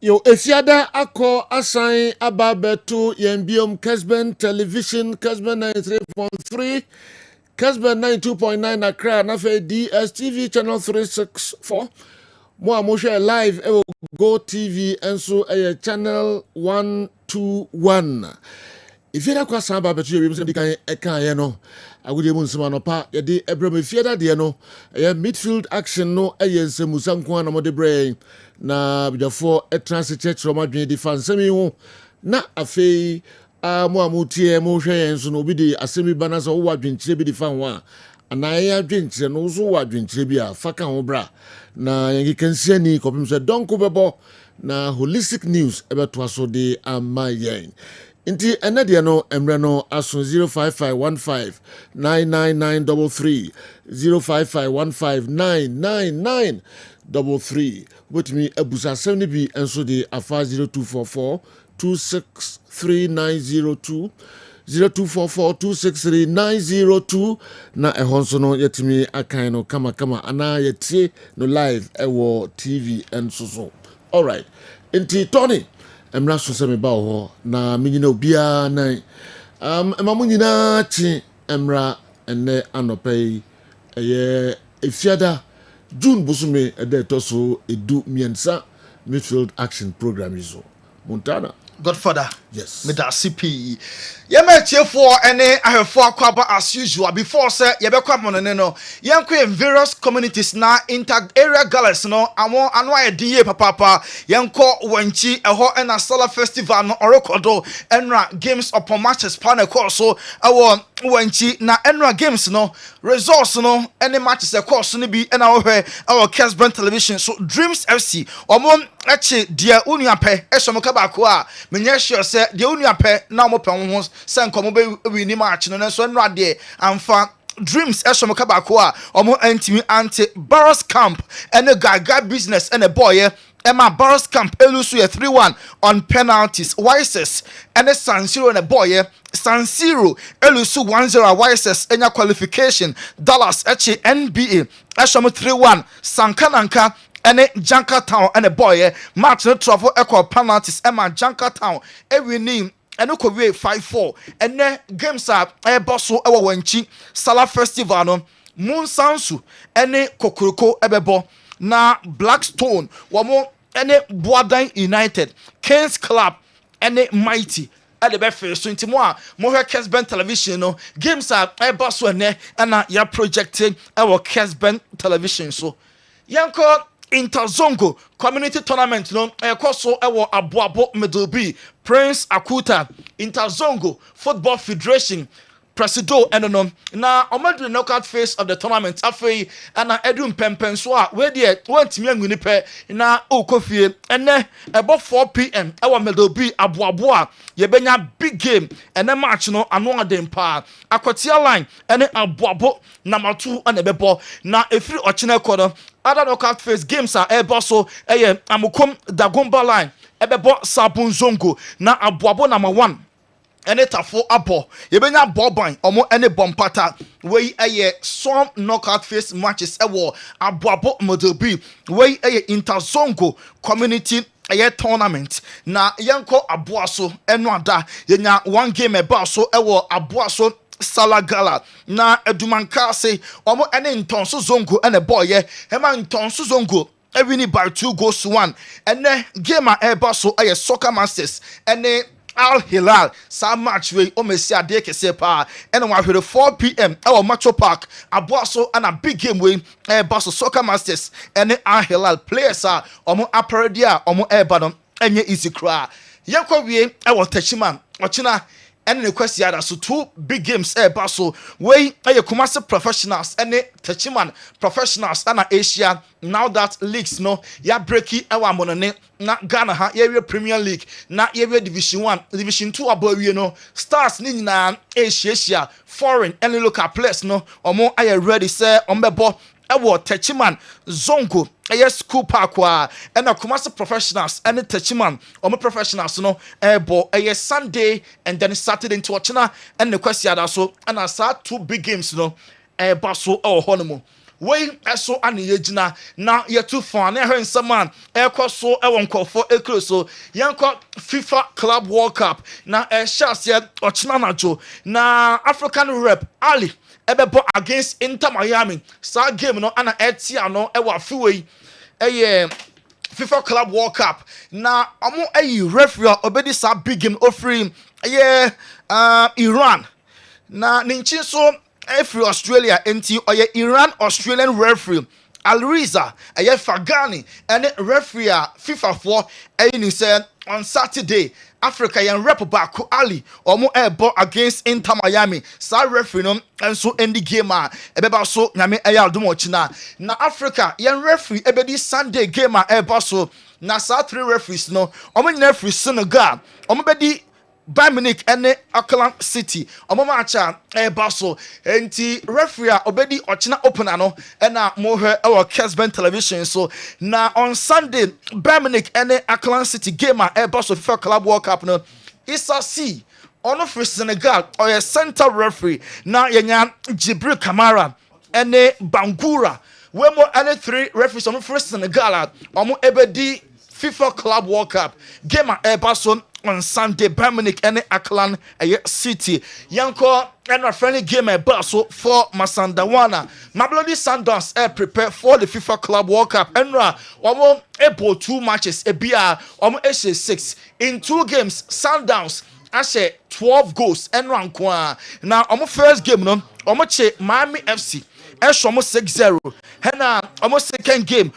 Yo, Efiada Ako assign Ababetu Yembium Kessben Television, Kessben 93.3, Kessben 92.9 Accra, Nafe DSTV channel 364. Moi, mo share live, Go TV, and so channel 121. If you're not quite about you, you can no. I would even say no pa. You di Abraham if you're that no. Midfield action no. Se musankwa na mo de brain na before a transit church from adwene di fan semi ho na afei mo amutie mo hwe enso no bi di asemi bana so wo adwenkyire bi di fan ho a anaye adwenkyire no so wo adwenkyire bi a faka ho bra na yengi kansia ni kopim so donko bebo na holistic news ebeto aso de amayen. Inti enadia no emre no aso 05515999933 05515999933 with me abusa 70 bi enso de afa 0244 263902 0244263902 na ehonso no yetimi akan no kama ana yetie no live ewo TV enso so. All right. Inti Tony emra so se me ba ho na menyina obia nan emamu nyina chi emra ene anopai eye efiada June busume ede toso edu miensa midfield action program izo Montana Godfather. yes Me da CP. Ye me for any ahefo akwaba as usual before say ye be kwamon ne no. Ye nkwe various communities na inter area galas no amo anu ayediye papa. Ye nko wanchi eho na Sala festival no orekodo enra games upon matches panel course so awo wanchi na enra games no results no any matches e course no bi na wo hwe our Kessben television so Dreams FC omo eche dia unuape esomoka baako a menye sure say dia unuape na omo pe ho sen komo be wini match no so nra de amfa Dreams esomoka baako a omo antimi ante Barros Camp ene gaga business ene boy Emma Barros Camp elusu 3-1 on penalties. Wises ene San Siro ne boy San Siro elusu 1-0 Wises enya qualification Dallas eche NBA esomo 3-1 Sankananka ene Janka Town ene boy match no travel equal penalties Emma Janka Town winning ene ko we 5-4 ene games up bosso ewo wanchi Sala festival no Moon Sansu ene Kokoroko ebebo na Blackstone wamo ene Boadan United Kings Club ene Mighty at the best so into more Kessben television no games are bosso ene na ya projecting our Kessben television so yanko Interzongo community tournament no ekoso ewo Aboabo Middleby Prince Akuta Interzongo Football Federation Presido enono na omadu knockout phase of the tournament afei ana edum pempen so a we de wantimi anwuni pe na okofie ene ebo 4 pm ewa Middleby Aboabo a ye benya big game ene match no ano adem pa Akotia line ene Aboabo number 2 ane bebo na efiri ochine kono other knockout phase games are ebo so eye amukom Dagomba line ebebo Sabunzongo na Aboabo number 1 ene tafo abo yebenya boban omo ene bompata we eye some knockout phase matches ewo Aboabo Middleby we eye Interzongo community eye tournament na yanko Aboaso eno ada yenya one game eba so ewo Aboaso Sala Gala na edumanka se omo ene Ntonso Zongo ene boye hema Ntonso Zongo winning by 2-1 ene game eba so eye Soccer Masters ene Al Hilal sa match we o mesi ade kese pa ene wa hwere 4 pm e Macho Park Aboaso and a big game we Basso Soccer Masters ene Al Hilal players are omo aparadi a omo eba no enye easy cry yakwa wie e Tachiman ochina ene ne kwesi ada so 2 big games Basso we Kumasi professionals ene Tachiman professionals and Asia now that leagues no ya breaki ewa monone na Ghana ha ye Premier League na ye Division 1 Division 2 abowie no stars ni nyina Asia foreign and local players no omo aye ready say ombebo ewo Tachiman Zongo school park wa and Kumasi professionals and Tachiman omo professionals no ebo Sunday and then Saturday into Ochina and the question so and I saw 2 big games no Basso or Honomo wey eso ane yegyina na yetu fan na hwen saman ekoso ewon kofo ekroso yanko FIFA Club World Cup na shase ochina najo na African rep Ali ebebo against Inter Miami sa game no ana etia no ewa fiwe FIFA Club World Cup na omo referee obedi sa big game offering Iran na ninchi so free Australia enti oye Iran Australian referee Alriza Fagani and referee FIFA for ni say on Saturday Africa yan rep back Ali omo ebo against Inter Miami sa referee no enso end game ebeba so nyame adom ochina na Africa yan referee ebedi Sunday game eba so na sa 3 referees no omo nyina free Senegal omo bedi Bayern Munich and Auckland City. Omomacha baso enti referee obedi ochina opener no na mo her our Kessben television so na on Sunday Bayern Munich and Auckland City game baso FIFA Club World Cup no Issa C ono for Senegal or a center referee na yenya Jibril Kamara and Bangura we mo any 3 referees ono for Senegal omo ebedi FIFA Club World Cup game baso on Sunday, Bayern Munich and Auckland City. Yanko and a friendly game so for Masandawana. Mablodi Sundowns prepare for the FIFA Club World Cup. And one able 2 matches, a BR, 6 in 2 games. Sundowns, I say 12 goals and run kwa. Now, first game, no, Miami FC, almost 6-0. And almost second game,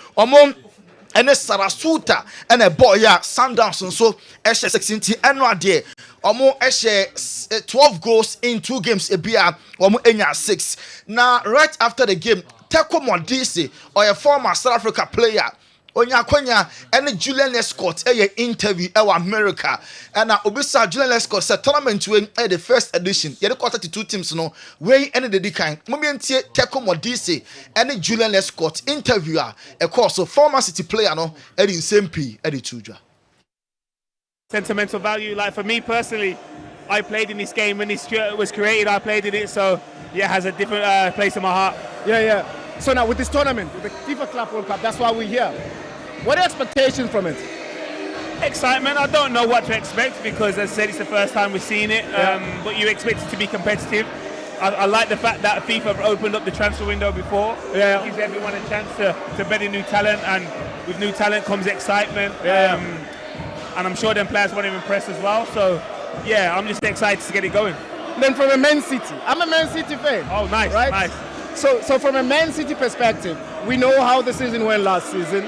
and a Sarasuta and a boy Sundowns and so 16 and there 12 goals in 2 games a BR 6 now right after the game Teko Modise or a former South Africa player Onyakonya and Julian Lescott interview America and obisa Julian Lescott said tournament win the first edition the quarter to 2 teams no way any the kind momentie Teko Modise and Julian Lescott interviewer a course of former City player no in same P the 2 sentimental value like for me personally I played in this game when this was created I played in it so yeah it has a different place in my heart. So now with this tournament, with the FIFA Club World Cup, that's why we're here. What are your expectations from it? Excitement. I don't know what to expect because, as I said, it's the first time we've seen it. But you expect it to be competitive. I like the fact that FIFA have opened up the transfer window before. It gives everyone a chance to bet in new talent, and with new talent comes excitement. And I'm sure them players want to impress as well. So, yeah, I'm just excited to get it going. Then from a Man City, I'm a Man City fan. Oh, nice, right? Nice. So from a Man City perspective, we know how the season went last season.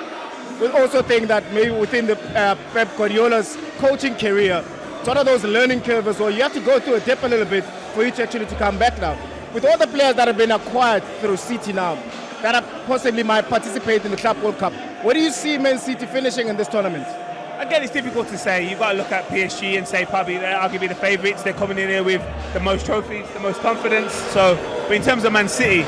We also think that maybe within the Pep Guardiola's coaching career, sort of those learning curves where you have to go through a dip a little bit for you to actually to come back now. With all the players that have been acquired through City now, that possibly might participate in the Club World Cup, where do you see Man City finishing in this tournament? Again, it's difficult to say. You've got to look at PSG and say probably they're arguably the favourites. They're coming in here with the most trophies, the most confidence. So, but in terms of Man City,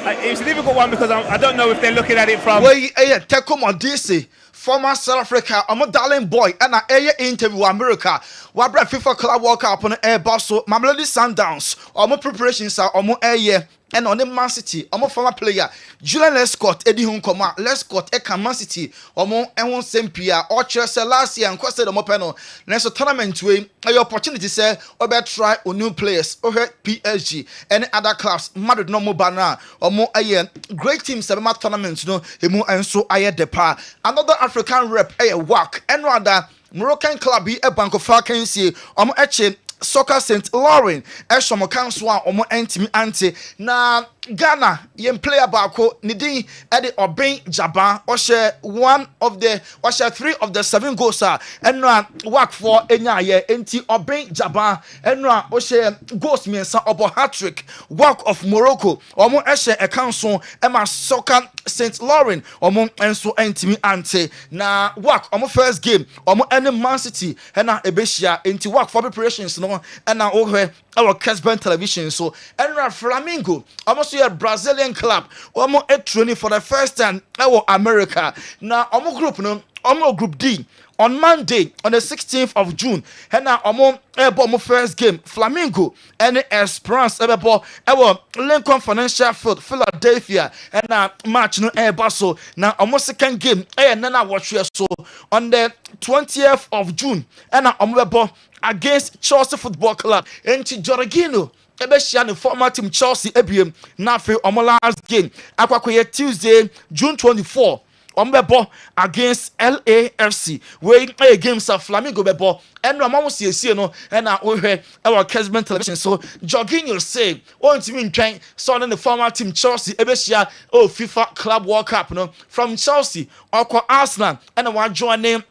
it's a difficult one because I don't know if they're looking at it from. Well, Teko Modise, former South Africa, I'm a darling boy, and I interview America. What brought FIFA Club World Cup on air Basso, Mamelodi Sundowns, or more preparations are on air. And on the Man City, I'm a former player. Julian Lescott, Eddie Hunkoma, Lescott, Eka Man City, or more and one same Pia, or Chelsea last year and Costa de Mopeno. Next tournament way, a opportunity say, or better try on new players, or PSG, and other clubs, Madrid no more banner, or more a year. Great teams have made tournaments, you know, and so I had the par. Another African rep, a work, and rather Moroccan club be a bank of vacancy, Soccer St. Laurent, Eshomo Kanswa, Omo Antimi Ante, na Ghana, yen player bako, Nidi, Eddie Obin Jaban, Oshe 3 of the 7 goals, and work for Enyaye, Enti Obin Jaban, and Oshe goals means Obo hat-trick, work of Morocco, Omo Eshe Ekanson, Emma Soccer St. Laurent, Omo Enso Antimi Ante, na work, Omo first game, Omo any Man City, and Ebeshia, Enti work for preparations, no, and now over our Kessben television, so, and Flamingo, almost a Brazilian club, almost a training for the first time, our America. Now, our group, no, Group D on Monday on the 16th of June. And now omo first game Flamingo and Esperance Lincoln Financial Field Philadelphia and match no so now second game nana watch so on the 20th of June and now against Chelsea Football Club and Jorginho ebeshia the former team Chelsea ebiem na fe last game akwakoye Tuesday June 24 Ombebo against LAFC where games of Flamingo bebo and Ramon see no and our Kessben television. So Jorginho say want to mean trying so the former team Chelsea ebeshia FIFA Club World Cup no from Chelsea or Arsenal and one join name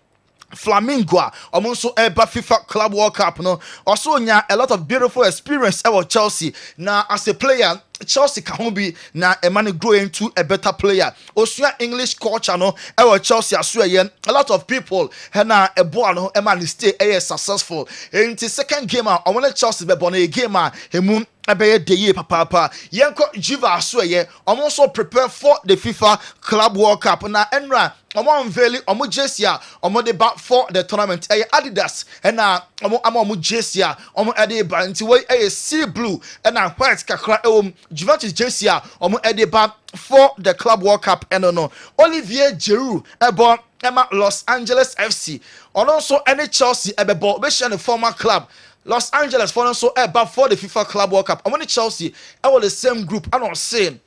Flamingo also eba FIFA Club World Cup no also nya a lot of beautiful experience about Chelsea now as a player. Chelsea can be na a man grow into a better player. Also English culture no Chelsea as well. A lot of people na a boy no a man stay successful. In the second game I want Chelsea be born a game hemu abeye de ye papa. Yenko Jiva as well. I'm also prepared for the FIFA Club World Cup na enra omo unveil omo jersey omo de back for the tournament Adidas and omo jersey omo ade ba nti we sea blue and white kakra Juventus jersey omo edeba for the Club World Cup and no Olivier Giroud ebo Emma Los Angeles FC and also any Chelsea ebebo be share the former club Los Angeles for also eba for the FIFA Club World Cup. I want Chelsea I was the same group I don't say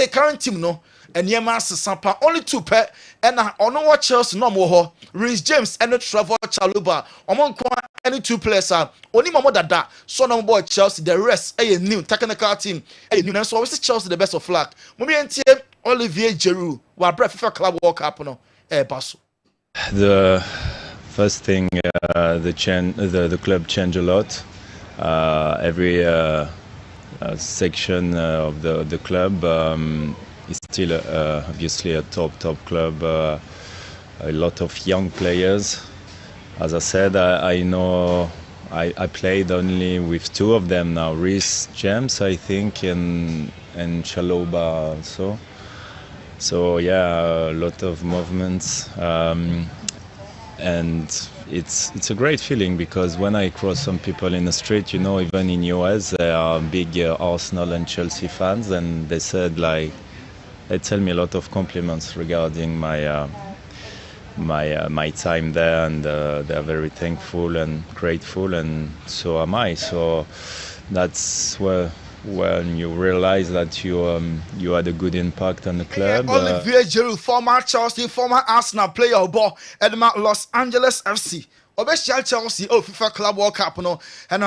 current team no and Yema Sampa only two pair and ono what Chelsea no more Reece James and Trevor Chalobah among any two players are only Momo Dada so no boy Chelsea the rest a new technical team a new so always Chelsea the best of luck Mumi NTM Olivier Giroud wa FIFA Club World Cup no basso. The first thing the club changed a lot every section of the club is still obviously a top club, a lot of young players. As I said, I know I played only with two of them now, Reece James I think and Chalobah also. So yeah, a lot of movements and it's a great feeling because when I cross some people in the street, you know, even in US they are big Arsenal and Chelsea fans and they said like they tell me a lot of compliments regarding my my time there and they are very thankful and grateful and so am I. So that's where when you realize that you had a good impact on the club. Olivier Giroud, former Chelsea, former Arsenal player, ball at Los Angeles FC. Obeshia Chelsea, FIFA Club World Cup, no, and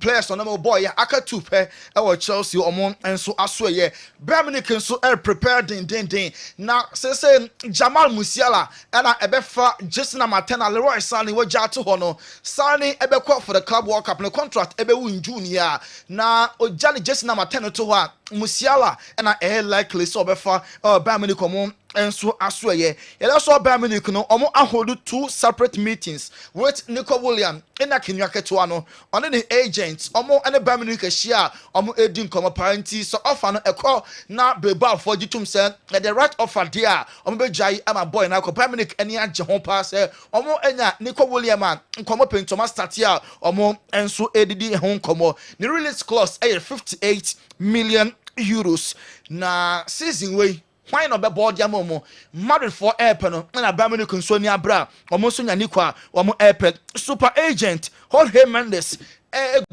players on number boy, aka two pair, Chelsea, and so as well, yeah. Birmingham so prepared din. Now, say Jamal Musiala, and Ebefa, Jason Matena, Leroy Sani, what Jato Hono, Sani Ebekwa for the Club World Cup, no contract, Ebewin Junior. Now, Johnny Jason Matena to her, Musiala, and I likely so Befa, Birmingham. And so as well, yeah. And also Birmingham, no, hold two separate meetings with Nico William in a Kinyaketwano on the agents, and the Birmingham share, Edin Como Parenti, so often a call now Beba for Jitum said at the right offer dear, Jai, I'm a boy now, Birmingham, any Jahon pass, Enya, Nico William, and Como Pen Thomas Tatia, and so ADD home Como. The release clause, 58 million euros. Na season way. Why not be board ya momo married for airpen and a Birmingham Consonia bra or Monsonia Niqua or airped super agent Jorge Mendes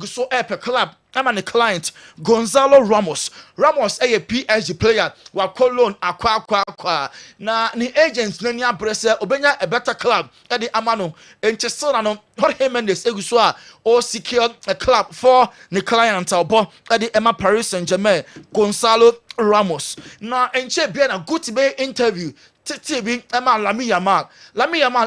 so airped club. I'm an client Gonzalo Ramos a PSG player wa Cologne akwa na ni agents nania brese obenya a better club at the Amano and Chesona Jorge Mendes egusua or secure a club for the client albo at the Emma Paris Saint-Germain Gonzalo Ramos na enche bia na good be interview TTB Emma Lami Yamal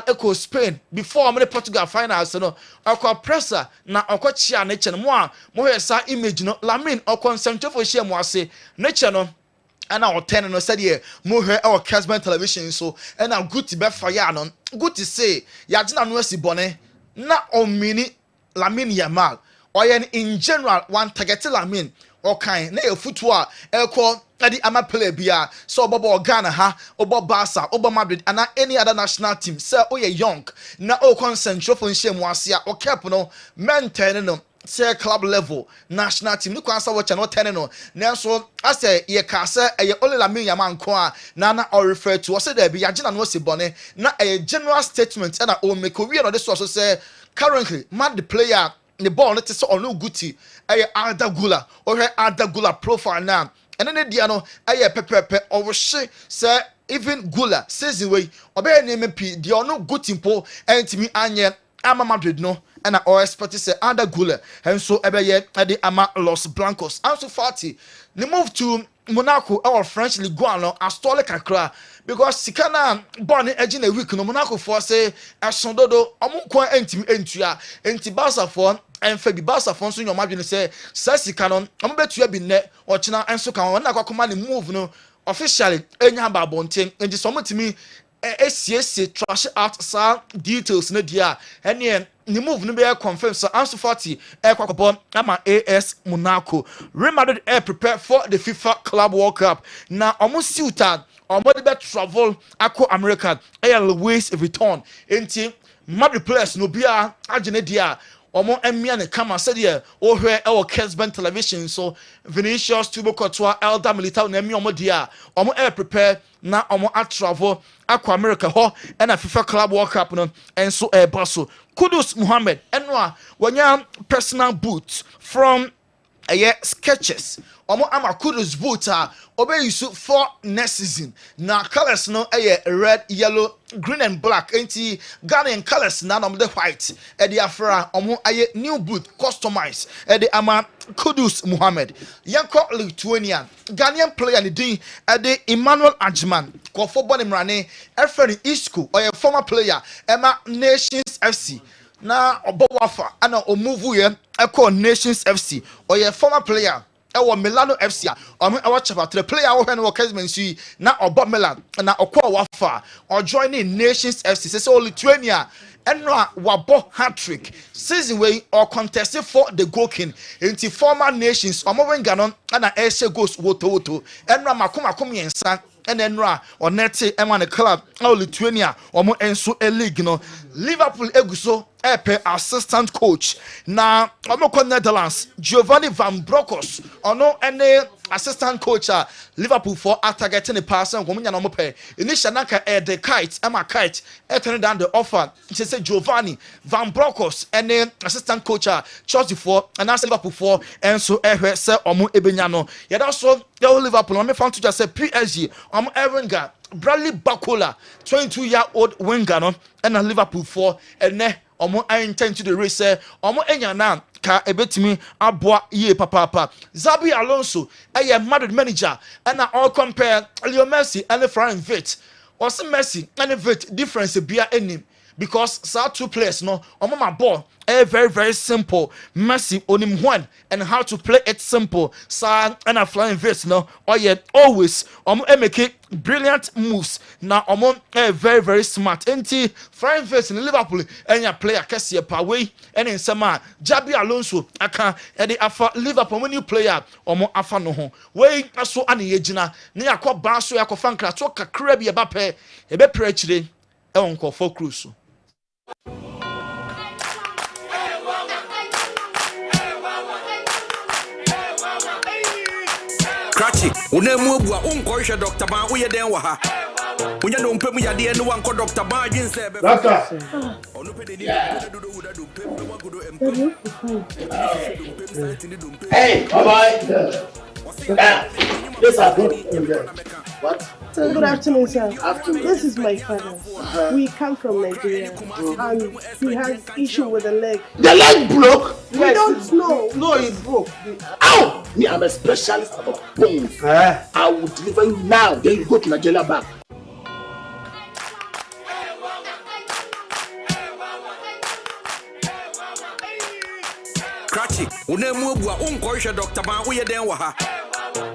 echo Spain before many Portugal finals no akwa presser na akwa chia nature mo sa image no Lamin akwa nsɛmtwe for share mo ase nature no ana o 10 no said here mo hwe our Kessben television so and na good to be fire no good to say ya gina no asi bone na o mini Lamin Yamal or in general one target Lamin or kind na e football ekɔ adi ama player bia so obobo Ghana ha obo Barca obo Madrid and any other national team say oye young na o concentrate for nhye mu ase a o cap no maintain no say club level national team ni kwan sa watch no 10 no nanso ase ye ka say e only la million man ko a na or refer to o say there be ya gina no se bone na a general statement na o make we no this also say currently mad the player the ball let is on no guti e Arda Gula or Arda Gula profile now and then dia no e pepepe or she say even Gula says the way obey name p the no guti po entimi anye ama Madrid no and I expect to say Arda Gula and so ebeye ade ama Los Blancos and so Fati they move to Monaco our French Ligue 1 no astole kakra because sikana born edge na week no Monaco for say asondodo omunkwa entimi entua enti Barca for and Fabi Barca for so your imagine say sika no omubetua bi ne ochina enso kan na akoma ne move no officially enya ba bonten enti so mutimi SCS trash out sa details na dia ene ni move no be confirm so Ansu Fati kwakopon ama AS Monaco Real Madrid prepare for the FIFA Club World Cup na omo siuta omo de be travel akọ America Louis Vuitton enti Madrid players no bia agene dia omo emia ne kama said here ohwe e wo Kessben television so Vinicius Tubo Courtois Elder Militao na emia omo dia omo prepare na omo a travel akwa America ho and a FIFA Club World Cup no enso baso Kudus Muhammad enwa wanya personal boot from Sketches omo ama Kudus boot obe yusu for next season na colors no red yellow green and black enti Ghanaian colors na no the white e de afra omo new boot customized e de ama Kudus Muhammad yanko Lithuanian Ghanaian player ni din e de Emmanuel Ajman ko for bone mrane efere Isco or former player Emma Nations FC na obowafa ana omuvu ye ekọ Nations FC or former player ewo Milano FC omo ewo chapter player wo hwe no Kessben si na obo Milan na okọ wafa or joining Nations FC say so Lithuania enra wabo hat-trick season way or contested for the goal king into former Nations omo wenga no na ese goals woto enra makomakom yensa and enra or nete emma the club Lithuania omo enso league no Liverpool eguso epe assistant coach na omo Netherlands Giovanni van Bronckhorst ono ene assistant coach Liverpool for after getting the pass and woman no pe initial naka the kite emma kite turn down the offer she say Giovanni van Bronckhorst ene assistant coach Chelsea for and as Liverpool for enso ehwe say omo ebenya no ya da so Liverpool me found to just say PSG omo Erenga Bradley Bakola 22-year-old winger no and Liverpool for ene omo intend to the race omo enya na ka ebetimi aboa ye papa Xabi Alonso Madrid manager and all compare Leo Messi and Frank Vit or some Messi and Vit difference bia enim because sa two players no omo my ball very very simple Messi onim one and how to play it simple sa and a flying Vit no or yet always omo make it brilliant moves na omo very very smart enti flying Vit in Liverpool enya player kese pa we and in sama Xabi Alonso aka e dey afa Liverpool new player omo afa no ho we aso ane yegina na yakọ ba so yakọ fan kra to kakra bi e ba pe e be pre chire e won ko for cruise. Cratchy, unemu bua unkoisha Dr. Ban uye den wa ha. Unya no mpemu ya de no wanko Dr. Ban jin se be. Laka. Hey, bye-bye. Yes, I go. What? So good afternoon, sir. Afternoon. This is my father. We come from Nigeria, and he has issue with the leg. The leg broke? We don't know. No, it broke. Ow! Me, I'm a specialist about bones. I will deliver you now. Then you go to Nigeria back. Cratchy, unemu bua unkoisha Dr. Ban uye den wa ha.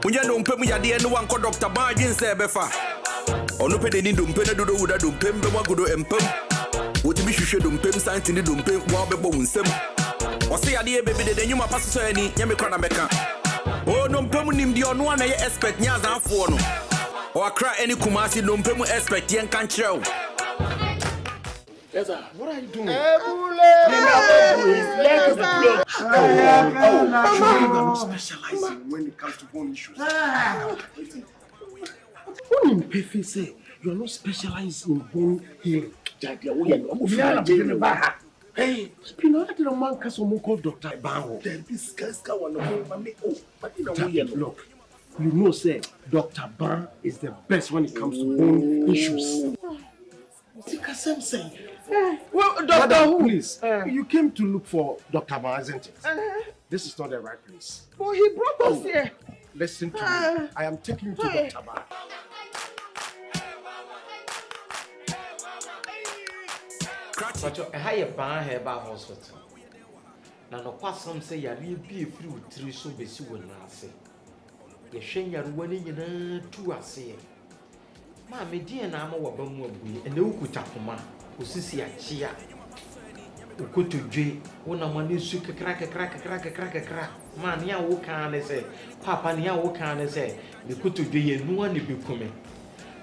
Unya no mpemu ya de no wanko Dr. Ban jin se be fa. Onu pede ni dompe na dodo wuda dompe mbe wagodo empem. Woti bi hwehwe dompe santi ni dompe wa bebo wunsem. Ose ya de bebe de nyuma paso so ani nyame kra na meka. Oh, no pemu nim di ono na ye expect nya zanfo no. O akra any Kumasi no pemu expect yen kan kyerɛ. Yes, sir. What are you doing? I'm specializing when it comes to bone issues. You're not specialized in bone healing. Hey, you know that the man called Dr. Bango. This guy's got one of me. Oh, but you know, look, you know, say Dr. Ban is the best when it comes to bone issues. Well, Doctor, who? Please, you came to look for Dr. Ban, isn't it? This is not the right place. Well, he brought us here. Listen to me. I am taking you to Dr. Ban. But I have a ban here by hospital. Now, no pass some say you be a few 3 so be soon. I say, you shame your winning in 2 I say. Mammy, dear, and I'm over and no good tapuma, who sees ya chia. Who could to J, one of my new sugar crack. Man, ya walk on and say, Papa, ya walk on and say, the could to J and no one be coming.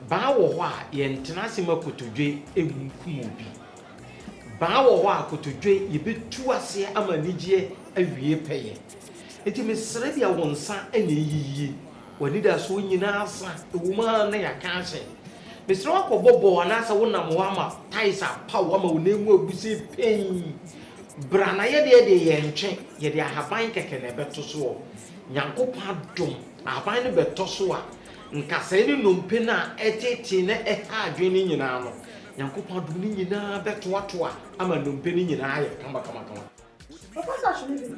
Bow wa, yen tenacima could to J a mubi. Bow wa could to J, you be 2 I say, I'm a nigie a year pay. It is ready a one son any ye. When it does win in answer, the woman I can't say. Mr. Wako Bobo and answer one of Wama, ties up, power, name will be say pain. Branaya de yenche, yet I have been taken a better so. Yanko Padum, I find a better so. Nkaseni numpena etetina eha dwene nyina no Yankopa dum ni nyina betwa ama numpeni nyina aye kama Papa actually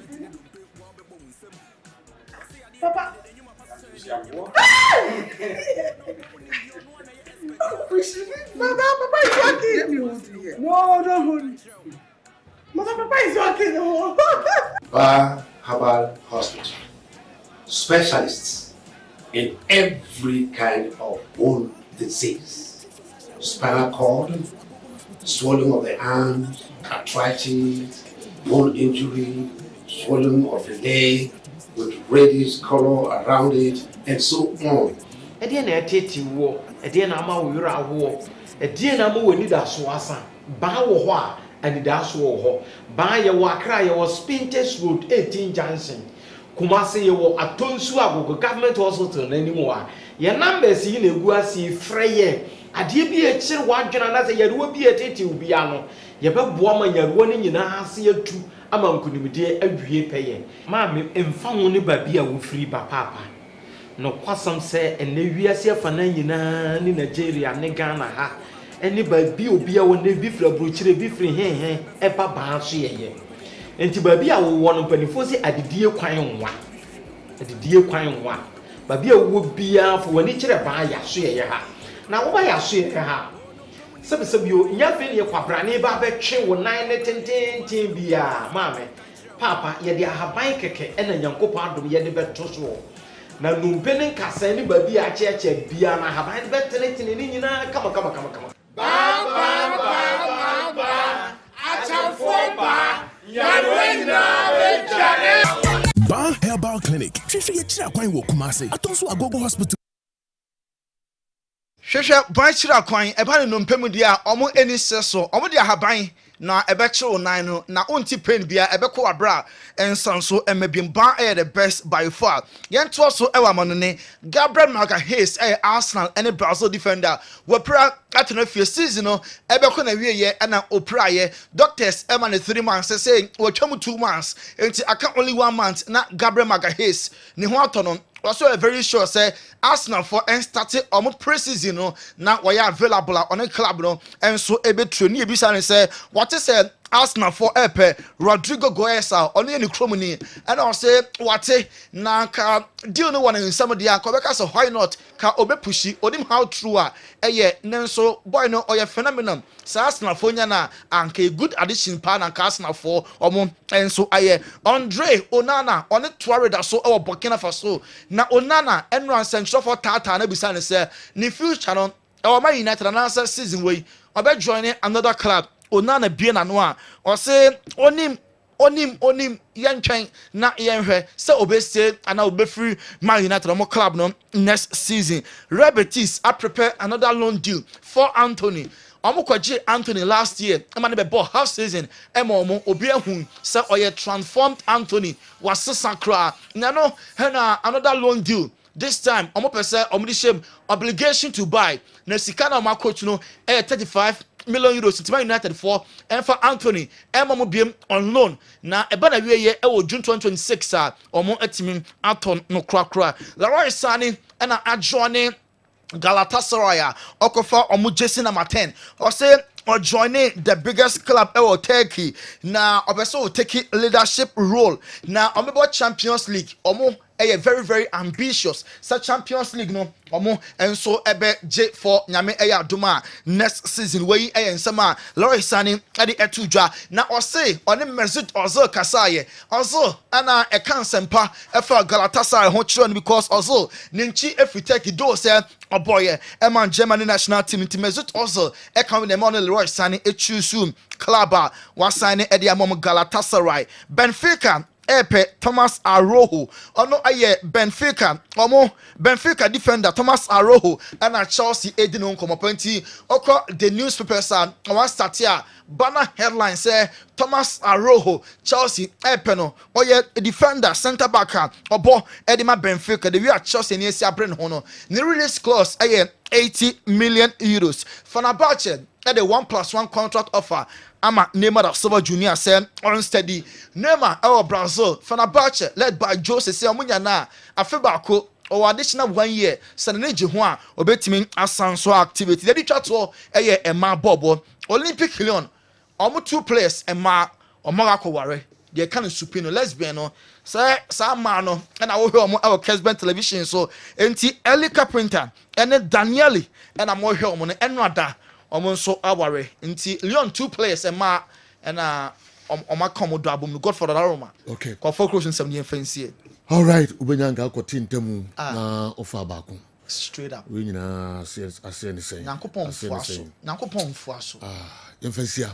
Papa Papa is working. No, don't hold it. Papa is working. Bar Herbal Hospital. Specialists in every kind of bone disease. Spinal cord, swelling of the arms, arthritis, bone injury, swelling of the leg with reddish color around it, and so on. Edian eteti wo, edian ama wo yura wo, edian ama wo ni da so asa, ba wo ho a ani da so wo ho, ba ye wo Accra ye wo Spintex Road 18 Junction. Kumasi ye wo Atonsu Agogo Government Hospital na ni mo a, ye numbers yi na egu asi freye, ade bi e kire wadwena na se ye ruwa bi eteti obi ano, ye be boa ma yaruwa ni nyina ase atu ama nkunimde awie peye. Ma me emfa ho ni ba bi a wo free ba papa. No kwasam se ene wiase afana nyina ni Nigeria ne Ghana ha ene ba bi obi a wona bi fra brochire bi fri hen e ba ba so yeye enti ba bi a wo no panifo se adidie kwan nwa ba bi a wo bia fo wani kire ba ya so yeye ha na wo ba ya so yeye ha sebi o nya fe ne kwabrane ba betwe wo nan ne tenten bia maame papa ye de ahaban keke ena nyankopɔ adom ye de beto so na numpene kasa ni ba bi a cheche bia na haban betene ni nyina kama ba achafo ba yarwena bejare Ban Herbal Clinic hwehwe ye kira kwan wo Kumasi Atonso Agogo Hospital hwehwe ban kira kwan e ba ne numpemu dia omo eni seso omo dia haban na ebechewo nan no na onti pain bia ebeko abra ensanso emebimba the best by far yento so ewa monone Gabriel Magalhaes Arsenal any Brazil defender wopra atena fie season no ebeko na wieye na opra ye doctors ema ne 3 months say wotwam 2 months enti aka only 1 month na Gabriel Magalhaes ni ho atono also very sure say Arsenal for started pre-season no na we available on a club no enso ebetro ni ebisa ne say what is Arsenal for Epe Rodrigo Goesa on any cromony and I say what na ka deal no one in somebody akobeka so why not ka obe pushi onim how true eye nenso boy no oye phenomenon say Arsenal for nya na anka a good addition pa na Arsenal for omo enso aye Andre Onana on it Tuareg so our Burkina Faso na Onana enran central for Tata na bisa ne say ni future no our Man United na season way obe join another club Onana bien na no a o say onim onim yentwen na yenhwe se obese ana obefree Man United omo club no next season. Real Betis are prepare another loan deal for Anthony. Omukwaji Anthony last year, Emmanuel Bebo half season, Emomo Obiehun, say Oye transformed Anthony was Sakra. Nano, another loan deal. This time, Omopese, Omnishem, obligation to buy. Nesikana ma coach no, 35 million euros to Man United for, and for Anthony, Emomo BM on loan. Na ebana ye June 2026, Omo etimin Anton no krakra. Leroy Sani, and adjoining Galatasaray okofa omu jesi number 10 or say or joining the biggest club ever Turkey na obeso take leadership role na omebo Champions League omu very ambitious such Champions League no omu enso ebe J for nyame aduma next season we ensama Leroy Sani ade etudwa na ose oni Mesut Ozil kasaye Ozil ana e kan sempa efa Galatasaray ho chiro because Ozil ninchi efi Turkey do say oboye eman Germany national team into Mesut Ozil e kan with Emmanuel Leroy Sani echusu club wa sign e dia mom Galatasaray. Benfica Epe Thomas Arojo ono aye Benfica defender Thomas Arojo and Chelsea edino nkomopanti oko the newspapers one start here banner headline say Thomas Arojo Chelsea Epe no oye defender center back obo edima Benfica the we are Chelsea near Sabren hono the release clause aye 80 million euros. Fenerbahce at the 1+1 contract offer. Ama Neymar da Silva Junior said on steady. Neymar our Brazil Fenerbahce led by Jose say omunya na afebako or additional 1 year. Saneji Juan obetimin asanso activity. The try to Emma Bobo Olympic Lyon. Omu 2 players Emma Omagako Ware. They kind of supino lesbian no. Say Samano and I will hear our Kessben television so enti Elika Printer and Danieli and I'm more here on Enrada so aware nti Leon 2 players and ma and oma komodo abum God for the aroma. Okay. Kwa focus in some fancy. All right, ubenyanga ko tintemu na ofa baako. Straight up. We nyina asene say. Nyankopon fuaso. Yemfansia.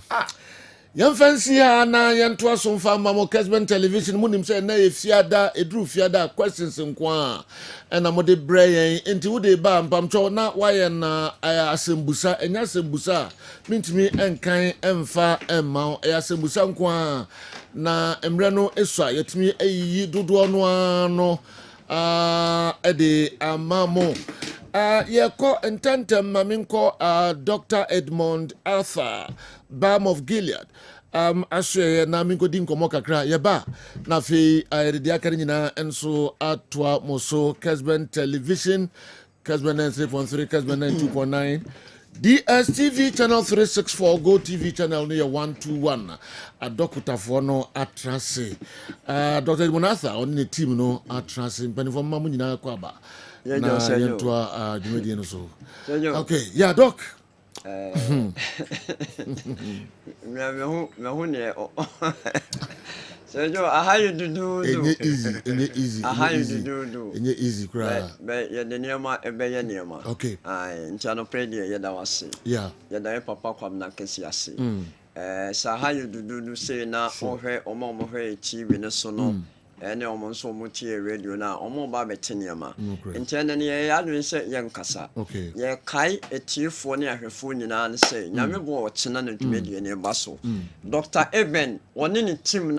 Yemfansia na yento asomfa mamo Kessben television munim say na efiada edru fiada questions nkwa na mo de brain enti wo de ba mpamcho na waye na asembusa enya asembusa mintimi enkan emfa emma asembusa nkwa na emre no esua yetimi ayi dodo no ano ede amamo yeko intentem maminko Dr. Edmond Arthur Balm of Gilead ashe na minko din komo kakra yeba na fe de akari nyina enso atwa moso Kessben television Kessben 93.3 Kessben 92.9 DSTV channel 364 Go TV channel near 121 adokutafo no atrase Dr. Edmond Arthur on the team no atrase penifo mamu nyina kwa ba na yentwa jumedi no so okay yeah doc me ne so yo how you do easy how you do easy cry be ye de niema ebe ye niema okay nchano pray there ye da wase yeah ye da papa kwam na kesi ase sa how you do say na ohwe omo hwe TV ne so no ene omo nso mo tie radio na omo ba beteniama ntene ne ye adwen se ye nkasa ye kai etiefo ne ahwefo nyina ne se nyame bo wo chena na dwumedie ne ba so Dr. Eben woni ne team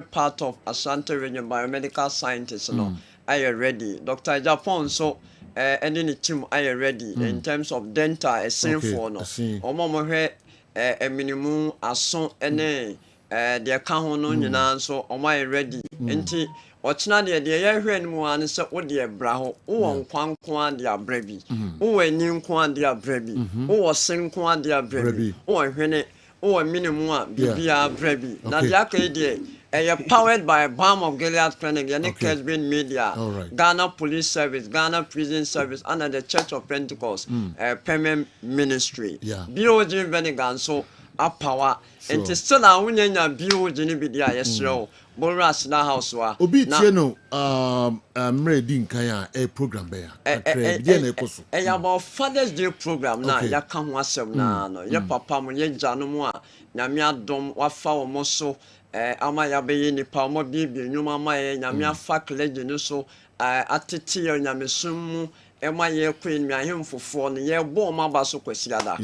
part of Asante Region biomedical scientists no are you ready Dr. Japan so any team are you ready in terms of dental a for no omo hwe a minimum aso ene de ka ho no nyina so omo are ready enti ochina de ye hwe nimu an se wo de bra ho wo nkwankwa de abra bi wo ani nkwa de abra bi wo sen nkwa de abra bi wo hwene wo minimum a bibia abra bi na de aka de powered by Balm of Gilead Clinic, Kessben Media, Ghana Police Service, Ghana Prison Service, under the Church of Pentecost, Permanent Ministry. BOG Venigan, so a power, and to still a winning a BOG Nibidia, yes, Boras na house wa. Obi tie no mredi nkan a program be ya. Akra na ekoso. About Father's Day program na ya ka ho asem na no. Ye papa mo ye gya no mo a nyame adom wafa wo mo so ama ya be ye nipa mo bibie nyuma ama ye nyame afa klege no so atete ye nyame sum mu ema ye queen mi ahemfofo no ye bo ma ba so kwasiada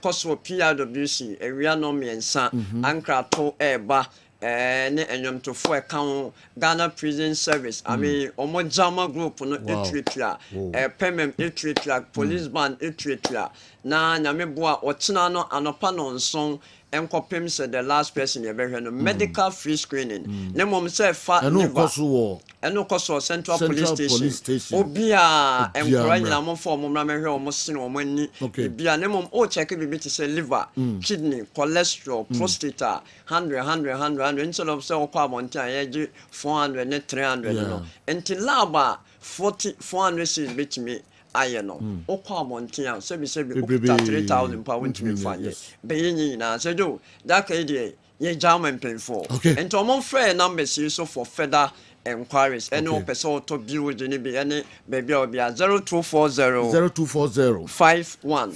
koso PRWC ewia no miensa ankrato eba ne enyomtofo eka Ghana Prison Service I mean omo jama group no etretia pemem etretia police band etretia na nyame boa ochina no anopa no nson enkopem se the last person you ever no medical free screening ne mom say fa eno koso central police station obia enkora nyina mo for mo mramehwe omo sene omo ani bia ne mom o check bibi to say liver kidney cholesterol prostate 100 instead of say okwa monta ye 400 ne 300 no until laba 400 cedis betimi aye no okwa montia se bi 3,000 pounds to find be yin na say do that kind ye German pay for and to mon fair numbers so for further enquiries any person to build any be any baby or be 0240 51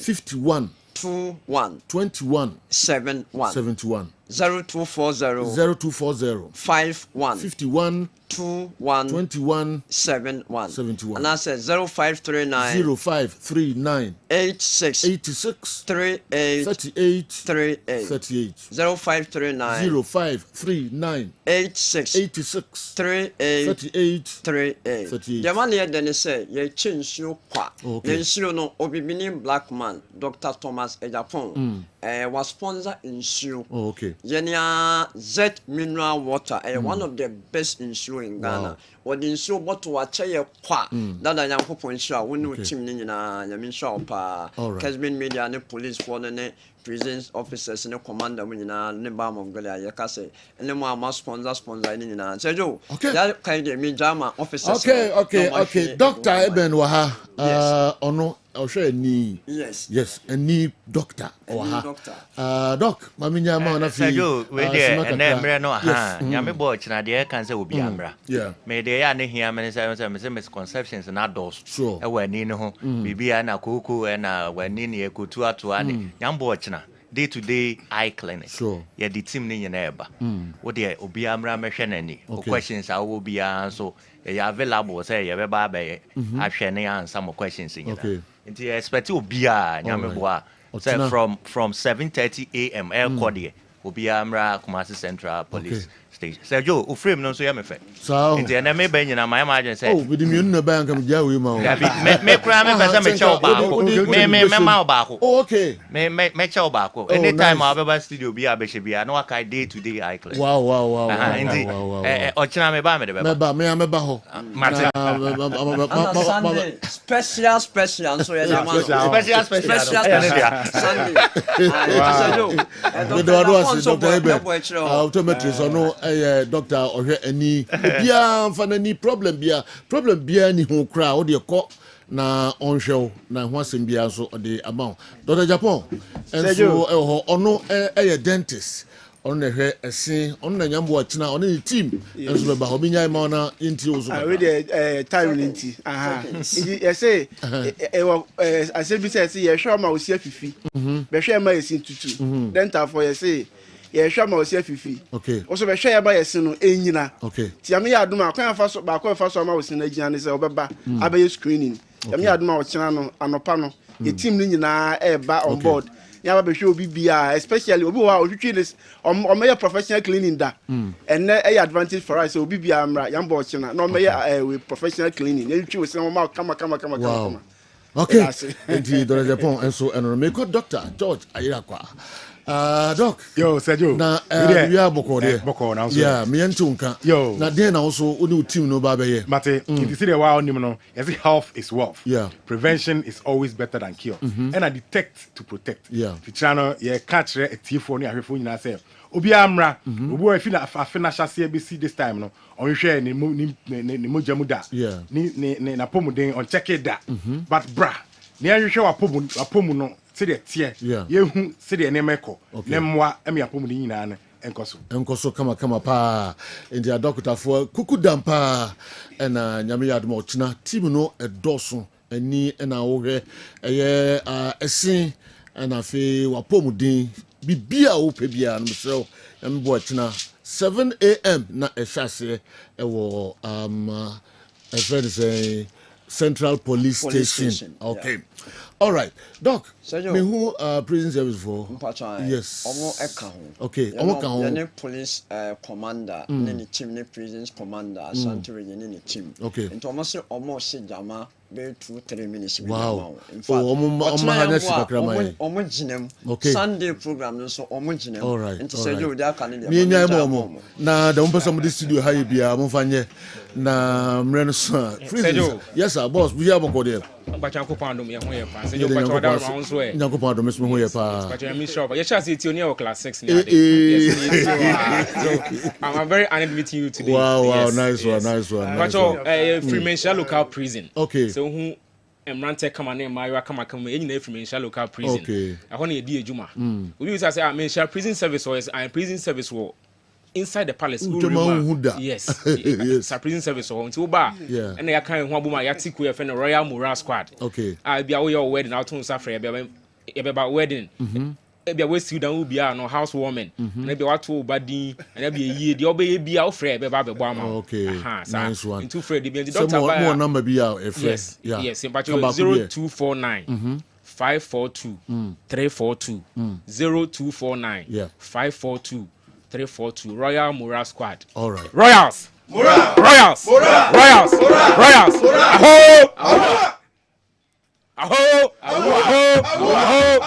21 71 0240 51 21 71 and I said 0539 86 38 0539 86 38 the man here then say ye change you kwa ensure no obibini black man Dr. Thomas Ejapon was sponsor ensure Yenia Z mineral water one of the best ensure in Ghana. What the ensure bottle wa chaye kwa dada nyankopon ensure wonu team ni nyina nyame ensure pa Kessben media ne police for ne prison officers ne commander mu nyina ne ba mongolia ye ka say ene mo ama sponsor ni nyina sejo ya kai de mi jama officers okay Dr. Eben Waha ono Oshe ni yes any doctor doc mami nyama na fi Sajo we dey na mre no nyame bo china de kan say obi amra me dey ya ne hia me say misconceptions na dos e wani ne ho bibia na koko na wani ne ekotu ato ani nyam bo china day to day eye clinic yeah the team ni nyina eba wo dey obi amra me hwe nani questions a wo bia so you available say you be ba be ahwe ne answer mo questions nyina Inti expect obia nyame boa say from 7:30 a.m. air code obia mra Kumasi Central Police Station. Sergio o frame no so ya me fe. Inti na me ben nyina my imagine say we di me no ban kam ja we ma. Me kra me pesa me chew ba ko. Me ma ba ko. Okay. Me chew ba ko. Anytime I be studio bia be she bia no kai day to day eye clinic. Wow. Inti o china me ba me de be. Me ba ho. Special so ya man. Special. Sunday. Dr. Eben optometrist ono doctor ohwe ani bia mfa ni problem bia ni ho kra o de ko na onhwe na ho asem bia so de amount Dr. Japan enso ono dentist ono na hwe ese ono na nyambo achina ono ni team enso be ba ho binya ma na inti ozo we dey time inti you say I say be say ye hwe ma osi afifi be hwe ma esi tutu dental for you say ye hwa ma osi afifi also be hwa ya ba yesi no enyina ti am ya aduma kwan fa so ba kwan fa so ma osi na gina ne se obeba abaye screening am ya aduma o china no anopa no ye team ni nyina e ba on board ya ba be hwa obi bia especially obi wa ohwetwe this o me professional cleaning da and e advantage for us obi bia amra ya mba o china no me we professional cleaning e hwetwe we ma kama okay indeed Dr. Japan enso eno me ko Dr. George Ayirakwa doc yo Sergio na we are boko na so yeah me ntunka na den na also oni team no ba be ye mate if you see the wow nim no yes health is wealth prevention is always better than cure and I detect to protect the channel ye catch a tifo ni ahwefo nyina say obi amra obi wa afina hyase abc this time no onhwe ni mojamu da ni na pomuden on check it da but bra ni ahwehwe wa pomu no se de tie ye hu se de ne meko ne mwa emi apomu nyina ne enkoso kama pa ndi adokota fo kuku dampa na nyame yadmo ochina team no edoso ani na wo hwe eye esen na fe wapomudin bibia wo pe bia no msrew nyame bo ochina 7 a.m. na ehwase ewo a friend say Central Police Station. Okay. All right. Doc, me who prison service for? Yes. Okay. Omo police commander, any team, prisons commander, Santo region, any team. Okay. And almost jama be 2-3 minutes. Wow. In fact, okay. Sunday program so omujinem. All right. And to say you that can na the somebody studio high bia monfanye na mreno so. Yes sir, boss, we have go there. Nyankopɔn adom yɛ ho yɛ pa. Sɛ yo pa tɔda ma nso ɛ. Nyankopɔn adom me ho yɛ pa. But me sure. Yɛ chance it you class 6 ni ade. So I'm very honored meeting you today. Wow, nice one. But Fremantle local prison. Okay. So who Emrante kama ne Mayo kama nyina Fremantle local prison. Okay. Ɛhɔ na yɛ di adwuma. We say Fremantle prison service or prison service war inside the palace. Yes. Yes. Prison service or until bar. Yeah. And they are kind of one woman yatiku ya friend Royal Morale Squad. Okay. I be away your wedding out on Safra about wedding. Maybe I will see down be no housewarming. Maybe what to body and maybe a year the obey be out free be Bama. Okay. Nice one. Into Fred the doctor more number be out if yes. Yeah. Yes, but 0249 542 342 0249 542 342 Royal Morale Squad. All right. Royals. Royals. Royals. Royals. Aho. Aho. Aho.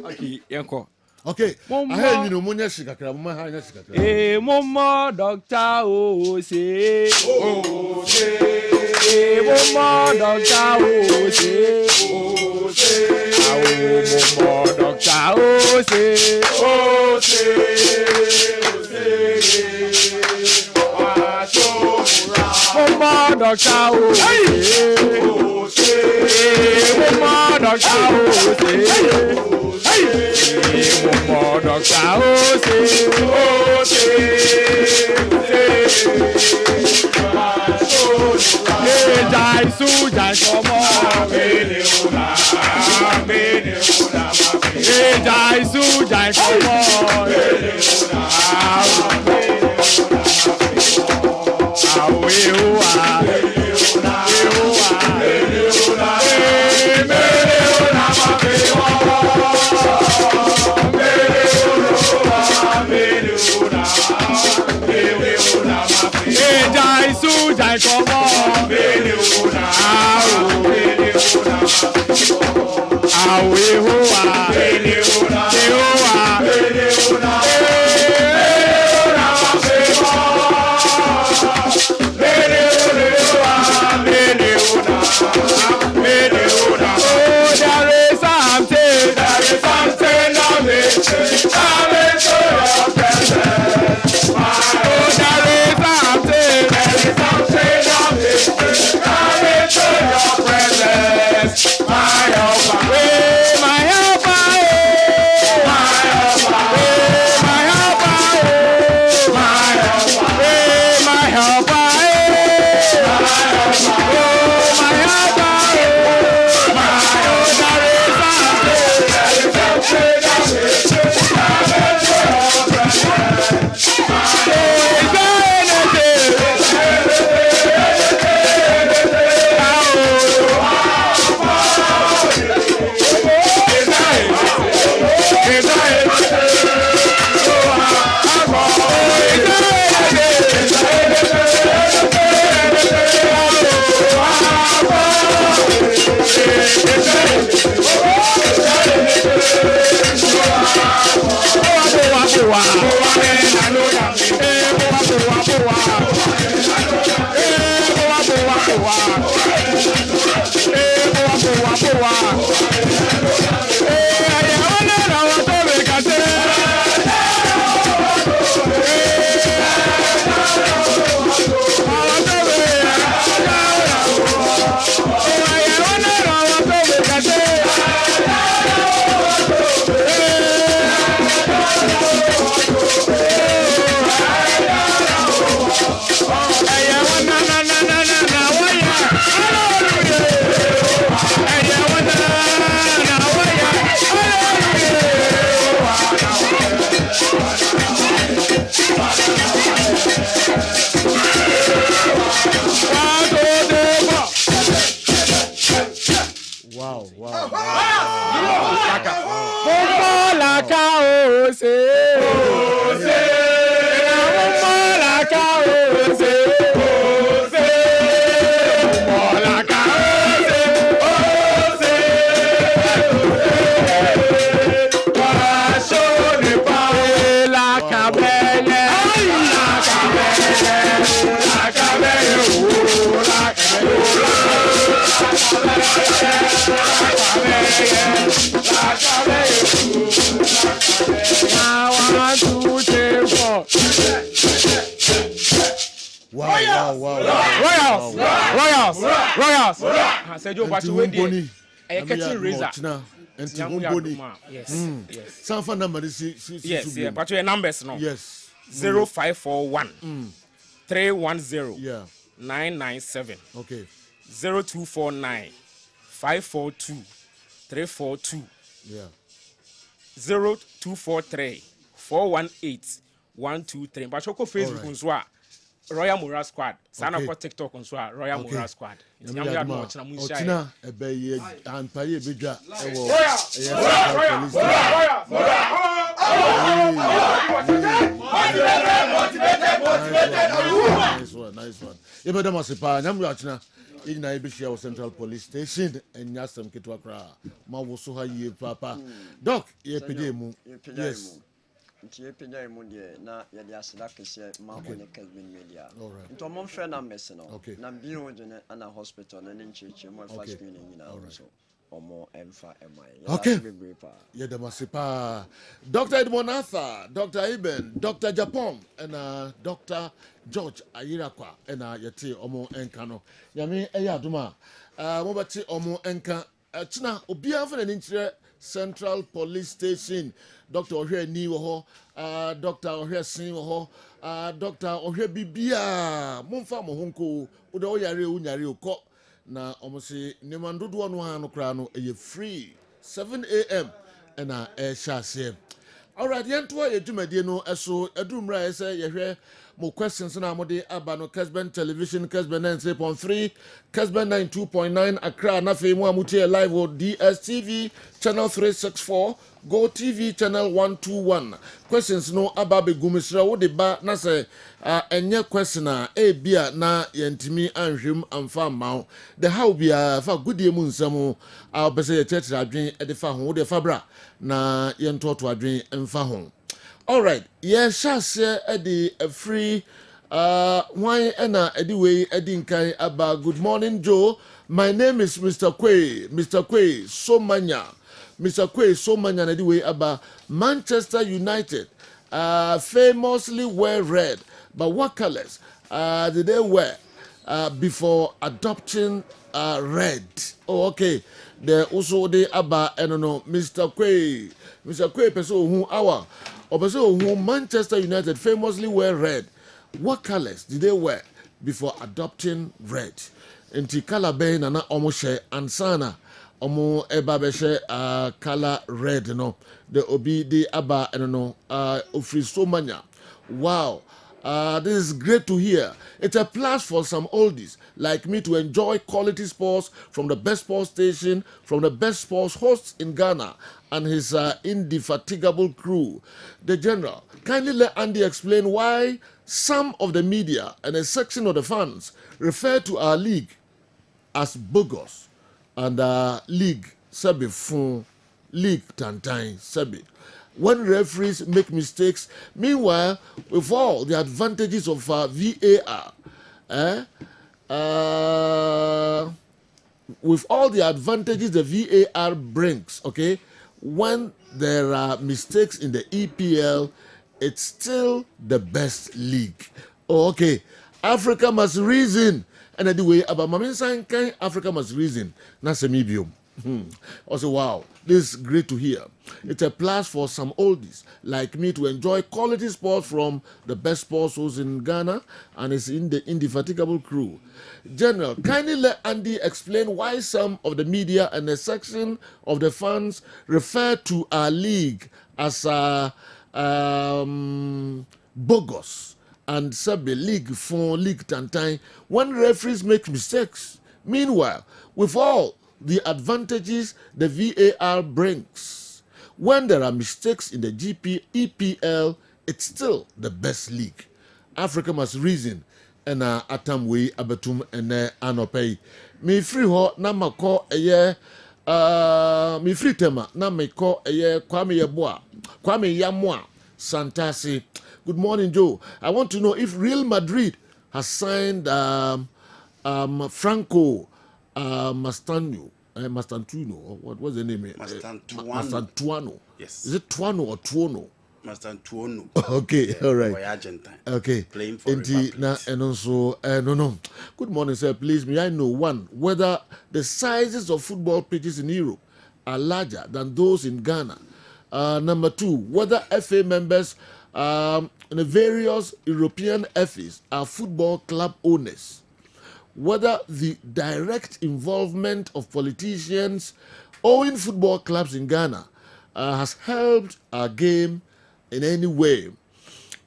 Okay, yanko. Okay. I hear you know munya shikakra, mama ha nya shikakra. Eh, mama doctor o say. O say. Mama doctor o say. O say. Mama doctor o say. O say. Mama doctor o say. O say. Mama doctor o say. Mama doctor o say. O say. Jai su jai somo. Jai su jai somo. Jai como Royals. I said you watch Wendy. I catching razor. Yes. Some number yes, yeah, but your numbers no. Yes. 0541 310 997. Okay. 0249 542 342. Yeah. 0243 418 123. But your Facebook on Swa Royal Moral Squad. Sign up for TikTok on Swa Royal Moral Squad. Ochina ebe and paye bidwa nice one. Ebe dama sepa nyam ochina igna ebe share Central Police Station enya sam ketwa kra ma wo so ha yie papa doc ye pede mu yes nti epenya mu de na ye de aseda kese ma ko ne Kessben media nto mo mfre na mess no na bi ho de na hospital na ne ncheche mo fa screening nyina so omo emfa emai okay ye de masipa Dr. Edmond Arthur, Dr. Iben, Dr. Japan and Dr. George Ayirakwa and yete omo enka no yame eya aduma mo bati omo enka china obia fa na nchire Central Police Station. Dr. Ohwe ni wo ho, Dr. Ohwe sin wo ho, Dr. Ohwe bibia momfa mo honko wo de oyare unyare okọ na omosi nimandodo no ha no kra no eye free 7 a.m. na shase. Alright, yento ye dwumadie no eso edumra ese yehwe mo questions na mo de aba no Kessben television Kessben 93.3 Kessben 92.9 Accra na fe mu amutie live on DSTV channel 364 Go TV channel 121 questions no aba be gumisra wo de ba na se enye question a bia na yentimi anhwem amfa mawo the how bia fa godie mu nsam a be se ye church adwen e de fa ho wo de fa bra na yentoto adwen emfa ho. All right, yes, shase edi a free why ena edi way edi nkai aba. Good morning, Joe. My name is Mr. Kwe Somanya. Mr. Kwe Somanya edi way aba. Manchester United famously wear red, but what colors did they wear before adopting red? Oh, okay. There also they aba and no Mr. Kwe person who our who Manchester United famously wear red. What colors did they wear before adopting red? Inti color bay na omo share ansana omo eba be share color red no. The obi the aba and no ofri so manya. Wow. This is great to hear. It's a plus for some oldies like me to enjoy quality sports from the best sports station, from the best sports hosts in Ghana and his indefatigable crew. The General, kindly let Andy explain why some of the media and a section of the fans refer to our league as bogus and league Sebi Fun, league Tantain Sebi. When referees make mistakes, meanwhile, with all the advantages of VAR, with all the advantages the VAR brings, okay, when there are mistakes in the EPL, it's still the best league. Oh, okay, Africa must reason. And anyway, about Mamin Sankai, Africa must reason. Nasemibium. Also, wow, this is great to hear. It's a plus for some oldies like me to enjoy quality sports from the best sports shows in Ghana and it's in the indefatigable crew. General, kindly let Andy explain why some of the media and a section of the fans refer to our league as bogus and Sabi League for League Tantain when referees make mistakes. Meanwhile, with all the advantages the VAR brings, when there are mistakes in the EPL, it's still the best league. Africa must reason and atam we abatum and anopay. Me free ho na mako eye me free tema na me ko eye Kwame Yamwa Santasi. Good morning, Joe. I want to know if Real Madrid has signed Franco Mastantuino. What was the name? Mastantuano. Mastantuano. Yes. Is it Tuano or Tuono? Master Tuono. Okay, all right. Argentine. Okay. Playing for and also, no. Good morning, sir. Please, may I know, one, whether the sizes of football pitches in Europe are larger than those in Ghana? Number two, whether FA members in the various European FAs are football club owners? Whether the direct involvement of politicians owning football clubs in Ghana has helped our game in any way.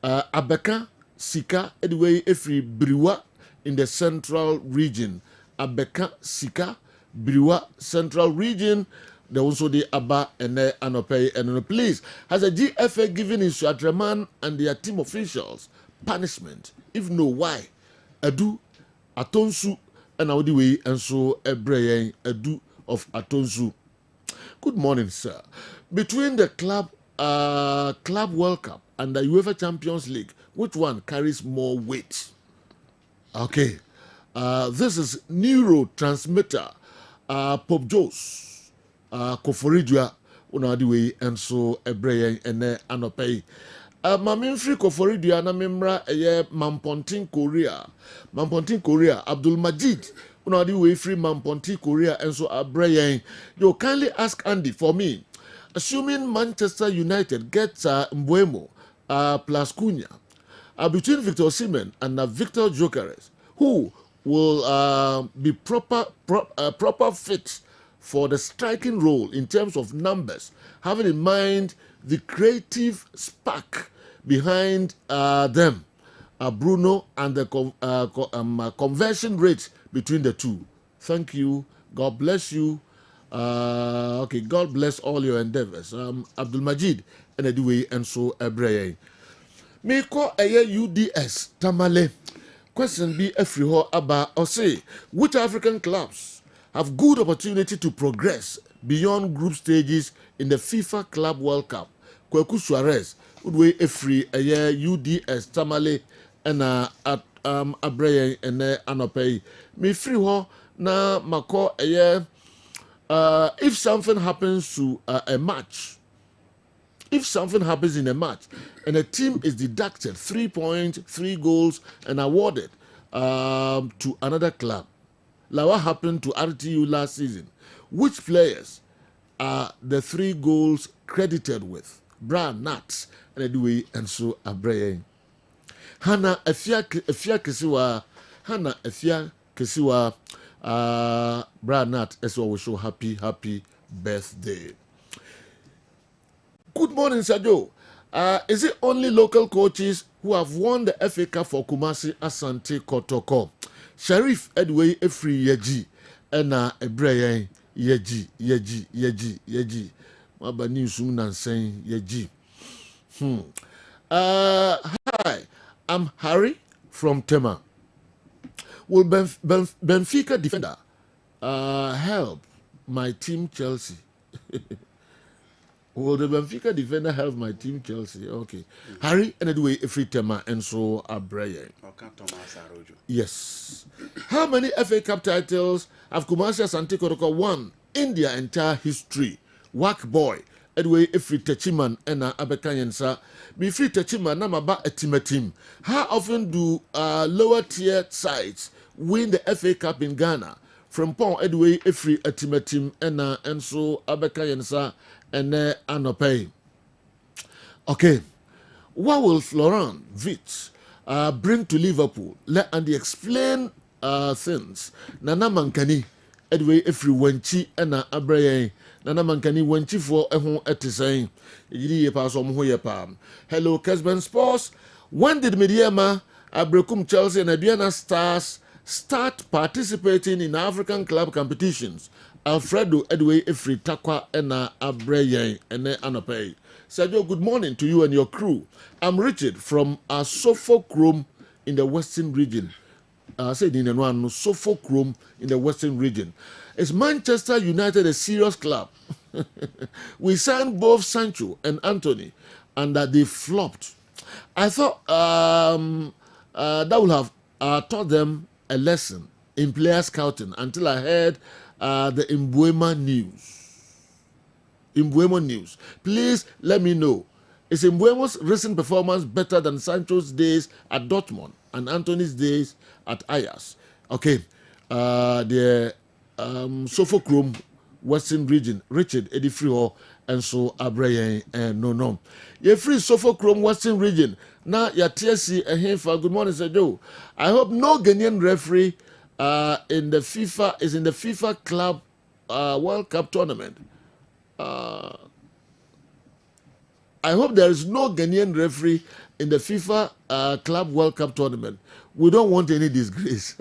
Abeka Sika anyway every Briwa in the central region. Abeka Sika Briwa central region. There also the Aba and Anope and please has a GFA given his Shadraman and their team officials punishment? If no, why? Adu Atonsu and Audiwe and so Ebrayan Adu of Atonsu. Good morning, sir. Between the Club World Cup and the UEFA Champions League, which one carries more weight? Okay. This is neurotransmitter Pop Jos Koforidua Unadiwe and so Ebrayan and Anope. Maminfri Koforidua na memra Mampontin Korea Abdul Majid Unadiwe free Mampontin Korea and so Ebrayan. You kindly ask Andy for me. Assuming Manchester United gets Mbuemo plus Cunha, between Victor Osimhen and Victor Gyökeres, who will be proper fit for the striking role in terms of numbers, having in mind the creative spark behind them, Bruno, and the conversion rate between the two. Thank you. God bless you. Okay, God bless all your endeavors. Abdul Majid and Ediwe and so Ebreye. Me call UDS Tamale. Question be every ho about or say which African clubs have good opportunity to progress beyond group stages in the FIFA Club World Cup. Kweku Suarez would weigh every UDS Tamale and Abreye and Anope. Me free ho na mako if something happens to a match, if something happens in a match and a team is deducted 3 points, 3 goals, and awarded to another club, like what happened to RTU last season, which players are the 3 goals credited with? Brian Nats and Edway and so Abreye. Hannah Efia Kesiwa, Hannah Efia Kesiwa. Brad Nat, as always, show happy birthday. Good morning, Sajo. Is it only local coaches who have won the FA Cup for Kumasi, Asante, Kotoko? Sharif Edway Efri Yeji, Ena Ebreye Yeji. Mabani Sumnan saying Yeji. Hi, I'm Harry from Tema. Will Benfica defender help my team Chelsea? Will the Benfica defender help my team Chelsea? Okay. Harry, anyway, every tema and so Abreye. Yes. How many FA Cup titles have Kumasi Asante Kotoko won in their entire history? Whack boy. Anyway, every Techiman and Abekanyensa. Be free Techiman, Namaba a team. How often do lower tier sides win the FA Cup in Ghana? From Pon Edway Efri Atimatim and so Abekayensa and Anope. Okay. What will Florent Vitz bring to Liverpool? Let Andy explain things. Nana Mankani Edway Efri Wenchi and Abreye. Nana Mankani Wenchi for Ehon Etisane. Hello, Kessben Sports. When did Mediama Abrekum Chelsea and Adriana Stars start participating in African club competitions? Alfredo Edway Efri Takwa Ena Abreye Ene Anope. Sergio, good morning to you and your crew. I'm Richard from Suffolk Room in the Western region. Suffolk Room in the Western region. Is Manchester United a serious club? We signed both Sancho and Anthony and they flopped. I thought that would have taught them a lesson in player scouting until I heard the Mbuemo news. Please let me know Is Mbeumo's recent performance better than Sancho's days at Dortmund and Anthony's days at Ajax? Okay, the Sophochrome Western Region, Richard Edifrio, and so Abraham and no. You're free Sophochrome Western Region. Now, your TSC and Henfa. Good morning, Sir Joe. I hope no Ghanaian referee in the FIFA Club World Cup tournament. I hope there is no Ghanaian referee in the FIFA Club World Cup tournament. We don't want any disgrace.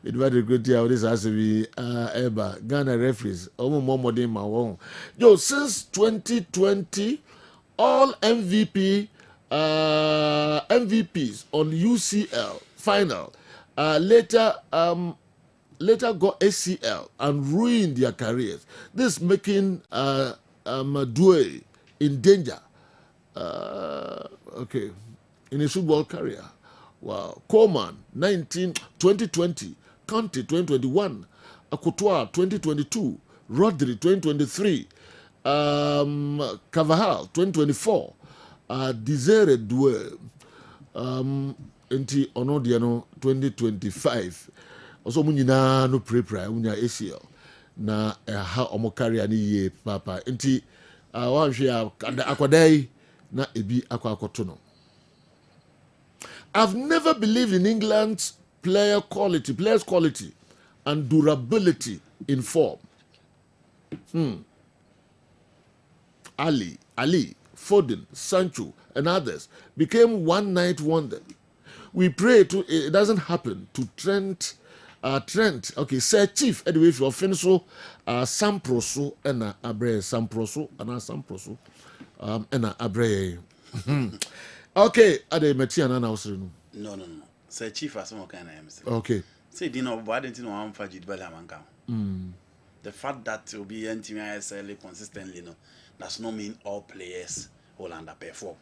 It was a good deal. This has to be Ghana referees. Yo, since 2020, all MVPs on UCL final later got ACL and ruined their careers. This making Due in danger. Okay, in his football career. Wow. Coleman, 2020. Conte, 2021. Courtois, 2022. Rodri, 2023. Carvajal, 2024. Desire Due. Enti Onodiano, 2025. Also, munyina no pre-pri, munya ACL. Na ha omo career ni ye papa. Enti, wanhwe akwadai na ebi akwakoto no. I've never believed in England's players' quality and durability in form. Ali, Foden, Sancho, and others became one-night wonder. We pray it doesn't happen to Trent. Okay, Sir Chief, anyway, for Finso, Samproso, and Abre Samproso, and Samproso, and Abre. Okay, ade Metiana na usrenu. No. Sir Chief as some kind of okay. Say dino why didn't you want for Jidbala Manka? The fact that will be NTISL consistently, no, does not mean all players will underperform.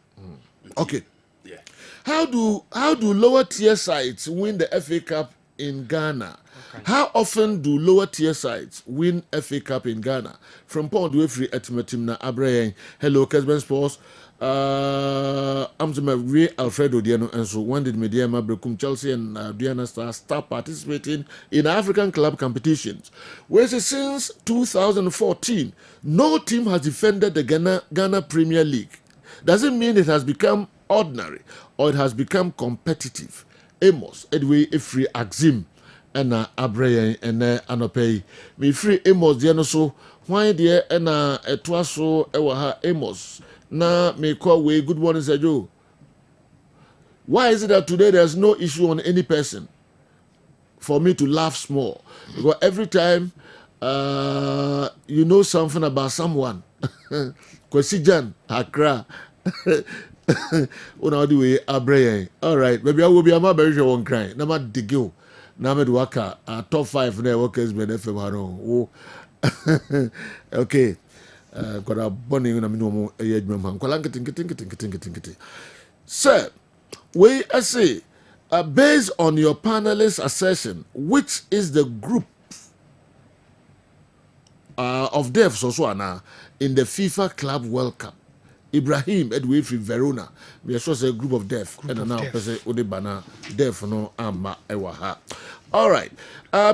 Okay. Yeah. How do lower tier sides win the FA Cup in Ghana? Okay. How often do lower tier sides win FA Cup in Ghana? From Pond Wefri Etimatimna Abraham. Hello, Kessben Sports. I'm Ray Alfredo Diano, and so when did Media Mabrekum Chelsea and Diana start participating in African club competitions? Whereas since 2014, no team has defended the Ghana Premier League. Doesn't mean it has become ordinary or it has become competitive. Amos, Edway, Ifri, Axim, and Abraham and Anopay. Me free Amos Diano so why dear and Etwaso Ewaha Amos. Na me call way good morning, Sir Joe. Why is it that today there's no issue on any person for me to laugh small? Because every time you know something about someone, Kwesijan, Accra, all right, maybe I will be a very sure one crying. Nama Digil, Nama Waka, top 5 there, workers, FM. Okay. Got a bunny in a minimum Sir, we say based on your panelist assertion, which is the group of devs also in the FIFA Club World Cup? Ibrahim Edwin from Verona. We are sure a group of deaf and now say Odebana deaf no ama ewaha. All right.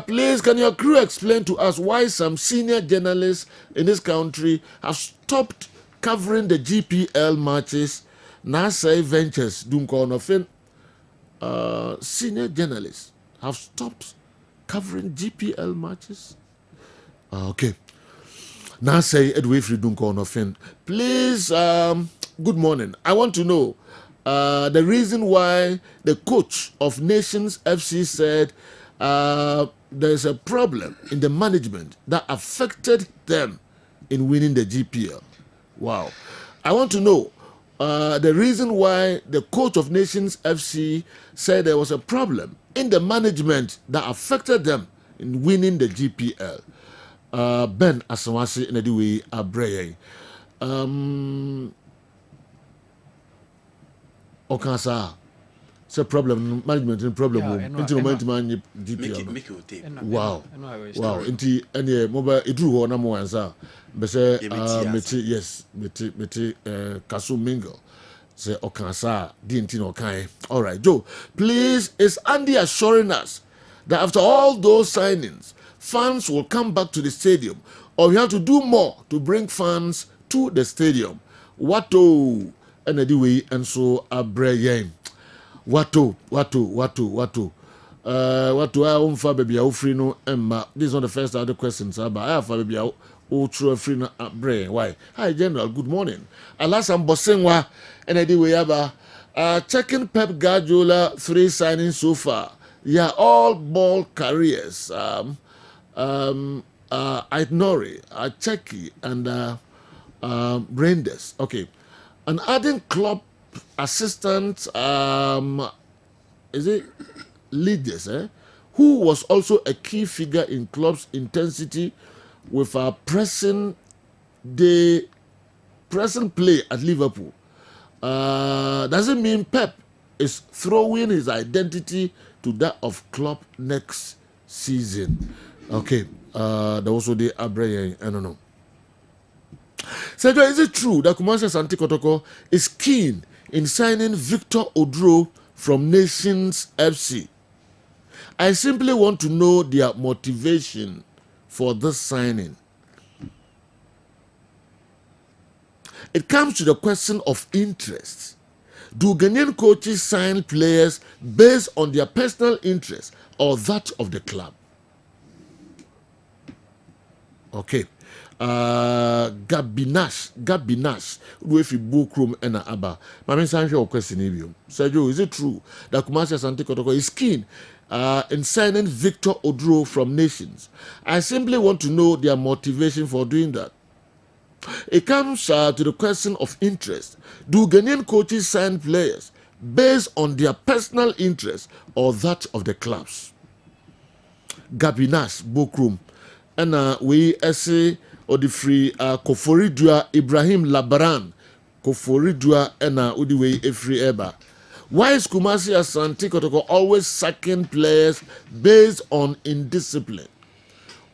Please, can your crew explain to us why some senior journalists in this country have stopped covering the GPL matches? NASA Ventures, Dunkornofin. Senior journalists have stopped covering GPL matches? Okay. NASA Edwifri Dunkornofin. Please, good morning. I want to know the reason why the coach of Nations FC said there's a problem in the management that affected them in winning the GPL. Wow. I want to know the reason why the coach of Nations FC said there was a problem in the management that affected them in winning the GPL. Ben Asawasi in the way Abreye. Okansa. It's a problem, management problem. Into moment man DP. Make it tape. Wow. Wow. Into any mobile it drew on a answer. But say yes, meti Kasu Mingle. Say Okansa, Dintino Kai. All right, Joe. Please, is Andy assuring us that after all those signings, fans will come back to the stadium, or we have to do more to bring fans to the stadium? Wato, and anyway, and so Abraham. Wato. I won't for baby free no Emma. This is not the first other questions, but I have for baby ultra free no brain. Why? Hi General, good morning. Alas, I'm bossingwa, and anyway, checking Pep Guardiola 3 signings so far. Yeah, all ball carriers. Ignore Cheki and Rangers. Okay, and adding club assistant. Is it leaders? Who was also a key figure in club's intensity with our present play at Liverpool. Doesn't mean Pep is throwing his identity to that of club next season. Okay, there also the Abraham. I don't know. Sergio, is it true that Kumasi Asante Kotoko is keen in signing Victor Oduro from Nations FC? I simply want to know their motivation for this signing. It comes to the question of interest. Do Ghanaian coaches sign players based on their personal interest or that of the club? Okay. Gabinash, if you book room and Abba. Mami Sancho your question, Sergio, is it true that Kumasi Asante Kotoko is keen in signing Victor Oduro from Nations? I simply want to know their motivation for doing that. It comes to the question of interest. Do Ghanaian coaches sign players based on their personal interest or that of the clubs? Gabinash, book room, and we essay. Or the free Koforidua Ibrahim Labaran Koforidua ena udiwe efri eba. Why is Kumasi Asante Kotoko always sacking players based on indiscipline?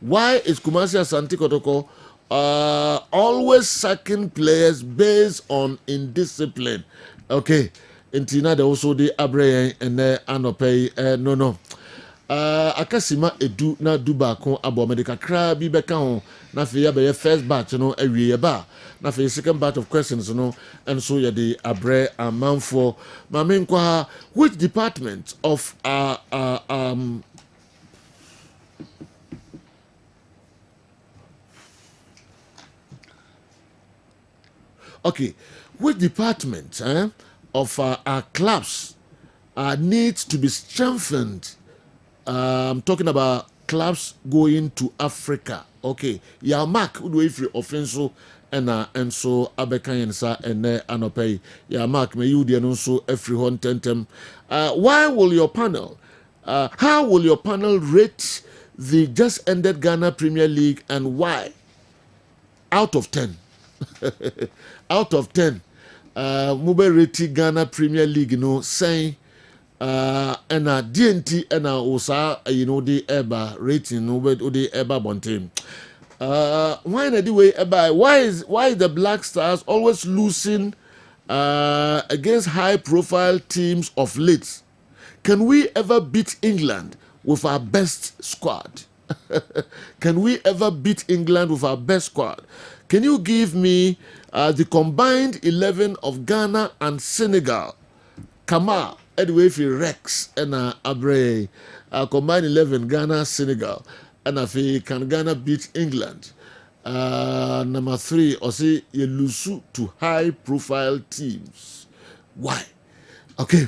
Why is Kumasi Asante Kotoko always sacking players based on indiscipline? Okay, intina de also the Abraham and Anope no. Akasima edu na duba kon abo medical kra bi beka ho na fe ya be first batch no awie ba na fe second batch of questions no and so ya the abre amanfo mame nkwa which department of okay, which department of our clubs needs to be strengthened? I'm talking about clubs going to Africa. Okay, ya mark if you offenso and so abekan sa and anopay ya mark me you no so every one tentem. Why will your panel? How will your panel rate the just ended Ghana Premier League and why? Out of 10, out of 10, mube rate Ghana Premier League saying. And DNT and osa the eba rating the eba bontim. Why the way eba? Why is the Black Stars always losing against high profile teams of late? Can we ever beat England with our best squad? Can we ever beat England with our best squad? Can you give me the combined 11 of Ghana and Senegal? Kama anyway, if Rex and Abre combined 11 Ghana, Senegal, and if can Ghana beat England? Number 3, or say you lose to high profile teams. Why? Okay.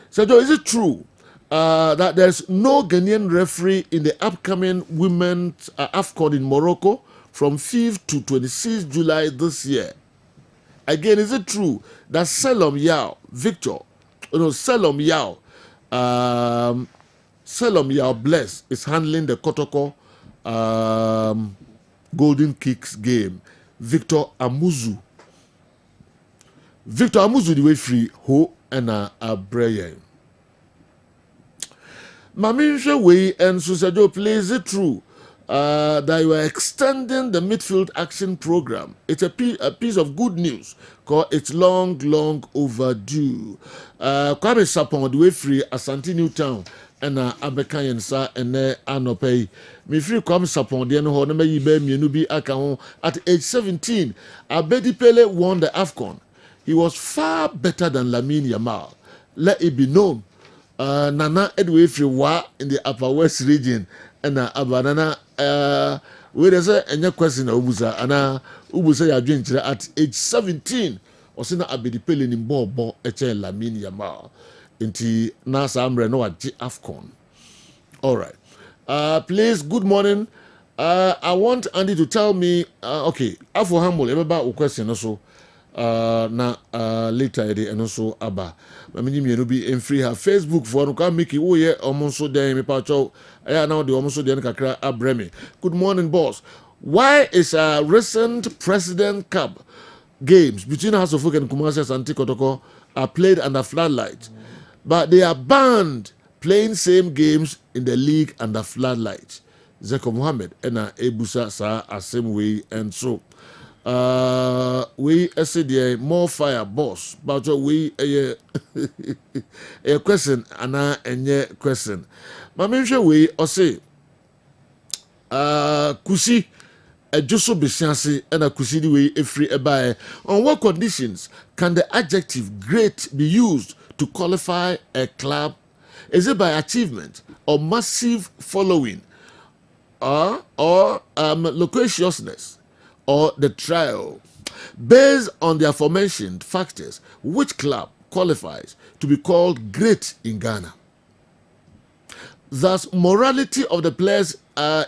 So is it true that there's no Ghanaian referee in the upcoming women's AFCON in Morocco from 5th to 26th July this year? Again, is it true that Selom Yao, Victor, Selom Yao Bless is handling the Kotoko Golden Kicks game? Victor Amuzu the way free ho and a Brian. Maminsha Way and Susajo, please, is it true that you are extending the midfield action program? It's a piece of good news because it's long overdue. Kwame Sapon, the way free Asante Newtown and Abeka Yensa and Anope. Me free Kwame Sapon, the no number Yibe Minubi Akahon at age 17. Abedi Pele won the AFCON. He was far better than Lamine Yamal. Let it be known. Nana Edway Friwa in the Upper West region and Abanana where there's a question Ubuza and Ubuza Yadwin at age 17 or Sina Abedipele in Bobo Eche Lamine Yamal into Nasa Amre no at AFCON. Alright. Please, good morning. I want Andy to tell me okay, Afo Humble, everybody question also. Later and also Abba. I mean, you be in free her Facebook for no make it. Oh, yeah, almost so damn pacho. I now the almost so damn kakra abremi. Good morning, boss. Why is a recent President Cup games between House of Folk and Kumasi Asante Kotoko are played under floodlight, but they are banned playing same games in the league under floodlight? Zeko Mohammed and Ebusa sa same way and so. We said more fire boss, but we a question and a question. Mamisha we or say kusi a juso besiansi and a kusi the way a free a buy. On what conditions can the adjective great be used to qualify a club? Is it by achievement or massive following or loquaciousness? Or the trial? Based on the aforementioned factors, which club qualifies to be called great in Ghana? Thus, morality of the players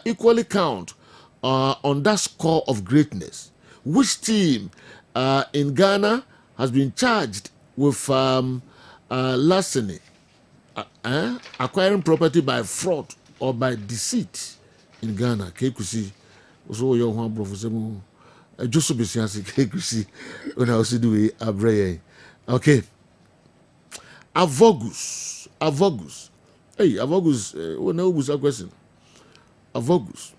equally count on that score of greatness. Which team in Ghana has been charged with larceny, acquiring property by fraud or by deceit in Ghana? Kekusi, also your one professor. Just be when I was doing a brain. Okay. Avogus. Hey, Avogus. When I was a question. Avogus.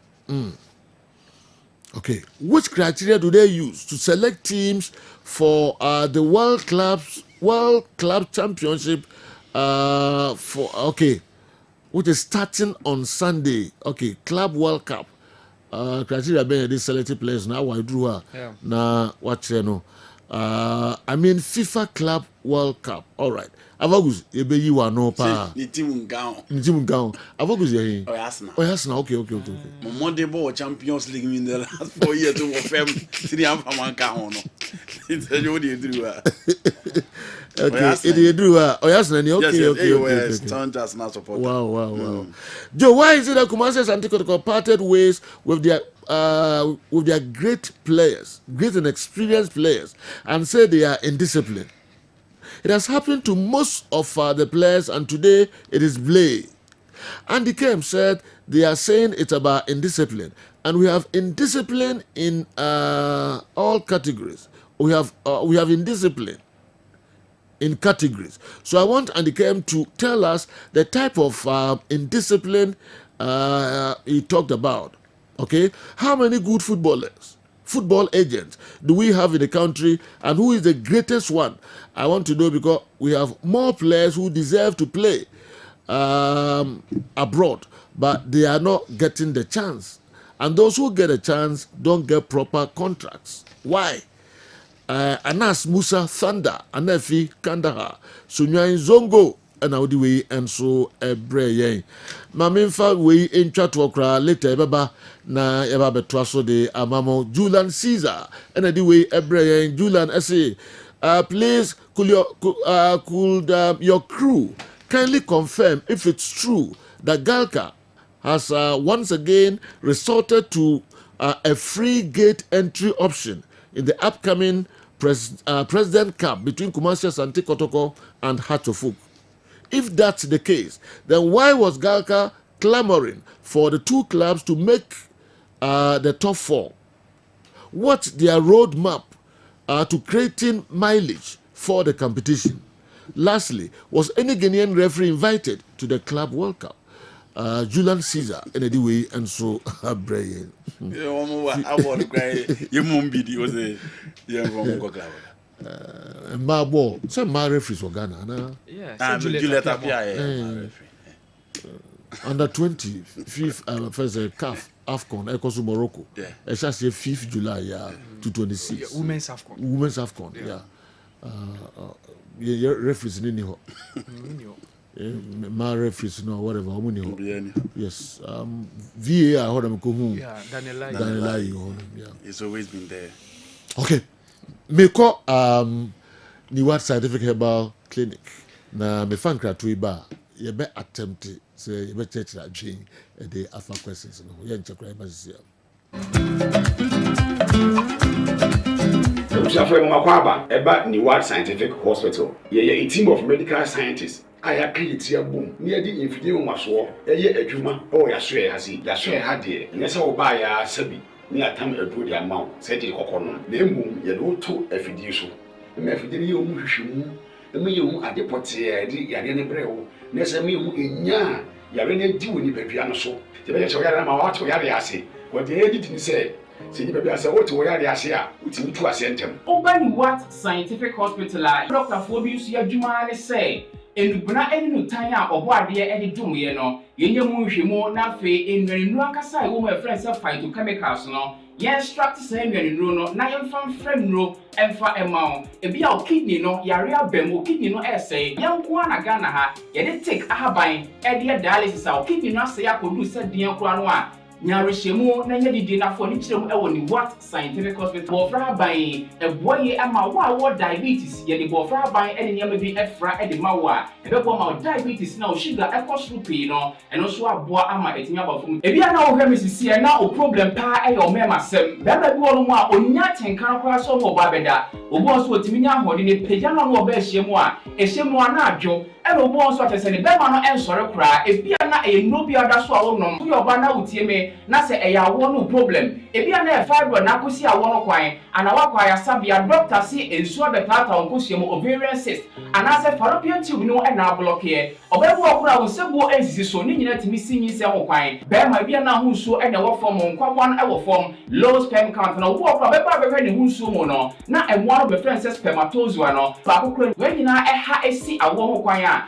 Okay. Which criteria do they use to select teams for the World Club Championship? Which is starting on Sunday. Okay, Club World Cup. Criteria being these selected players now I drew her na what you know. I mean FIFA Club World Cup. All right. Avogus ebe you are no pa. Ni team down. Avogus here. Oh Yasna. Okay. Monday ball Champions League in the last 4 years to fam. Sini am man ka ho no. It's a jodi drew. Okay, it drew. Oh yasna ni okay. Standards not support. Wow. Joe, why is it that Kumasi Asante Kotoko parted ways with their great players, great and experienced players, and say they are indisciplined? It has happened to most of the players, and today it is blamed. Andy Kem said they are saying it's about indiscipline, and we have indiscipline in all categories. We have indiscipline in categories. So I want Andy Kem to tell us the type of indiscipline he talked about. Okay, how many good football agents do we have in the country, and who is the greatest one? I want to know, because we have more players who deserve to play abroad, but they are not getting the chance. And those who get a chance don't get proper contracts. Why? Anas Musa Thunder, Anefi Kandahar, Sunyain Zongo, and Audiwe, and so Ebreye. Maminfa we in Chatwokra later Baba na Eba Betwaso de Amamo Julian Caesar, and Audiwe Ebreye, Julian essay. Please, could your crew kindly confirm if it's true that Galka has once again resorted to a free gate entry option in the upcoming President Cup between Kumasi Asante Kotoko and Hearts of Oak? If that's the case, then why was Galka clamoring for the two clubs to make the top four? What's their roadmap to creating mileage for the competition? Lastly, was any Ghanaian referee invited to the Club World Cup? Julian Caesar in the way and so Brian. I want to cry. You mum be was a young woman. My ball, some my referees were Ghana. Yeah, Juliet Apia. Under 20, fifth first CAF AFCON, Echoes Morocco. Yeah. It's just 5th July, 226. Women's AFCON. Women's AFCON, yeah. Referees in any my referees, no, whatever. Yes. VAR, I heard them go home. Yeah, Daniel. Yeah. It's always been there. Okay. Me call Niwat Scientific Herbal Clinic. Na me fan kratui ba. You be attempt say you be check that dream the alpha questions no. You check right message. Usafo mo makwaba eba Niwat Scientific Hospital. Ye a team of medical scientists. Aya create ya boom. Near the infidel maso. Eye adwuma o ya so ya hasi. Ya so ya ha de. Nyese wo ba ya sabi. Ni atam edu di amount. Say di kokono. Na embum ye do to afidie so. Me afidie ye omu hwehwemu. Me ye omu adepote ya di yare ne brewo. Na se me omu enya yare ne di woni badua no so. Te be ye so yare na ma wa to yare ase. Wo de ye di ni say se ni bebia say wo to yare ase a utimi tu ase ntem. Niwat Scientific Hospital a Dr. Fobius ya dwuma ne say enubuna eni no tan a obo ade e de dwumye no yenye mu hwemu na fe enwanu akasa wo ma friends phytochemicals no ye extract say enwanu no na yemfa frem no emfa emao ebi a kidney no yare abem kidney no essay yenko na Ghana ha ye de take ahaban e de dialysis a kidney no say akodu se den kura no a nyarehemu na nya didi na fo ni kirem e woni Niwat Scientific Hospital bofra ban eboye ama wo diabetes ye de bofra ban e nyama bi efra e de mawa e be bo ma diabetes na o sugar e koso pii no eno so aboa ama etinya bafum e bia na wo hwe mesisi e na o problem pa e yo mema sem be ba bi wo no a onya tenkan kora so wo ba beda obo so otimi nya hode ne pagya na wo ba hyiemu a ehyiemu na adwo e no obo so atese ne be ma no ensore kora e bia na e no bia da so a wo nom yo ba na utie me na se eya wo no problem ebia na e fibroid na kosi a wo no kwan ana wa kwa ya sabia doctor si ensu abetata onkosie mo ovarian cyst ana se fallopian tube no e na block ye obebu okura wo sebo ensisi so ni nyina timi sinyi se ho kwan be ma bia na ho nsuo e na wo form nkwabon e wo form low sperm count na wo okura be ba be ne ho nsuo mo no na e mo no be friend say spermatozoa no ba kokura we nyina e ha esi awo ho kwan a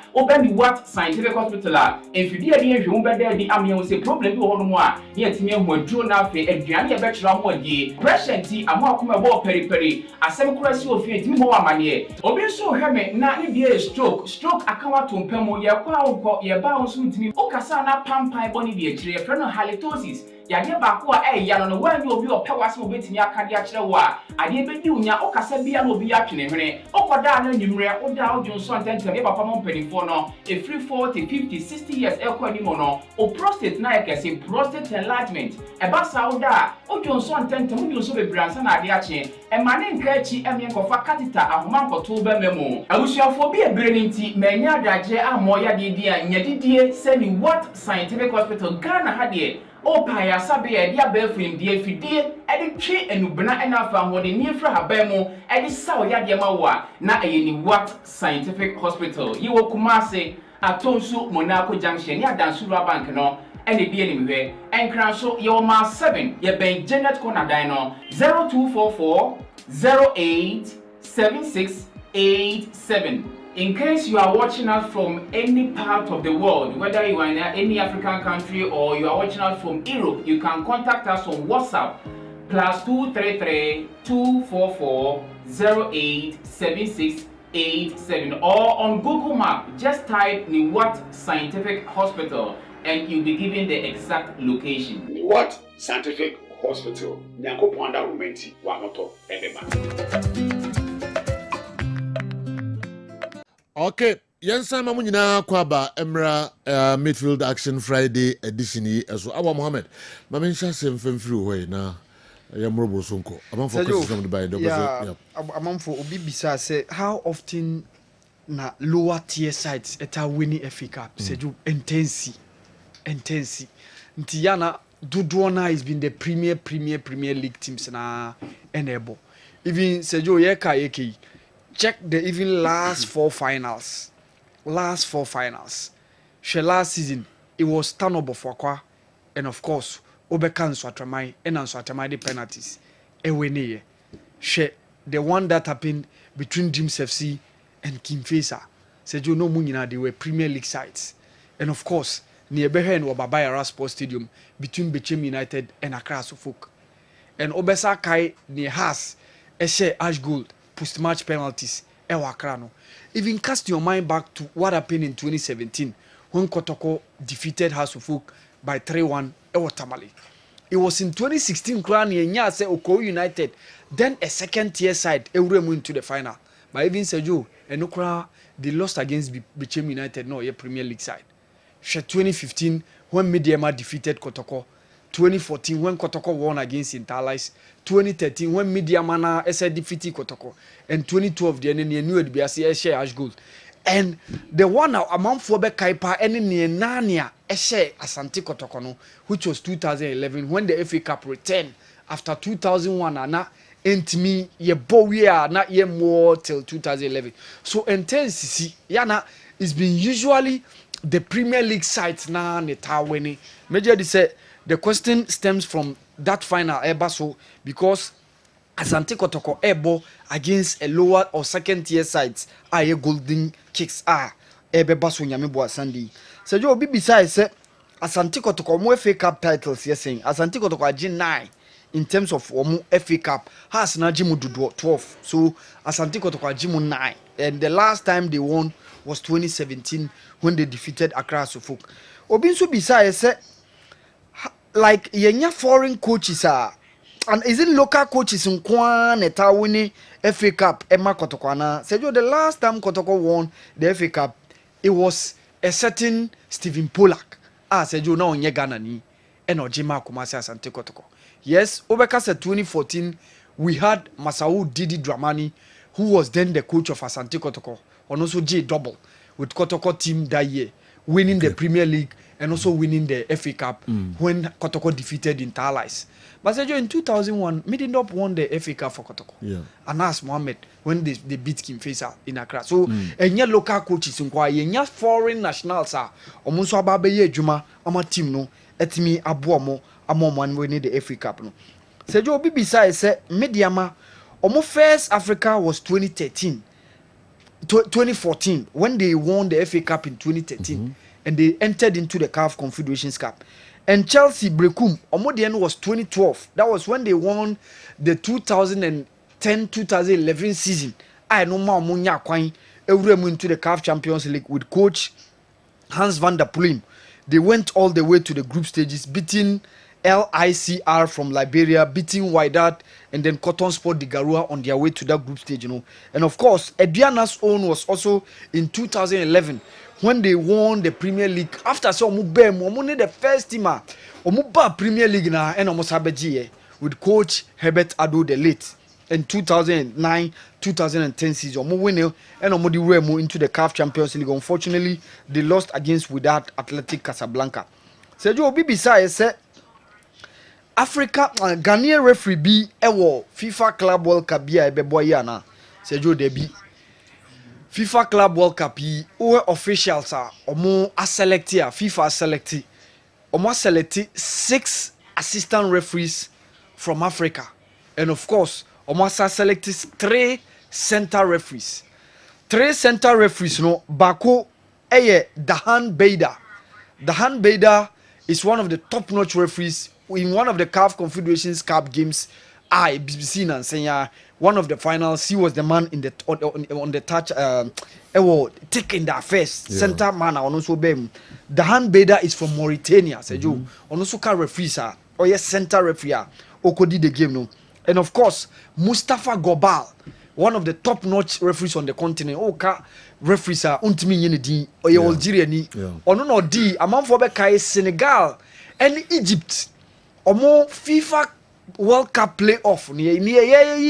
Niwat Scientific Hospital a enfidie de ehwemu be da di amye wo se problem bi wo no mo a timi ho aduro na fe aduane ye betra mo adi pressure ti amo akoma bo periperi asem kura si ofie timi ho amane obi so hwe me na ne die stroke akawa to mpam ye kwa wo ye ba wo so timi o kasa na pampan boni die kire ye no halitosis yade ba ko e ya no wan obi opewase obetimi akade a kire wo a ade bedi unya o kasa bia no obi atwene hwene okoda na nyimre o da o jonso antentem ye papa mo mpanifo no e free 40 50 60 years e ko ni mo no o prostate na ye kese prostate enlargement e ba sauda o jonso antentem o jonso bebransa na ade ache e mane nka achi e me nkofa catheter ahoma nkoto ba memo abusuafo bi ebere nti manya adagye amoya didi a nyadidie se Niwat Scientific Hospital Ghana ha de o pa ya sabe e dia ba frim die fidie e de twe enubena e na afa hode ni efra haban mu e de saw ya de ma wo a na e Niwat Scientific Hospital yi wo Kumase Atonsu Monaco Junction ya Dansura Bank no ene bi ene mehwe enkran so ye o ma 7 ye ben Janet Corner dan no 0244 087687. In case you are watching us from any part of the world, whether you are in any African country or you are watching us from Europe, you can contact us on WhatsApp +233 244 087687 or on Google Map. Just type Niwat Scientific Hospital and you'll be given the exact location. Niwat Scientific Hospital. Nyanko Pwanda Rumenti Wamoto Ebeba. Okay, yensa mamu nyina kwaba emra Midfield Action Friday edition yi eso Awa Mohammed mamensha sem femfiri ho na yamrobo sonko amanfo kwesi from the by the amanfo obi bisa say how often na lower tier sides eta winning FA Cup seju intense nti yana Dudwana has been the premier league teams na enable even seju yeka check the even last four finals. She last season, it was Tanobo Fokwa, and of course, Obekan Swatramai, and Answatramai the penalties. Eweneye. She, the one that happened between Dreams FC and Kim Fesa. Sejo no Munina, they were Premier League sides. And of course, near Behen or Babaya Sports Stadium between Bechem United and Accra Suffolk. And Obesa Kai near Has, Eshe Ash Gold, post-match penalties, Ewa Krano. Even cast your mind back to what happened in 2017 when Kotoko defeated Has Suffolk by 3-1 Ewa Tamale. It was in 2016 Krani and Yase Oko United, then a second tier side, Euremu into the final. But even Sejo and Okra, they lost against Bechem United, no, a Premier League side. 2015 when Midiama defeated Kotoko. 2014 when Kotoko won against Interlice. 2013 when Midiama na defeated Kotoko. And 2012 the enemy knew it be a share Ash Gold. And the one now among Fobe Kaipa and Nania Eshe Asante Kotoko no, which was 2011 when the FA Cup returned after 2001 and ain't me ye bow not ye more till 2011. So intensity yana it's been usually the Premier League sites na neta winning. Major said the question stems from that final ebaso because Asante Kotoko ebo against a lower or second tier sides aye golden kicks ebe baso nyame bo asandi. So you obi beside say Asante Kotoko mo FA Cup titles yes saying Asante Kotoko agi 9 in terms of FA Cup has na jimu 12. So Asante Kotoko agi 9 and the last time they won was 2017 when they defeated Accra Suffolk. Obinsu beside say like yenya foreign coaches and is it local coaches in Kwan eta winning FA Cup Emma Kotokwana. Said the last time Kotoko won the FA Cup it was a certain Stephen Pollack. Said you know Ghana ni and Ojima Kumasi Asante Kotoko. Yes, Obeka said 2014 we had Masau Didi Dramani who was then the coach of Asante Kotoko and also J Double with Kotoko team that year winning the Premier League and also winning the FA Cup when Kotoko defeated Interlice. But in 2001, Midfield won the FA Cup for Kotoko. Yeah. Anas Mohammed when they beat Kim Fesa in Accra. So, enya local coaches enya foreign nationals omunso ababeye adwuma ama team no etimi abomo amomwan winning the FA Cup no. Sejo obi beside say Mediama omo first Africa was 2014 when they won the FA Cup in 2013 and they entered into the CAF Confederations Cup. And Chelsea Brekum Omodian was 2012. That was when they won the 2010-2011 season. I know ma munya kwai every into the CAF Champions League with coach Hans van der Ploem. They went all the way to the group stages, beating LICR from Liberia, beating Wydad, and then Cotton Sport de Garua on their way to that group stage, And of course, Ediana's own was also in 2011 when they won the Premier League. After so omu the first team omu ba Premier League na and omu sabeji with coach Herbert Ado the late in 2009-2010 season. Omu win and omu di remo into the CAF Champions League. Unfortunately, they lost against Wydad Athletic Casablanca. Sejo obi beside say Africa Ghanaian referee bi ewo FIFA Club World Cup bi ebebo ya na Sejo debi FIFA Club World Cup officials omo select here FIFA select omo select 6 assistant referees from Africa and of course omo select 3 center referees. 3 center referees no bako eye Dahan Beida is one of the top-notch referees in one of the CAF Confederations Cup games. BBC and saying one of the finals, he was the man in the on the touch taking the first center man on also bem. Dahan Beida is from Mauritania, Sejo. On also can referees or yes center referee okodi the game no. And of course, Mustafa Gobal, one of the top-notch referees on the continent. Ka referees untimi yene din or Algeria ni. Ono no di among for be Senegal and Egypt. Omo FIFA World Cup playoff ni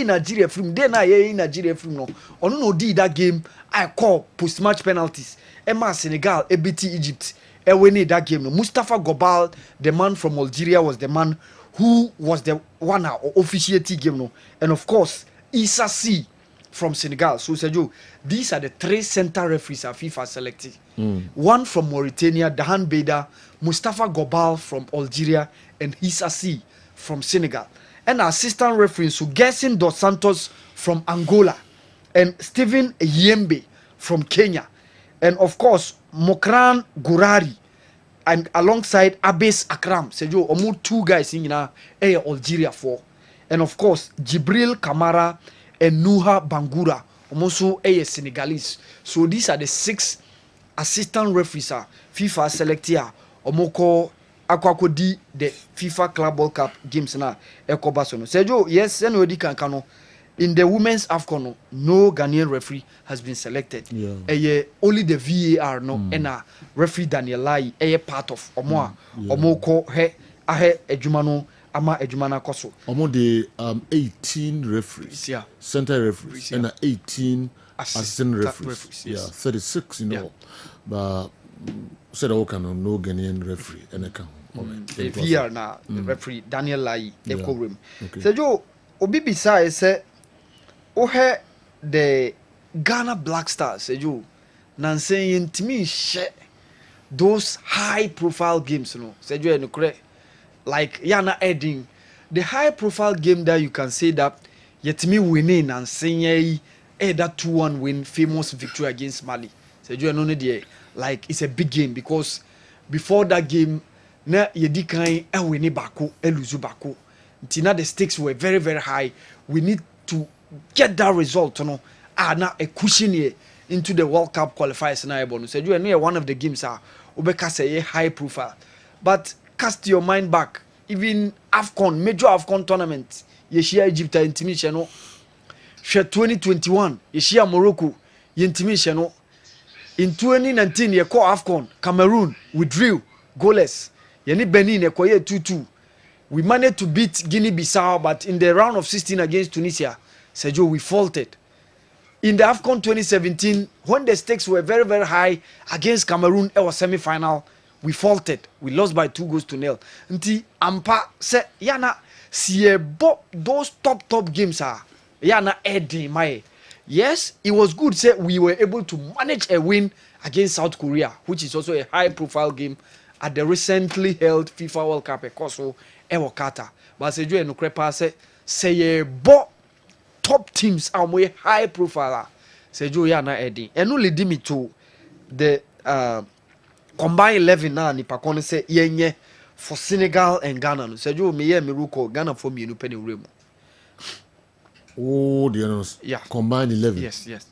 Nigeria film then Nigeria film no ono no di that game I call post match penalties Emma Senegal beat Egypt winning that game no. Mustafa Gobal, the man from Algeria, was the man who was the one officiating game no. And of course Issa C from Senegal. So Sergio, these are the 3 center referees that FIFA selected. One from Mauritania, Dahan Beda, Mustafa Gobal from Algeria, and Hissassi from Senegal. And assistant referees, so Gerson Dos Santos from Angola, and Stephen Yembe from Kenya, and of course Mokran Gourari, and alongside Abbas Akram. Sergio, omo 2 guys in Algeria for, and of course Jibril Kamara and Nuha Bangura, also Senegalese. So these are the 6 assistant referees FIFA select here. Omoko akwakodi the FIFA Club World Cup games na ekobasono. Sergio, yes, anybody can kano. In the women's AFCON, no Ghanaian referee has been selected. Only the VAR and referee Daniel Lai part of Omoko ahe ejumano ama ejumana koso. Among the 18 referees, center referees, and 18 assistant referees. 36 but said no Ghanaian referee and account. The VAR na referee Daniel Lai eko room. Sergio, obibisa say the Ghana Black Stars, Sergio, Nansen to me share those high profile games, Sergio, and correct. Like Yana Edding, the high profile game that you can say that yet me winning and saying that 2-1 win, famous victory against Mali. Sergio, no idea. Like it's a big game because before that game, na yedi kan win bako, lose bako. Until the stakes were very, very high. We need to get that result, now a cushion here into the World Cup qualifiers na ebono. Sergio, and one of the games Obeka say high profile. But cast your mind back, even AFCON, major AFCON tournament, Yeshia Egypt intimidation no. 2021, Yeshia Morocco, intimidation no. In 2019, ye call AFCON, Cameroon withdrew goalless. Yeni Benin ye 2-2. We managed to beat Guinea-Bissau, but in the round of 16 against Tunisia, Sergio, we faltered. In the AFCON 2017, when the stakes were very, very high against Cameroon, it was semi-final, we faltered. We lost by 2-0. Nti ampa se yana siye bo those top games yana edi my. Yes, it was good. Say we were able to manage a win against South Korea, which is also a high-profile game at the recently held FIFA World Cup. Ekoso Ewokata. But Sergio and Ukrepa say bo top teams are more high-profile. Sergio yana edi. And only lead me to the combined 11 na ni pakone say yenye for Senegal and Ghana. Sergio me ruko Ghana for me no penny remo. Oh, the honors. Yeah. Combined 11. Yes.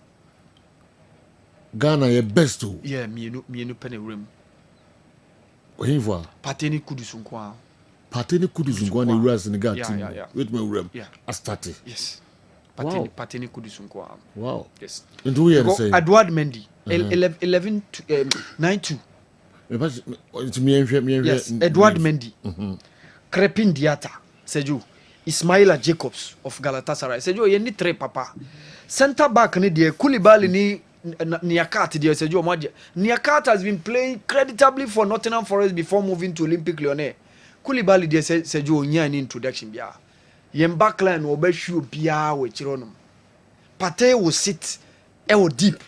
Ghana ye best too. Yeah, me no penny remo. Ohinwa. Pateni kudusunkwa. Pateni kudusunkwa ni ura Senegal team. Yeah. Wait me rem. Yeah. Astarte. Yes. Pateni kudusunkwa. Wow. Yes. Into we are saying. Edward Mendy. 11 to 9-2. Yes, Edward Mendy. Crepin Diata, Sergio. Ismaila Jacobs of Galatasaray. Sergio, you need 3 papa. Center back ni die Koulibaly ni Niakate die Sergio Madia. Niakate has been playing creditably for Nottingham Forest before moving to Olympique Lyonnais. Koulibaly die Sergio nya ni introduction bia. Yem backline wo be show bia we chironom. Partey will sit deep.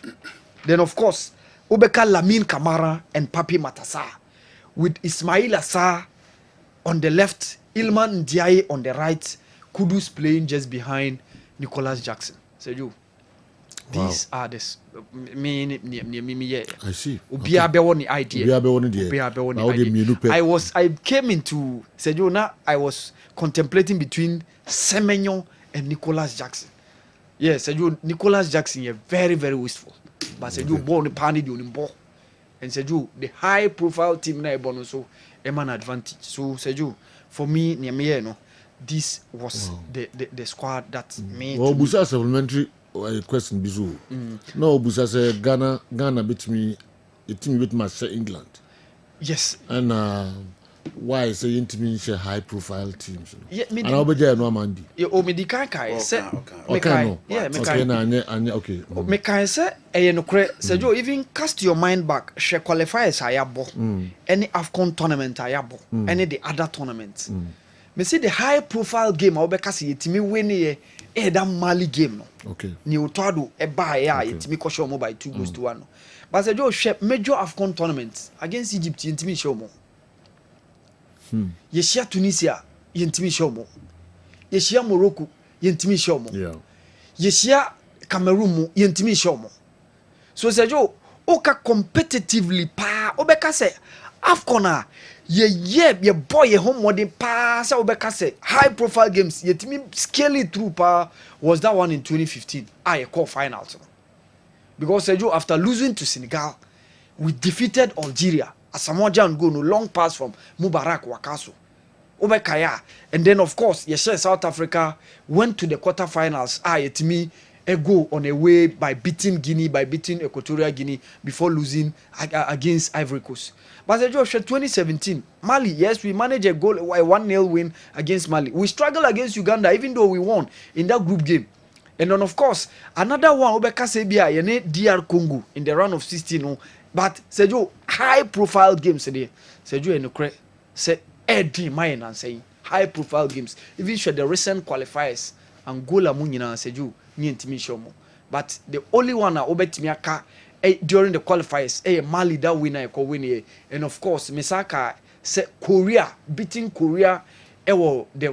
Then of course, Obeka Lamine Kamara and Papi Matassa with Ismail Assar on the left, Ilman Ndiaye on the right, Kudus playing just behind Nicholas Jackson. Sergio, these are the I see. I came into Sergio now. I was contemplating between Semenyo and Nicholas Jackson. Yes, Sergio, Nicholas Jackson is very, very wasteful. But Sergio born pani di onimbo. And Sergio, the high profile team na ebono so an advantage. So Sergio, for me, no, this was the squad that made. Well, Busa supplementary question bizu. No, Busa say Ghana beat me. The team beat my England. Yes. And why say intimate share high profile teams? Yeah, and I'll be there no Mandi. Mekai say Mekai say no cre Sergio, even cast your mind back, she qualifiers ayabo. Any AFCON tournament ayabo, any the other tournaments. Me see the high profile game Obeka see timi win that Mali game no. Okay. Ni otado eba ya yetimi ko show mo by 2 goals to 1 no. But say jo share major AFCON tournament against Egypt yentimi show mo. Yeshia Tunisia yentimi show mo. Yeshia Morocco yentimi show mo. Yeah. Yeshia Cameroon mo yentimi show mo. So say jo oka competitively pa obeka say AFCON a ye boy ye home modern pa say obeka say high profile games yetimi scale it through pa was that one in 2015 I call final so. Because Sergio after losing to Senegal we defeated Algeria Asamoah Gyan go no long pass from Mubarak Wakaso obekaya and then of course yes South Africa went to the quarterfinals yetimi a go on a way by beating Guinea, by beating Equatorial Guinea before losing against Ivory Coast. But Sergio, 2017, Mali, yes, we managed a 1-0 win against Mali. We struggled against Uganda, even though we won in that group game. And then, of course, another one, Obeka Sebia, Yene DR Congo in the round of 16. But Sergio, high-profile games today. Sergio, and Ukre, say, Eddie Mayen and saying, high-profile games. Even show the recent qualifiers, Angola, Munina, and Sergio. But the only one that obetimi aka during the qualifiers Mali that winner ko win and of course Misaka say Korea beating Korea the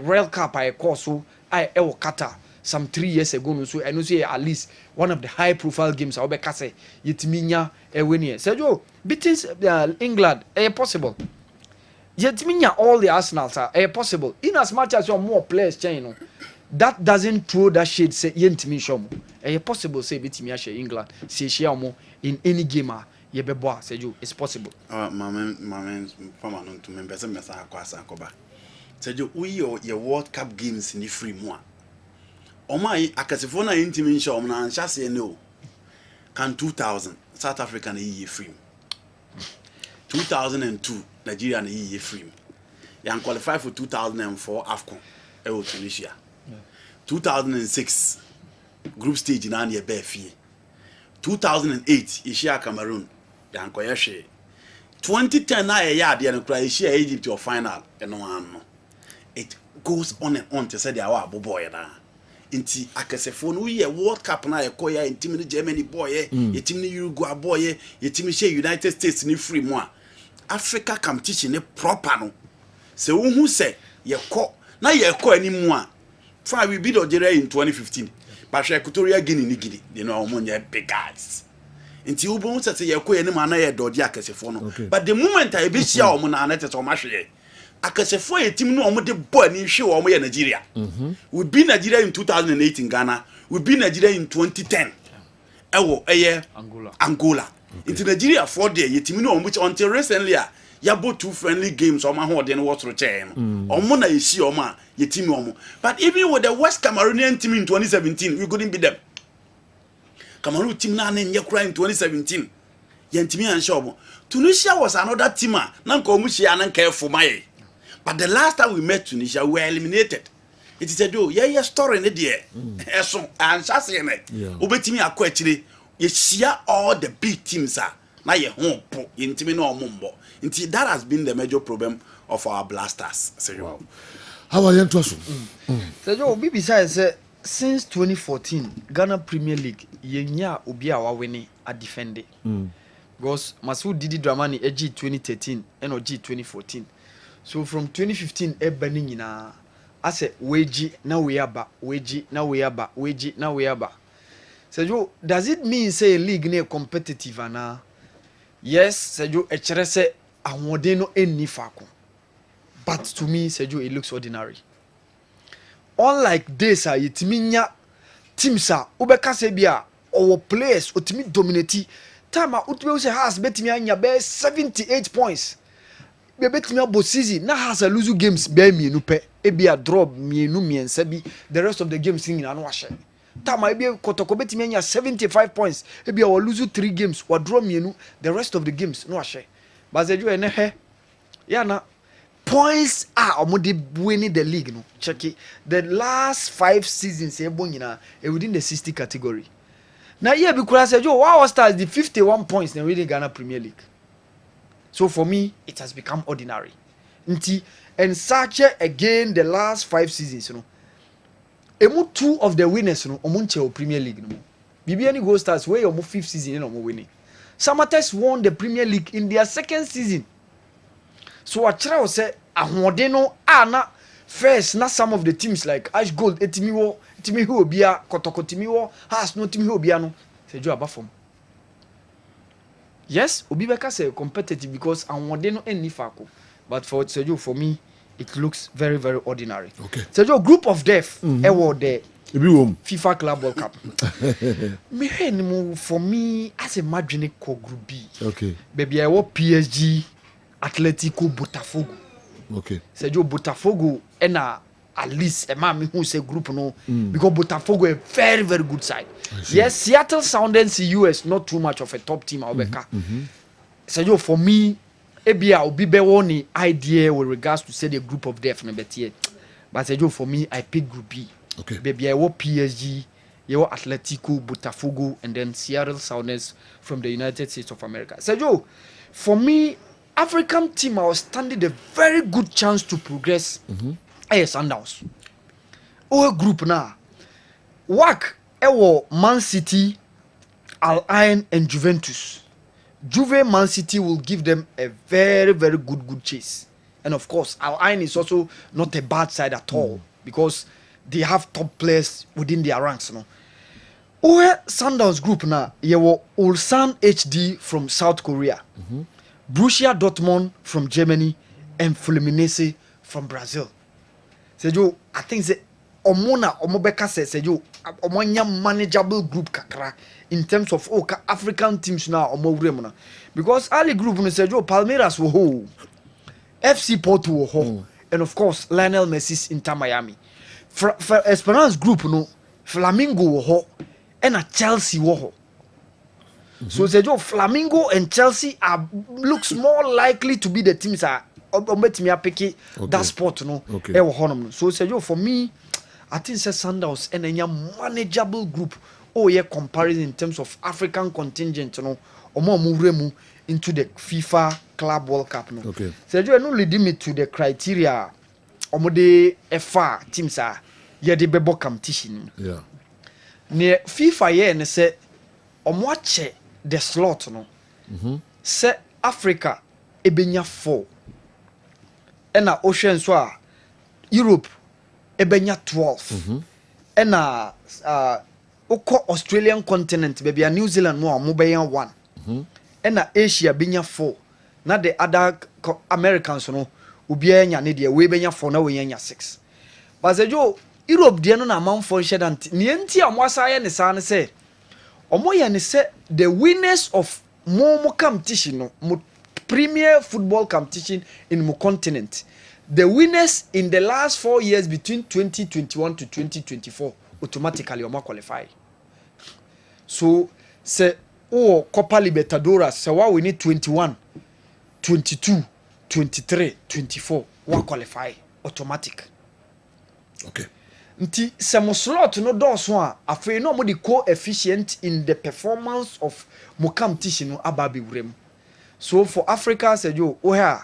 World Cup so Qatar some 3 years ago no so and say at least one of the high profile games obeka say yetiminya win Sergio beating England possible yetiminya all the Arsenals are possible in as much as you more players change that doesn't throw that shade say yentimi show possible say betimi share England say share mo in any game ye bebo Sergio it's possible mama fama no to member say mesa akwasa akoba Sergio we your World Cup games ni free mo omai akasefo na yentimi show na ansha say no can 2000 South Africa na ye free 2002 Nigeria na ye free yan qualify for 2004 AFCON Tunisia 2006 group stage na na be fie 2008 Asia Cameroon dan koye hwe 2010 na ya ade no kra Asia Egypt your final eno ano it goes on and on to say they are boy na nti akasefo no ye World Cup na ye koya ntimi ni Germany boy yetimi ni Uruguay boy yetimi she United States ni free mo Africa competition ni proper no se wo hu se ye ko na ye ko animu a fa we beat Algeria in 2015 but Equatorial Guinea ni Guinea they know omonye big guys nti wo bo se ye ko animu na ye dodge akasefo no but the moment I be share omo na net so ma hwe akasefo yetim no omo de bo ani hwe omo ye Nigeria we beat Nigeria in 2008 in Ghana we beat Nigeria in 2010 ewo Angola into Nigeria for there yetim no omo until recently yabo two friendly games omo ho de no wotro chain omo na yesi omo a yetim omo but even with the West Cameroonian team in 2017 we couldn't beat them Cameroon team na na nye kura in 2017 yentimi an show Tunisia was another team na nko omo hia na nka efumaye but the last time we met Tunisia we were eliminated it is a do yeah story ne there eso an chase ne obetimi akọ akire yehia all the big teams na ye ho po yentimi na omo mbo nti that has been the major problem of our blasters wow how are you to us so bibi say since 2014 Ghana Premier League yenya obi a wa win a defend because Masud Didi Dramani AG 2013 and OG 2014 so from 2015 e bani nyina ase weji na we aba weji na we aba weji na we aba so does it mean say league na competitive ana yes Sergio echere say ahode no eni fako but to me Sergio it looks ordinary unlike this yetiminya teams obeka say bia our players otimi dominate time utime say has betimi anya be 78 points be betimi abo season na has a lose games be mienu pe e bia drop mienu miensa bi the rest of the games in na no ahye time e bia kotoko betimi anya 75 points e bia we lose 3 games we draw mienu the rest of the games no ahye but Sergio ene he ya na points omode winning the league no check it the last 5 seasons ebo nyina within the 60 category na here be kura Sergio wow stars the 51 points in winning Ghana Premier League so for me it has become ordinary nti and such again the last 5 seasons you know emu 2 of the winners no omo nche Premier League no Bibiani Gold Stars where omo 5th season no omo winning Samatex won the Premier League in their 2nd season so achira say ahode no na first na some of the teams like Ash Gold etimi ho obia kotokotimi wo has no timi ho obia no Sergio abafom yes obi beka say competitive because ahode no enni fako but for Sergio for me it looks very, very ordinary. Okay. So your group of death, the FIFA Club World Cup. For me, as a Madrid group B. Okay. Baby, I want PSG, Atletico, Botafogo. Okay. So your Botafogo and at least a man who say group no because Botafogo a very, very good side. Yes, Seattle Sounders US not too much of a top team. So for me. Ebia obi be woni idea with regards to say the group of death no betie but for me I pick group B. Okay. Baby I want PSG, you want Atletico, Botafogo and then Seattle Sounders from the United States of America. For me African team I was standing a very good chance to progress. Sundowns. Group na work Man City, Al Ain and Juventus. Juve Man City will give them a very, very good chase. And of course, Al Ain is also not a bad side at all because they have top players within their ranks. Sundowns group now, you were Ulsan HD from South Korea, Borussia Dortmund from Germany, and Fluminense from Brazil. Sejo, I think the Omobeka says Sejo, Omonya manageable group kakra. In terms of African teams now, because Ali group said Palmeiras will hold, FC Porto will hold, and of course Lionel Messi's Inter Miami. For Esperance group Flamingo will hold, and a Chelsea will hold. So said Flamingo and Chelsea looks more likely to be the teams that picking that spot So said for me, I think it's Sundowns and a manageable group. Comparison in terms of African contingent, move into the FIFA Club World Cup. Okay. So you no leading me to the criteria. The FA teams are the bebo competition. Yeah. Near FIFA and say watch the slot say Africa ebenya 4. And Ocean Soa Europe ebenya 12. And Australian continent, baby, New Zealand more mobile 1. And Asia benya 4. Not the other Americans no ubia nya ne de we benya 4 na we nya 6. But say Europe de no na man for shed and ne enti amwasa ye ne sa ne say omoye ne say the winners of more competition no premier football competition in mo continent. The winners in the last 4 years between 2021 to 2024 automatically qualify. So say Copa Libertadores so what we need 21, 22, 23, 24 one qualify automatic. Okay. Nti some slot no doors one afei no mo the coefficient in the performance of mo competition no ababi wurem. So for Africa say yo here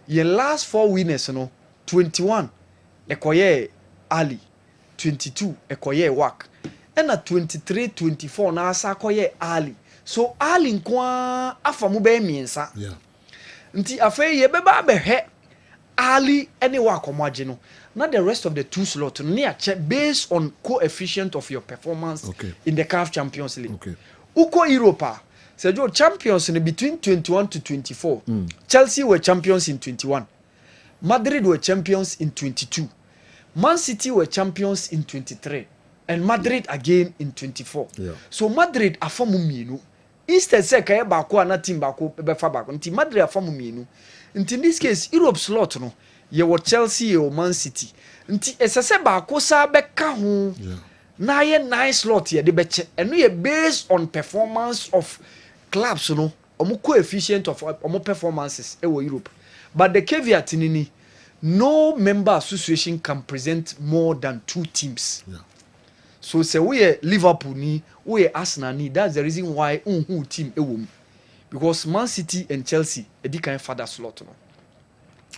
your last 4 winners no 21 ekoye Ali 22 ekoye work and at 23 24 na asa koye Ali so Ali nkwa afa mu be miensa yeah nti afei ye beba behe Ali any work omaje no not the rest of the 2 slot near check based on coefficient of your performance in the CAF Champions League. Uko Europa Sergio champions in between 21 to 24. Chelsea were champions in 21. Madrid were champions in 22. Man City were champions in 23. And Madrid again in 24. Yeah. So Madrid afamu mienu. Instead say kaya bako na team bako befa bako. Nti Madrid afamu mienu. Nti in this case Europe slot no. Ye were Chelsea ye were Man City. Nti esese bako sa beka ho. Yeah. Na ye nice slot ye de beche. Eno ye based on performance of clubs no omo coefficient of omo performances e wo Europe. But the caveat nini no member association can present more than 2 teams. Yeah. So say we Liverpool ni, we Arsenal ni, that's the reason why who team e wo because Man City and Chelsea e di kan father slot no.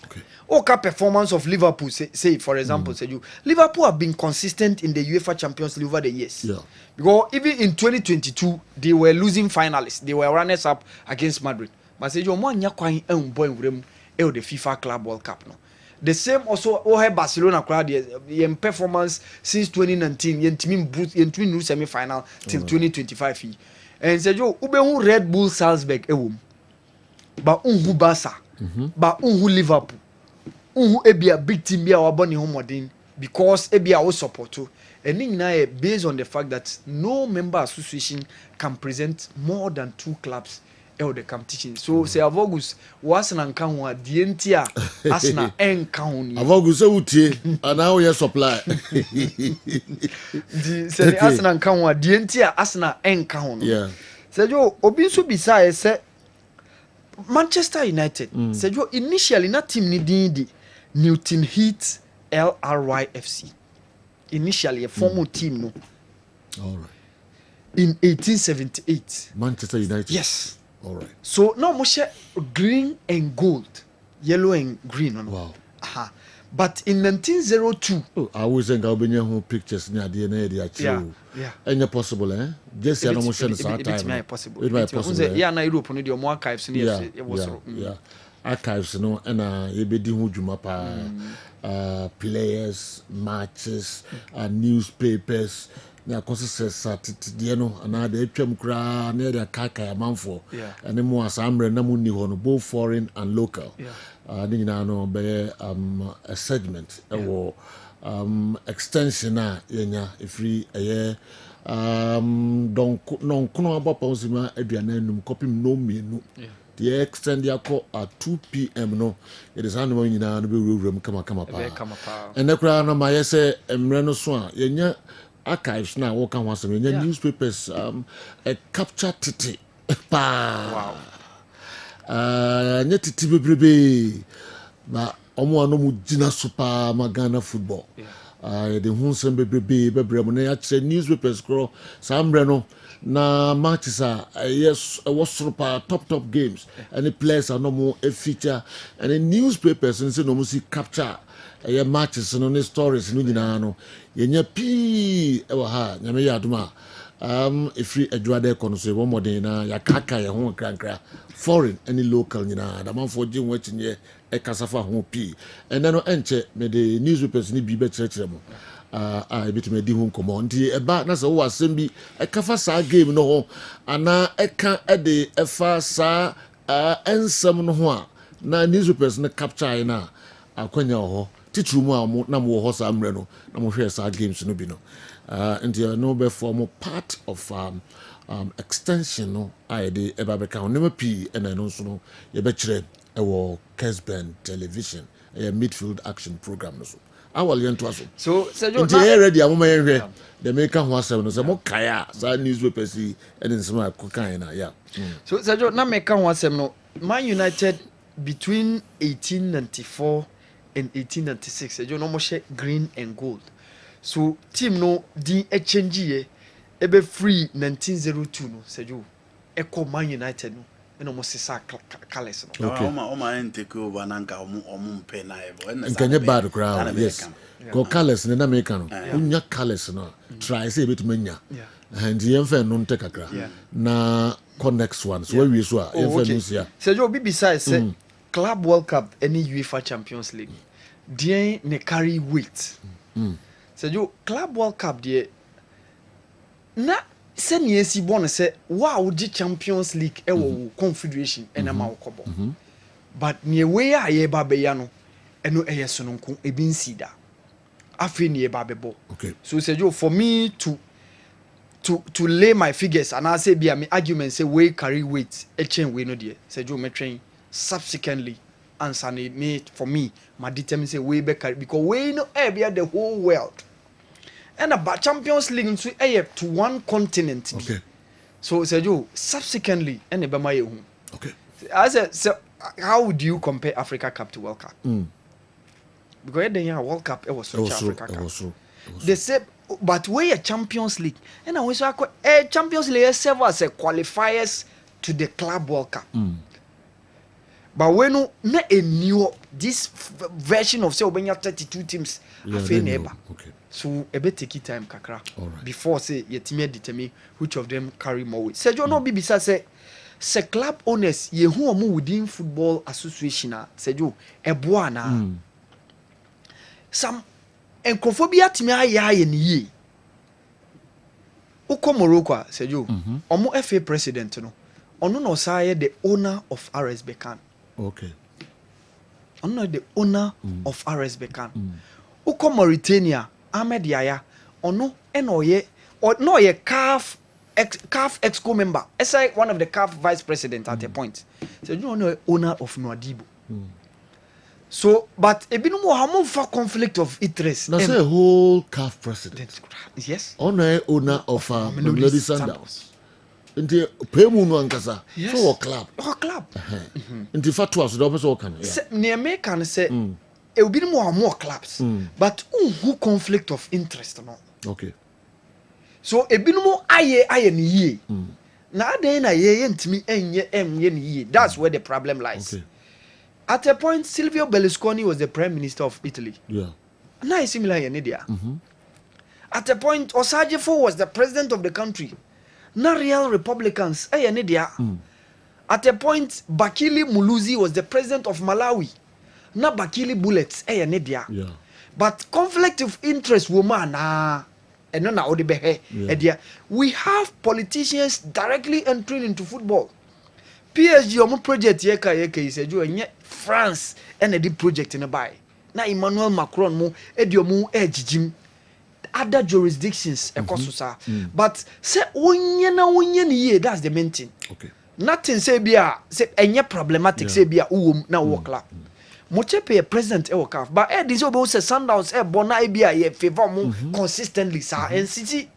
Okay. okay performance of Liverpool say for example say you Liverpool have been consistent in the UEFA Champions League over the years. Yeah. Because even in 2022 they were losing finalists. They were runners up against Madrid. But say you mo anya kwan boy wrem the FIFA Club World Cup no. The same also Barcelona crowd the performance since 2019 yentimi no semi final till 2025 and say you ube Red Bull Salzburg ba unhu Barca ba unhu Liverpool unhu ebia big team bia wabɔ ne ho modern because ebia wo support and nyina based on the fact that no member association can present more than 2 clubs in the competition. So say Avogus was an account wa dientia asna encounter Avogus utie and now you supply the say asna account wa dientia asna encounter. Yeah. Say yo obi so bisa say Manchester United say yo initially na team ni di Newton Heath LRYFC. Initially a formal team no. All right. In 1878. Manchester United. Yes. All right. So now we share green and gold, yellow and green. No? Wow. But in 1902, I always think I'll be near pictures near DNA. Yeah. Any possible, eh? Just an emotion is our time. It possible. It might possible. Yeah, na Europe no the more archives ni yeah. Archives no and you be doing jumapa players, matches, newspapers. Na consist the no and the atwam kra na the kaka amanfo and mo asambre na munni ho no both foreign and local ni na no be a segment extension na yenya free don kono abapa nsima aduana num kopim no mienu the extend yako at 2 p.m. no it is anu nyina no be wuram kama pa and kra no ma yese emre no so a yenya archives now walk on once newspapers capture titi wow titi bebrebe ba omo anomu gina super magana football the hunsem bebrebe mo na ya newspapers kro sambre no na matches yes was super top games and the players are no more a feature and the newspapers and say no see capture matches no ne stories no nyina no yenya pi ha nyame ya aduma free adwade kono so wo modern na ya kaka ye ho krankra foreign any local nyina da man for gin wachinye kasafa ho pi and then no enche me the newspapers ni bi be chire mo bit me di ho komo nti eba na so wo asem bi kafa sa game no ho ana eka de efa sa ensem no ho a na newspapers ne capture na akwanya ho titru mu amu na mo ho sa mre no na mo hwe sa games no bi no and you know be form part of extension no ide eba be ka no pi na no so no ye be kire e wo Kessben television midfield action program no so awal yen to aso so Sergio na ready amu yen hwe the make ho asem no so mo kaya sa newspapers and nsema kokan na yeah so Sergio na make ho asem no Man United between 1894 and 1896 you know mo share green and gold so team no di change ye ebe free 1902 no Sergio echo Man United no eno mo sisa colors no o take over nanka mpe na ebo nkanye bad crowd yes go colors na make no unya colors no try say bit manya and yen fe no take akra na connect one so we so yen fe no sia Sergio bibisa say Club World Cup any UEFA Champions League dien ne carry weight Sergio Club World Cup die na seni esi bon se wow di Champions League e wo Confederation ena ma wokobo but ne we a ye ba be ya no eno e yeso no nko e bi nsida afi ne ye ba bebo okay so Sergio for me to lay my figures and I say be my argument say we carry weight e chain we no die Sergio me train subsequently answer me for me my determine say we be carry because we no e be the whole world and about Champions League to to one continent. Okay. So Sergio, subsequently, and okay. I said, so how would you compare Africa Cup to World Cup? Because then World Cup it was such Africa Cup. They said, but we a Champions League, and I was a Champions League serve as a qualifiers to the Club World Cup. But when no a new this version of say obenya 32 teams afi neighbor. Okay. So a bit take time kakra right. before say yetime determine which of them carry more weight. Say no bibisa say club owners ye hu omo within football association say jo eboa na. Some enkophobia timi aye ni ye. Uko Morocco say jo omo FA president no. Ono no say the owner of RS Berkane. Okay. Ono the owner of RS Berkane. Uko Mauritania Ahmed Yaya ono enoye or no ye CAF Exco member. SI one of the CAF vice president at a point. So you know owner of Nwadibo. So but a bit more how for conflict of interest. That's a whole CAF president. Yes. Owner of Melody Sandals. Into Pemu Ankasa. Yes. So club. Oh club. Into Fatwas the opposite can. Near me can say it will be more clubs. But who conflict of interest no? Okay. So a bit more aye ni ye. Na ade na ye ntimi enye ni ye. That's where the problem lies. Okay. At a point Silvio Berlusconi was the prime minister of Italy. Yeah. Na similar in India. At a point Osajefo was the president of the country. Na real Republicans in India. At a point Bakili Muluzi was the president of Malawi. Na Bakili Bullets in India. Yeah. But conflict of interest woman and no na odibehe. We have politicians directly entering into football. PSG omo project yeka is ejo enye France and the project in a buy. Na Emmanuel Macron mo ediomu ejijim other jurisdictions ekosusa. But say onye ni ye, that's the main thing. Okay. Nothing say bia say enye problematic say bia uwom na work la. Mochepe president e work but this obo say Sundowns e bona e bia ye favor mo consistently sa and City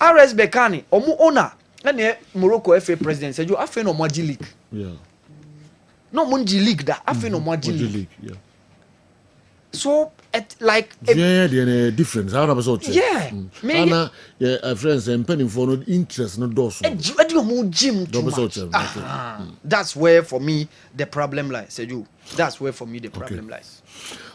RS Berkane omo owner na Morocco FA president say you afa no Moji League. Yeah. No Moji League that afa no Moji League. Yeah. So like the difference. How about so? Yeah. Ana friends and penny for no interest no doors. Gym that's where for me the problem lies. That's where for me the problem lies.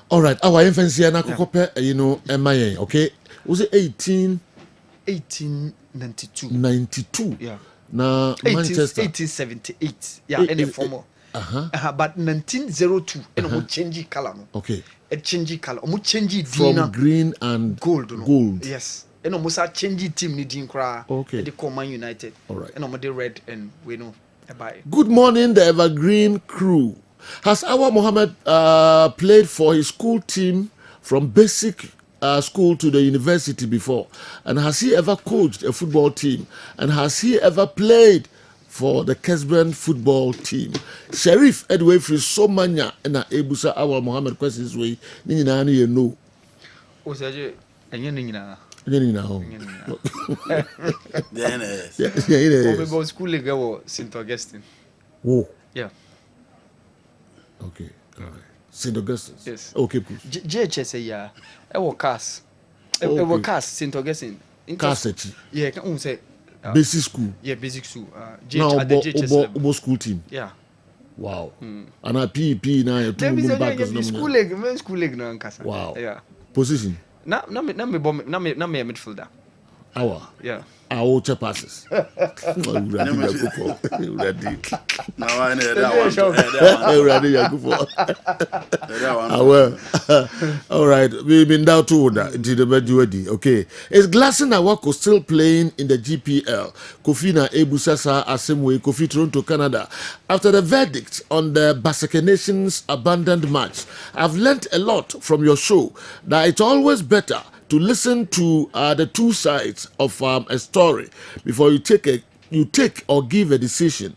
All right. Our infancy and MIA. Okay. Was it 1892? 92. Yeah. Now Manchester. 1878. Yeah. Any former. But 1902. And change color. Okay. A change color. Change from green and gold. Gold. Yes. And almost a change team needing cry. Okay. The Common United. All right. And almost the red and we know about it. Good morning, the Evergreen crew. Has Awa Mohammed played for his school team from basic school to the university before? And has he ever coached a football team? And has he ever played for the Kessben football team? Sheriff Edway Free Somanya and Ebusa Awa Mohammed questions way. Nina you know. Yeah. School league St. Augustine. Oh. Yeah. Okay. St. Augustine. Yes. Okay. JHS yeah. I was cast. I was cast St. Augustine. Cast. Yeah. Can say. Basic school. Yeah, basic school. Now, Obo school team. Yeah. Wow. And a PEP now. School leg no nkasa. Wow. Yeah. Position. Na me midfielder. Our. Yeah. Our passes. Now I all right, we've been down to that. Okay, is Glasson Awako still playing in the GPL? Kofina Ebusasa Asemwe Kofi Toronto, Canada. After the verdict on the Basque Nations abandoned match, I've learnt a lot from your show that it's always better to listen to the two sides of a story before you take or give a decision.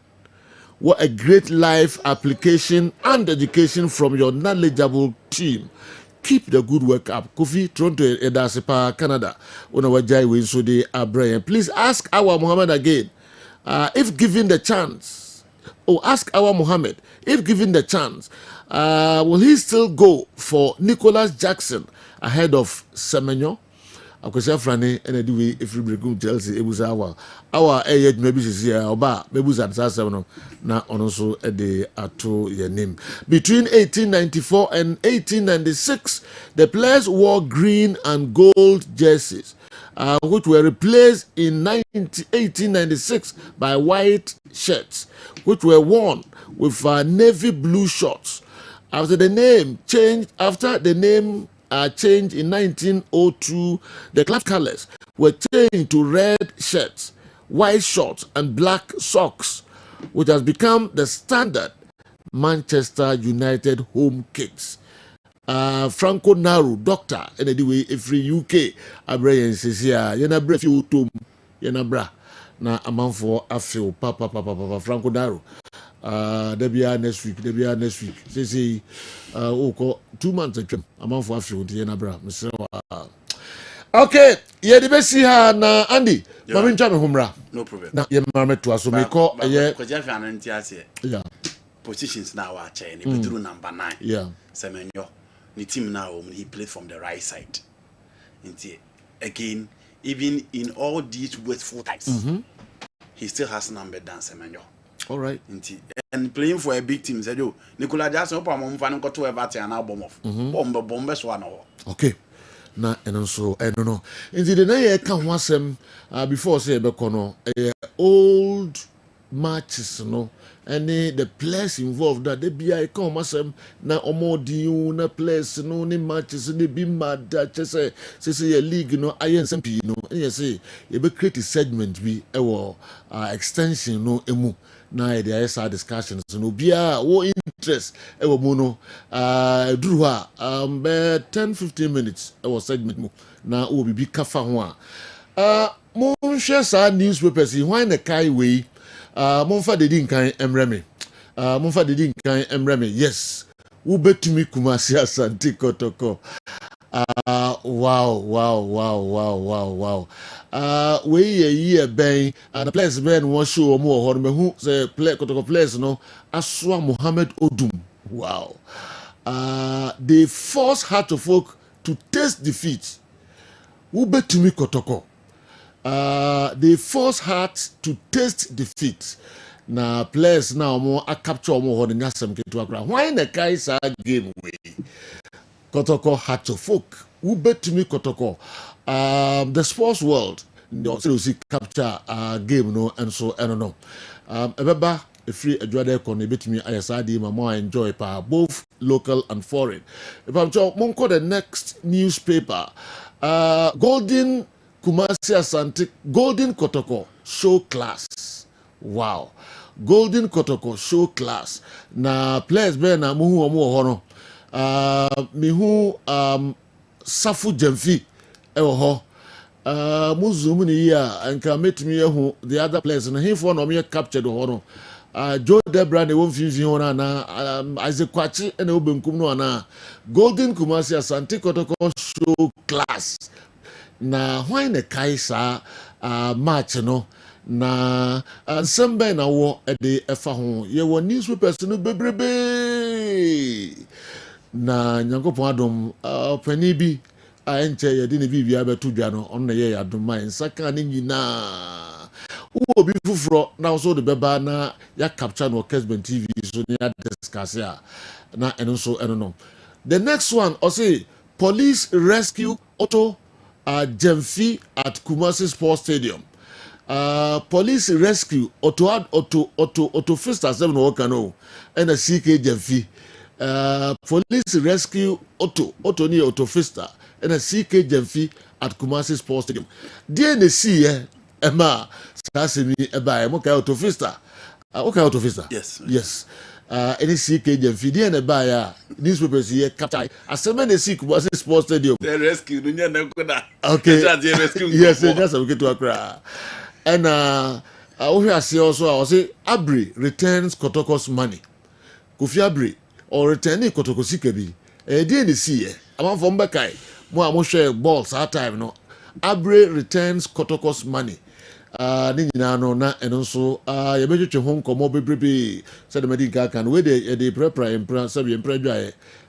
What a great life application and education from your knowledgeable team. Keep the good work up. Kofi Toronto Edasepa Canada. Please ask our Muhammad again. If given the chance, ask our Muhammad, if given the chance, will he still go for Nicholas Jackson ahead of Semenyo? akwese frane ena di we efiri brekum Chelsea ebusa awa eye maybe sisi oba bebusa asasem no na ono so de ato ye name. Between 1894 and 1896 the players wore green and gold jerseys which were replaced in 1896 by white shirts which were worn with navy blue shorts. After the name changed in 1902, the club colors were changed to red shirts, white shorts, and black socks, which has become the standard Manchester United home kits. Franco Naru, doctor, anyway, every UK, Abraham says here, Yena Brefi Utum, Yena Bra, na Amanfo Afil, Papa, Franco Naru. Next week. Say, 2 months ago, Amanfo Afil, Yena Bra, Mr. Okay, yeah, the best here na Andy, Mamin Chame Humra. No problem. Na ye mama to aso me call yeah. Positions now are changing. He through number 9. Yeah. Semenyo. The team now he played from the right side. Again, even in all these wasteful times, he still has number than Semenyo. All right. And playing for a big team, said you, Nicola Jackson, Opa, fan got to Everton and album of Bombers one. Okay. Na and so I don't know. Indeed, the day I can watch them before say Bekono, old matches, no. Any the players involved that they be I come as na omodi na players no ni matches they be mad that say a league no INSMP no and you say you be create a segment be extension no emu na the ISR discussions no bia wo interest mu no duru ha 10-15 minutes segment mu na wo bi kafa ho mo share sa newspapers why na kai we Monfa de din kan emreme. Yes. Ubetumi Kumasi Asante Kotoko. Wow. We ye ben the players ben one show more hor me hu say play Kotoko players no Aswa Mohammed Odum. Wow. They force Heartoffolk to taste defeat. Ubetumi Kotoko. They force Hearts to taste defeat. Na players now more a capture more than Yasam Ketuakra. Why the guys are game way? Kotoko Heartoffolk. Who bet to me Kotoko? The sports world, they also see capture game no and so I don't know. Ebeba a free Adwade kon bet me ISRD more enjoy pa both local and foreign. If I'm sure Monko the next newspaper, Golden Kumasi Asante, Golden Kotoko show class. Wow. Golden Kotoko show class. Na players be na muhu omo hono. Mihu Safu Jemfi ewo ho. Muzumu ni ya anka metimi ehu the other players na himfo na me captured hono. Joe Debra ne won finfin hono na Isaac Kwachi na obenkum no na Golden Kumasi Asante Kotoko show class. Na why ne kaisa match no na sembe na wo de efa ho ye wo newspapers no bebrebe na Nyankopon adom pani bi enche ye de ne bibia beto dwa no on na ye adom man saka ne nyina wo bi fufuro na so de beba na ya capture no Kessben TV so ne ya discuss ya na eno so eno no. The next one I say police rescue auto Jemfi at Kumasi Sports Stadium. Police rescue auto Fista 7 Wakano and a CK Jemfi. Police rescue auto near auto Fista and a CK Jemfi at Kumasi Sports Stadium. DNC Emma Sasimi Eba Moka auto Fista. Okay, auto Fista. Yes. Any CK Jemfi and a buyer newspapers here capture. As a man see Kumasi Sports Stadium. The rescue, okay. Yes, just a get to Accra. And I see also I say Abri returns Kotoko's money. Kofi Abri or returning Kotoko Sikebi. DNC I'm from Bekai. Mo share balls at time no. Abri returns Kotoko's money. Nina no na and also you better to home come bebrebe said the medical can we the prepare and sabi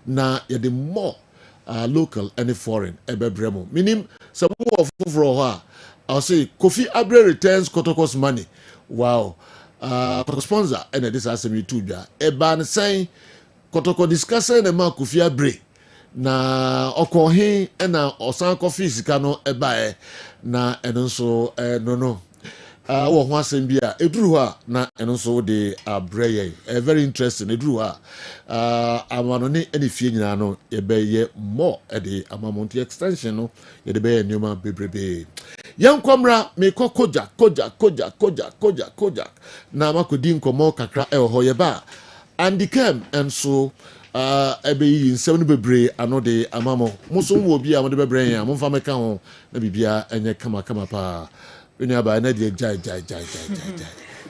na ya the more local and foreign ebebremo minim some of for I'll say Kofi Abre returns Kotoko's money. Wow. Sponsor and this as me too. Eban saying Kotoko discussing the man Kofi Abre. Na okohin na osan coffee sikano ebae na eno so no wo ho asem bia eduru ha na eno so de abreye very interesting eduru ha amano ne ene fie nyina no ebeye more de amamonti extension no ye de be nyoma bebrebe yankomra me koja na makodi nkomo kakra ho ye ba andicam enso ebe yi nsem no bebre ano de amamo muso wo bi amode bebre yan mo fa meka ho na bibia enye kama pa eni aba na de jai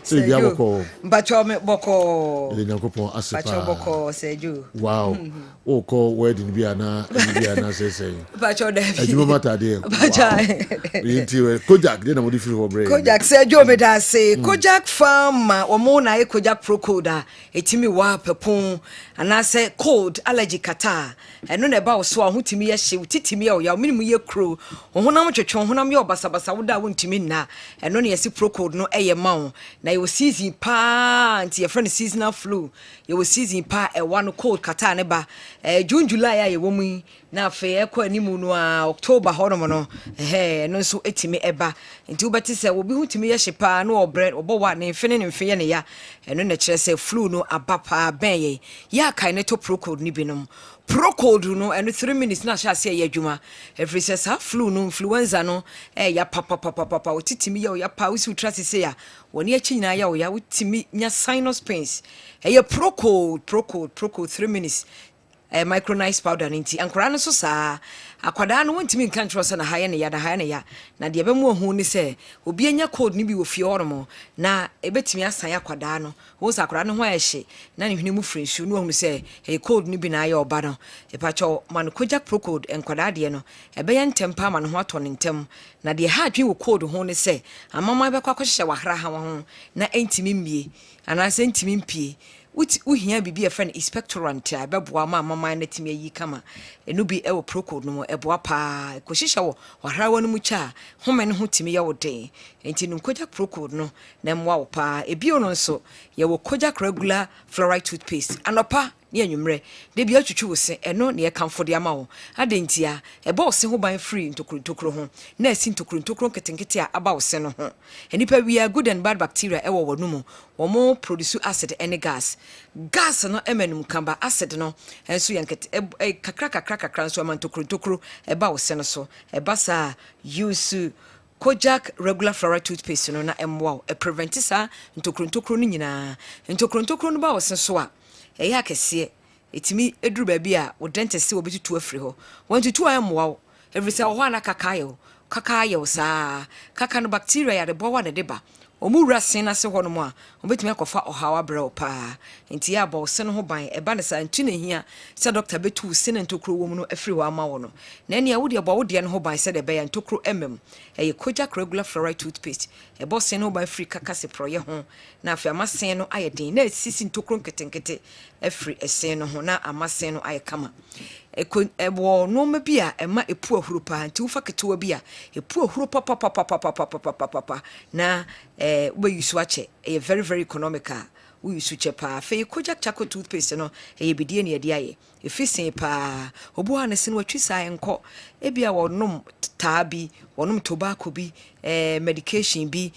so bibia boko bacho me boko ele nyakopon asepa bacho boko seju wow o ko wedding bia na say bacho de ejimo mata de bacho yinti we kojak de na mo di free for break kojak seju me da say kojak farm omo na e kojak procoda etimi wa pepon ana say cold allergy kata eno na ba wo so ahotimi ye hye titimi ye ya minimu ye kro honam twetwe honam ye obasabasa wo da wo ntimi na eno na yesi procode no eye ma wo na ye season pa anti ye friend seasonal flu ye season pa e one cold kata ne ba June July ya ye wo mu na fe e kwa animu no October hono no no nso etimi eba nti wo beti se wo bi hutimi ye hye pa no obre obo wa ne mfe ne mfe ye ne ya eno na kire se flu no abapa ben ye ya kai ne to procode ni binom Procode no and 3 minutes na sha say adwuma every says flu no influenza no ya papa otitimi ya pa usi trust say ya woni achi nyina ya utimi nya sinus pains ya Procode 3 minutes micronized powder ninti ankora no so saa akwada no wontimi nkan tro se na haye ne ya na de be mu ohu ni se obi anya code ni bi wo fie oromo na ebetimi asan akwada no wo sa akwada no ho ehye na ne hwene mu friendshu no ohu se code ni bi na aye oba no epacho man kojak procode enkwada de no ebe ye ntempa ma no ho ato ne ntem na de ha adwen wo code ho ni se amama be kwa kwhye wahra ha ho na entimi mbie ana se entimi mpie uhia bibi friend inspectorant abeboa mama na timi yi kama enu bi ewo procode no eboa pa kohihya wo wahra wonu mu cha home ne ho timi ye wo den enti no kojak procode no na mwa wo pa ebio no nso ye wo kojak regular fluoride toothpaste anopa ne anwumre de bia twetwe wo se eno ne ye kamfo de ama wo adentia eba wo se ho ban free ntokuro ho na asi ntokuro ketenkete a aba wo se no ho enipa we are good and bad bacteria ewo wonu mu wo mo produce acid and gas no emenum kamba acid no enso yankete kakra nso ama ntokuro eba wo se no so eba sa use Kojak regular fluoride toothpaste no na emwa e prevent sa ntokuro no nyina ntokuro no ba wo se so a eya kese etimi eduru ba bi a wo dentist wo betutu afri ho wantutu ayemwa wo every say ho ana kakayo sa kaka no bacteria ya de bo wa de ba omura sen na se ho no mo a obetumi akofa ohawa bre opa enti ya bo se no ho ban e ba ne sa ntu ne hia se doctor betu se ne ntokuro wo mu no afri ho ama wo no na ne wo de bo wo de no ho ban se de be ya ntokuro eye Kojak regular fluoride toothpaste e bo se no ban free kaka se proye ho na afi amasen no ayedin na sisi ntokuro nketenkete afri esen no ho na amasen no ayekama ebo no ma bia ema epu ahuru pa nti ufa ketewa bia epu ahuru papa na we use wache very very economical we use chepa fe Kojak charcoal toothpaste no bidie ne ade aye efisen pa obo ha ne se no atwisa enko ebia wonom tabi wonom tobacco bi medication bi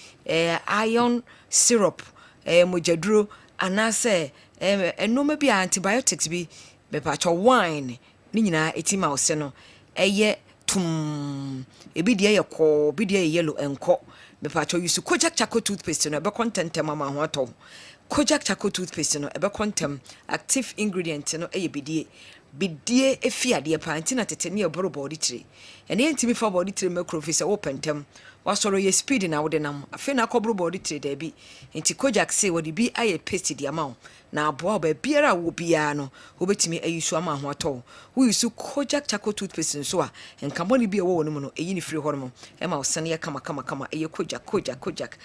iron syrup mojaduro anase enoma bi antibiotics bi bepacho wine ni nyina etima ose no eye tum ebi de ye bi de yellow enko bepacho use Kojak charcoal toothpaste no be content mama ho ato Kojak charcoal toothpaste no ebe contem active ingredient no bidie efiade pa anti na tete ne eboro body tire and the intimi for body to make officer open tem. Was sorry speed na wode nam afi na kobro body to there be enti Kojak say what be aye paste the amount na aboa ba biara wo bia no obetimi ayisu ama ho ato wo yisu Kojak charcoal toothpaste nso a enka boni bia wo no no eyi ni free hormo e ma osane ya kama eye Kojak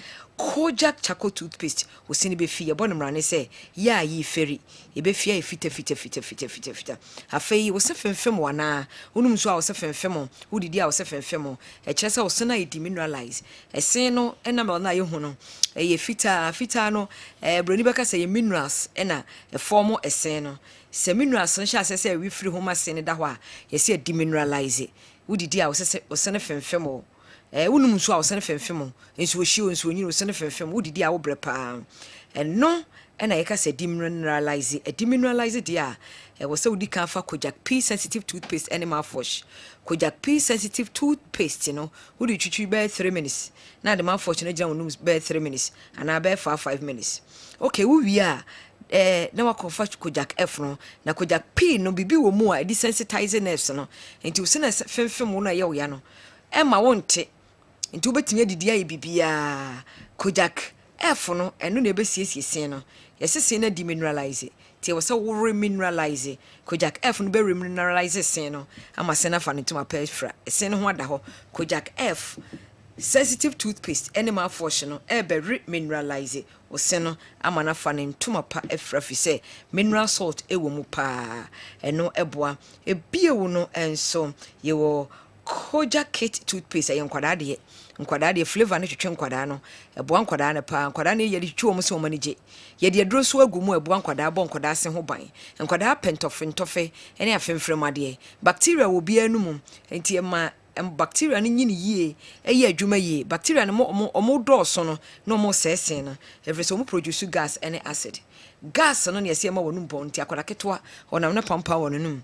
charcoal toothpaste wo sini be fie bonu mrane say ya yi feri e be fie fita afei wo se femfem wana unum so a wo se femfem wo didi a wo se femfem e kire se wo sena e demineralize esen no ena me na ye hu no e fita no broni beka say minerals ena e form esen no se minerals no sha se we free homa sen da ho a ye se demineralize wo didi a wo se ne femfem o unum so a wo se ne femfem enso wo hie enso nyiro se ne femfem wo didi a wo bre pa no ena ye ka se demineralize dia we say udi kan fa Kojak P sensitive toothpaste animal wash Kojak P sensitive toothpaste you know udi twitwi be 3 minutes na the mouth wash na jam no be 3 minutes and na be 5 minutes okay wo wi a na wakofa Kojak F no na Kojak P no bibi wo mu a desensitize nerves no enti wo se na femfem wo na ye wo ya no ma wonte enti wo betimi adidi aye bibia Kojak F no eno na be siesie no yesese na demineralize ti wo se wo remineralize Kojak F no be remineralize sen no ama sen na fa ne tuma pefra sen ho ada ho Kojak F sensitive toothpaste animal wash no be remineralize wo sen no ama na fa ne tuma pa efra fi se mineral salt wo mu pa eno eboa bie wo no enso ye wo Kojak Kit toothpaste ayen nkwada de flavor ne twetwe nkwada no eboa nkwada ne pa nkwada ne ye de twetwe omo se omo ne je ye de adro so agu mu eboa nkwada bo nkwada se ho ban nkwada pentofe ene afemfrem ade bacteria wo bia nu mu enti ma bacteria ne nyini yie eye adwuma yie bacteria ne omo do so no no mo sesen no every so mo produce gas ene acid gas no ne yesi ma wonu bo nti akwada ketwa onam na pampa wonu num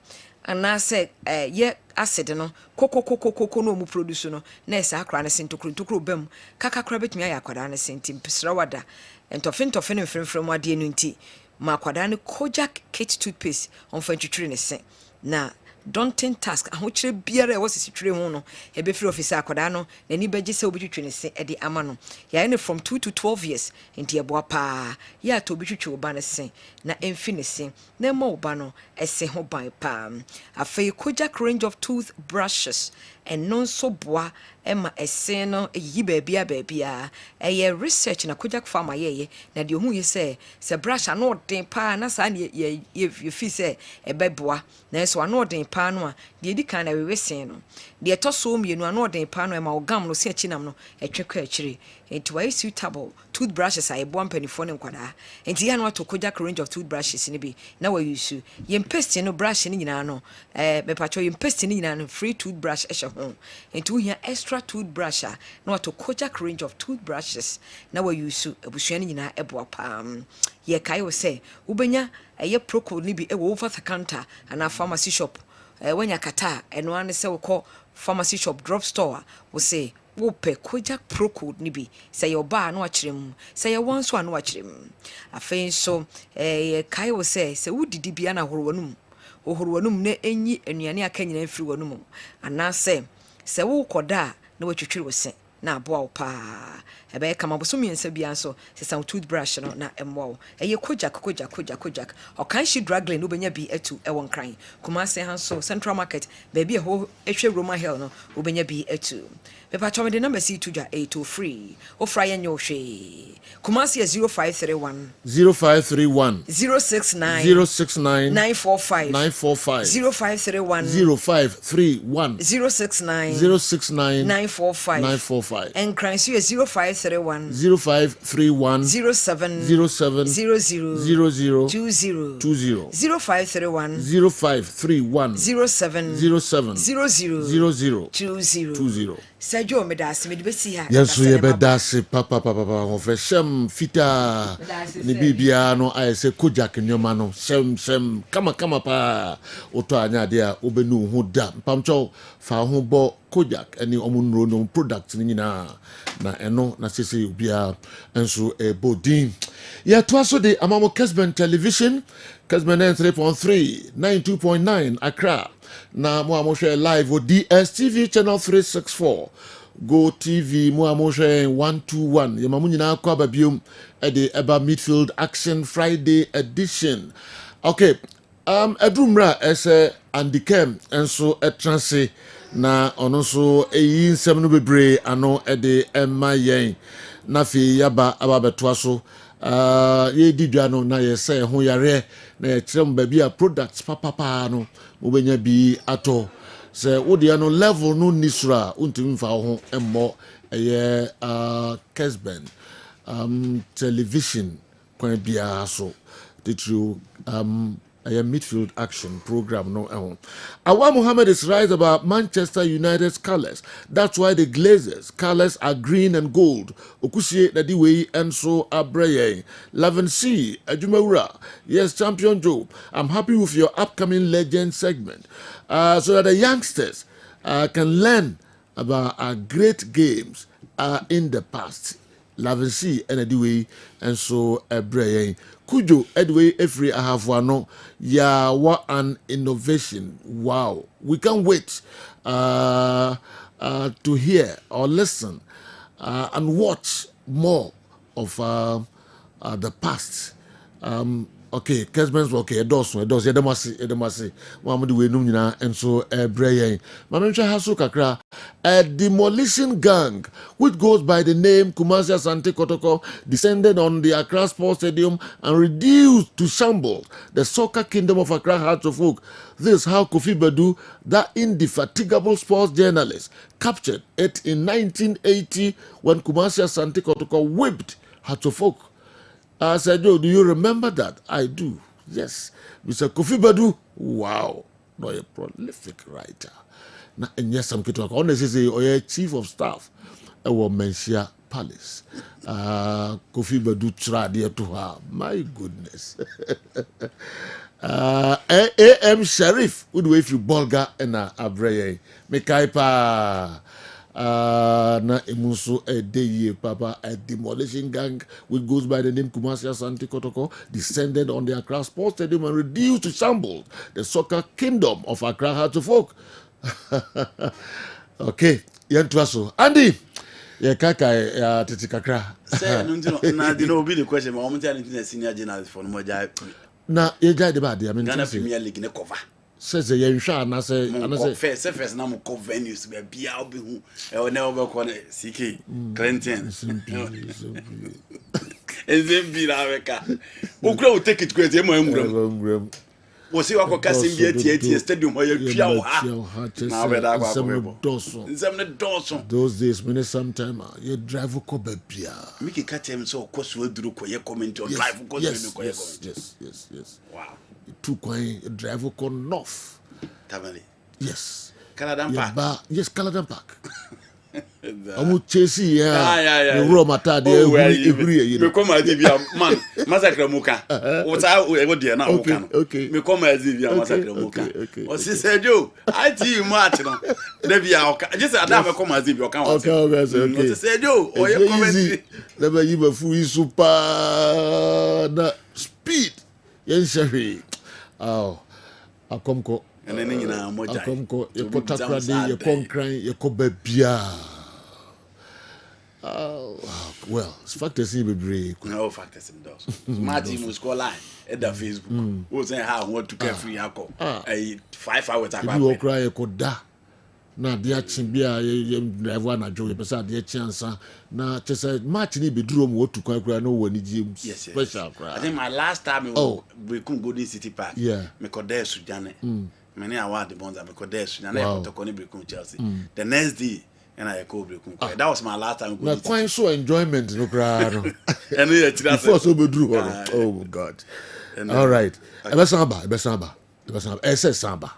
ana se ye acid no koko no mu produce no na esa akra ne sentokro bam kakakra betumi ayi akwada ne senti mpsra wada entofe ne mfremfrem ade no nti ma akwada ne Kojak Kit toothpaste on fa twitwire ne sen na daunting task ahokyere biara e wose sitwire ho no e be free officer akwada no na ni beje se obitwitwe ne sen e de ama no ya ne from 2 to 12 years enti eboa pa ya to obitwitwe oba ne sen na emfi ne sen na ma oba no ese ho ban pa afei Kojak range of toothbrushes and non so boa ema esen no yi baabia eye research na Kojak farmer ye na de hu ye se brush na odin pa na sa ne ye fi se e beboa na so na odin pa no a de di kan na we sen no de to so mienu na odin pa no ema ogam no se achinam no etwekwa akire enti why suitable toothbrushes are ebo ampanifo ne nkwada enti ya no to Kojak range of toothbrushes ne bi na we use ye paste no brush ne nyina no me pacho ye paste ne nyina no free toothbrush ehye ho enti wo hia extra toothbrush na to Kojak range of toothbrushes na we use abusua ne nyina ebo pam ye kai wo say ubenya eye procol ne bi e wo over the counter ana pharmacy shop wanya kata eno ane se wo kɔ pharmacy shop drug store wo say wo pe Kojak procol ne bi say your ba no akyerem say your one so no akyerem afei so kai wo say wo didi bia na horowanum ohorowanum na enyi anuane aka nyina mfiri wanum ana se wo koda na watwitwire wo se na aboa wo pa ebe kama boso miensa bia so se san toothbrush no na emwo eye Kojak o kan shi drugline no benya bi etu e won kran kuma se han so Central Market baby ho ehwe Roma Hill no obenya bi etu pepa chome de number C to 803 o fra ye nyohwe kuma se 0531 069 945 0531 069 945 and crime 0531 07 00 20 0531 07 00 Sergio Medasi medibesi ha Yesu ye bedasi papa hofeshem fita ni bibia no ayese Kojak nyoma no sem kama pa oto anya de a obenu hu da pamcho fa ho bo Kojak any omunro no products nina na eno na sese ubia enso bodin. Yeah, twaso de amamo Kessben television, Kessben 93.3, 92.9 Accra. Na mo amoshe live o DSTV channel 364. Go TV mo amoshe 121. Yemamu nyina kwa babium ede eba Midfield Action Friday edition. Okay, edumra ese andikem enso etranse na ono so eyi nsem no bebre ano ede emma yen na fi yaba ababetwa so ye didwa no na ye say ho yare na ye kyerem ba bia products papa no obenya bi ato se wode no level no nisra untimi mfa ho emmo eye Kessben television kwan bia so titru a midfield action program no. Awa Muhammad is right about Manchester United's colours. That's why the Glazers' colours are green and gold. Okusie na di way and so abreye. 11C Ajumawura. Yes, Champion Joe. I'm happy with your upcoming legend segment, so that the youngsters can learn about our great games in the past. 11C and the way and so abreye. Kujo Edway Efri Ahavwano, yeah, what an innovation. Wow. We can't wait to hear or listen and watch more of the past. Okay, Kessben's okay, does, Edamasi, Mamadi Wenumina, and so Brayan. Mamensha Hasu Kakra, a demolition gang, which goes by the name Kumasi Asante Kotoko, descended on the Accra Sports Stadium and reduced to shambles the soccer kingdom of Accra Hearts of Oak. This is how Kofi Badu, that indefatigable sports journalist, captured it in 1980 when Kumasi Asante Kotoko whipped Hearts of Oak. I said, "Oh, do you remember that?" I do. Yes. Mr. Kofi Badu, wow, no, a prolific writer. Now, and yes, I'm going to honestly say, oh, yeah, chief of staff, I will mention Palace. Kofi Badu tried here to her. My goodness. A.M. Sharif, would wait for Bolga and Abreye. Mekaipa. Na emuso day papa a demolition gang which goes by the name Kumasi Asante Kotoko descended on the Accra Sports Stadium and reduced to shambles the soccer kingdom of Accra Hearts of Oak. Okay, Yentwaso. Andy, kaka ya titi kakra. Say na di no be the question, but I'm telling you senior journalist for no more. Na ye jai de bad, I mean Ghana Premier League ne cover. Says the Yensha and I say first now cover venues be I'll be who I never call it CK Clinton. And then be America. Who will take it great? Was he a casting the stadium where you those days, many sometime you drive a cobebia. Make a cat him so cost will do your comment or drive. Yes. Wow. Two coin drive a north. Tamale. Yes. Caladan Park. Yes, Caladan Park. I'm chasing the raw material every year. Me come as if you man massacre muka. What I go there now muka. Okay. Me come as if you massacre muka. O si said you, I see you match no. Debi ya just Adam come as if you can. Okay. O si said you, o you comment. Never you be full super na speed. Yes, sir. Oh. Akomko. And then you know more. Akomko. You put up ready. You come crying. You come bebia. Well, factors in be no factors in those. Martin was call line at the Facebook. Who say how want to get free alcohol? 5 hours ago. You will cry a coda. Na dia chimbia driver na joe pesa dia chansa na chese match ni be drum wo to kwa no wani gym special cry. I think my last time we couldn't go to City Park. Me ko there Sudane. Many award the bonds me ko there Sudane e to ko ni be Chelsea. The next day and I call Brecon. That was my last time. Na quite so enjoyment no cry no. And before so be drew. Oh God. All right. Ebe samba. SS samba.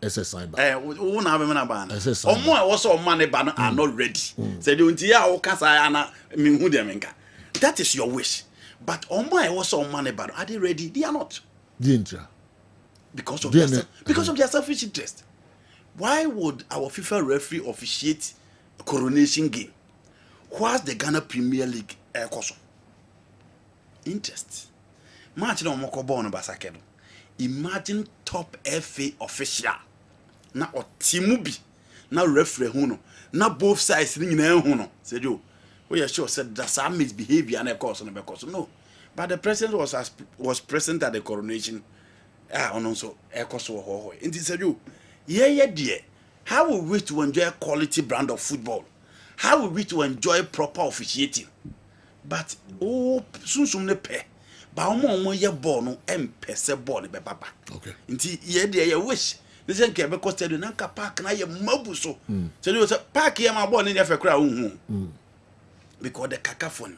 Who na be na ban. Omo e wo so man ba no are not ready. Say the unti ya wo kasa ana me hu dem nka. That is your wish. But omo e wo so man ba no are they ready? They are not. Dintra. Because of their selfish interest. Why would our FIFA referee officiate a coronation game whilst the Ghana Premier League koso? Interest. Match no moko ball no basakedo. Imagine top FA official na otimubi na referee huno na both sides ni nyina huno. Said you, we are sure said that some misbehavior na cause no because no. But the president was present at the coronation. Also koso ho. And he said you, yeah dear. How will we to enjoy a quality brand of football? How will we to enjoy proper officiating? But soon ne pe. Ba omo ye ball no empese ball ne be baba. Okay. Nti ye de ye wish. They say nke be cost na nka park na ye mabu so. So you say park ye ma ball ne fe kra hu. Because the cacophony,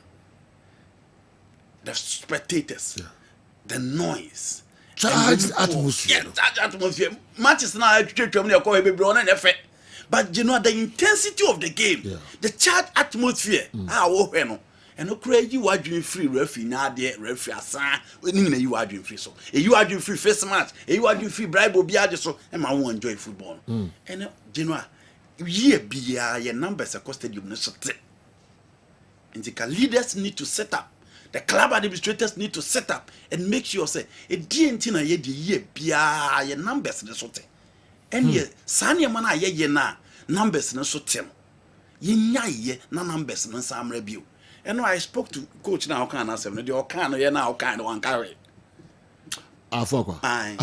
the spectators, the noise, charged atmosphere. Yeah, charged atmosphere. Matches now but you know the intensity of the game, the charged atmosphere. And no crazy you are doing free referee now there referee assign you are doing free so you are doing free first match you are doing free bribe obi so and I want enjoy football and you know year be your numbers across stadium no so and the leaders need to set up, the club administrators need to set up and make sure say a DNT na ye the year be your numbers no so and ye sanya mana ye na numbers no so tem ye nya ye na numbers no sam review. And I spoke to coach now can answer no the kind of now kind one carry. Afoko. Aye.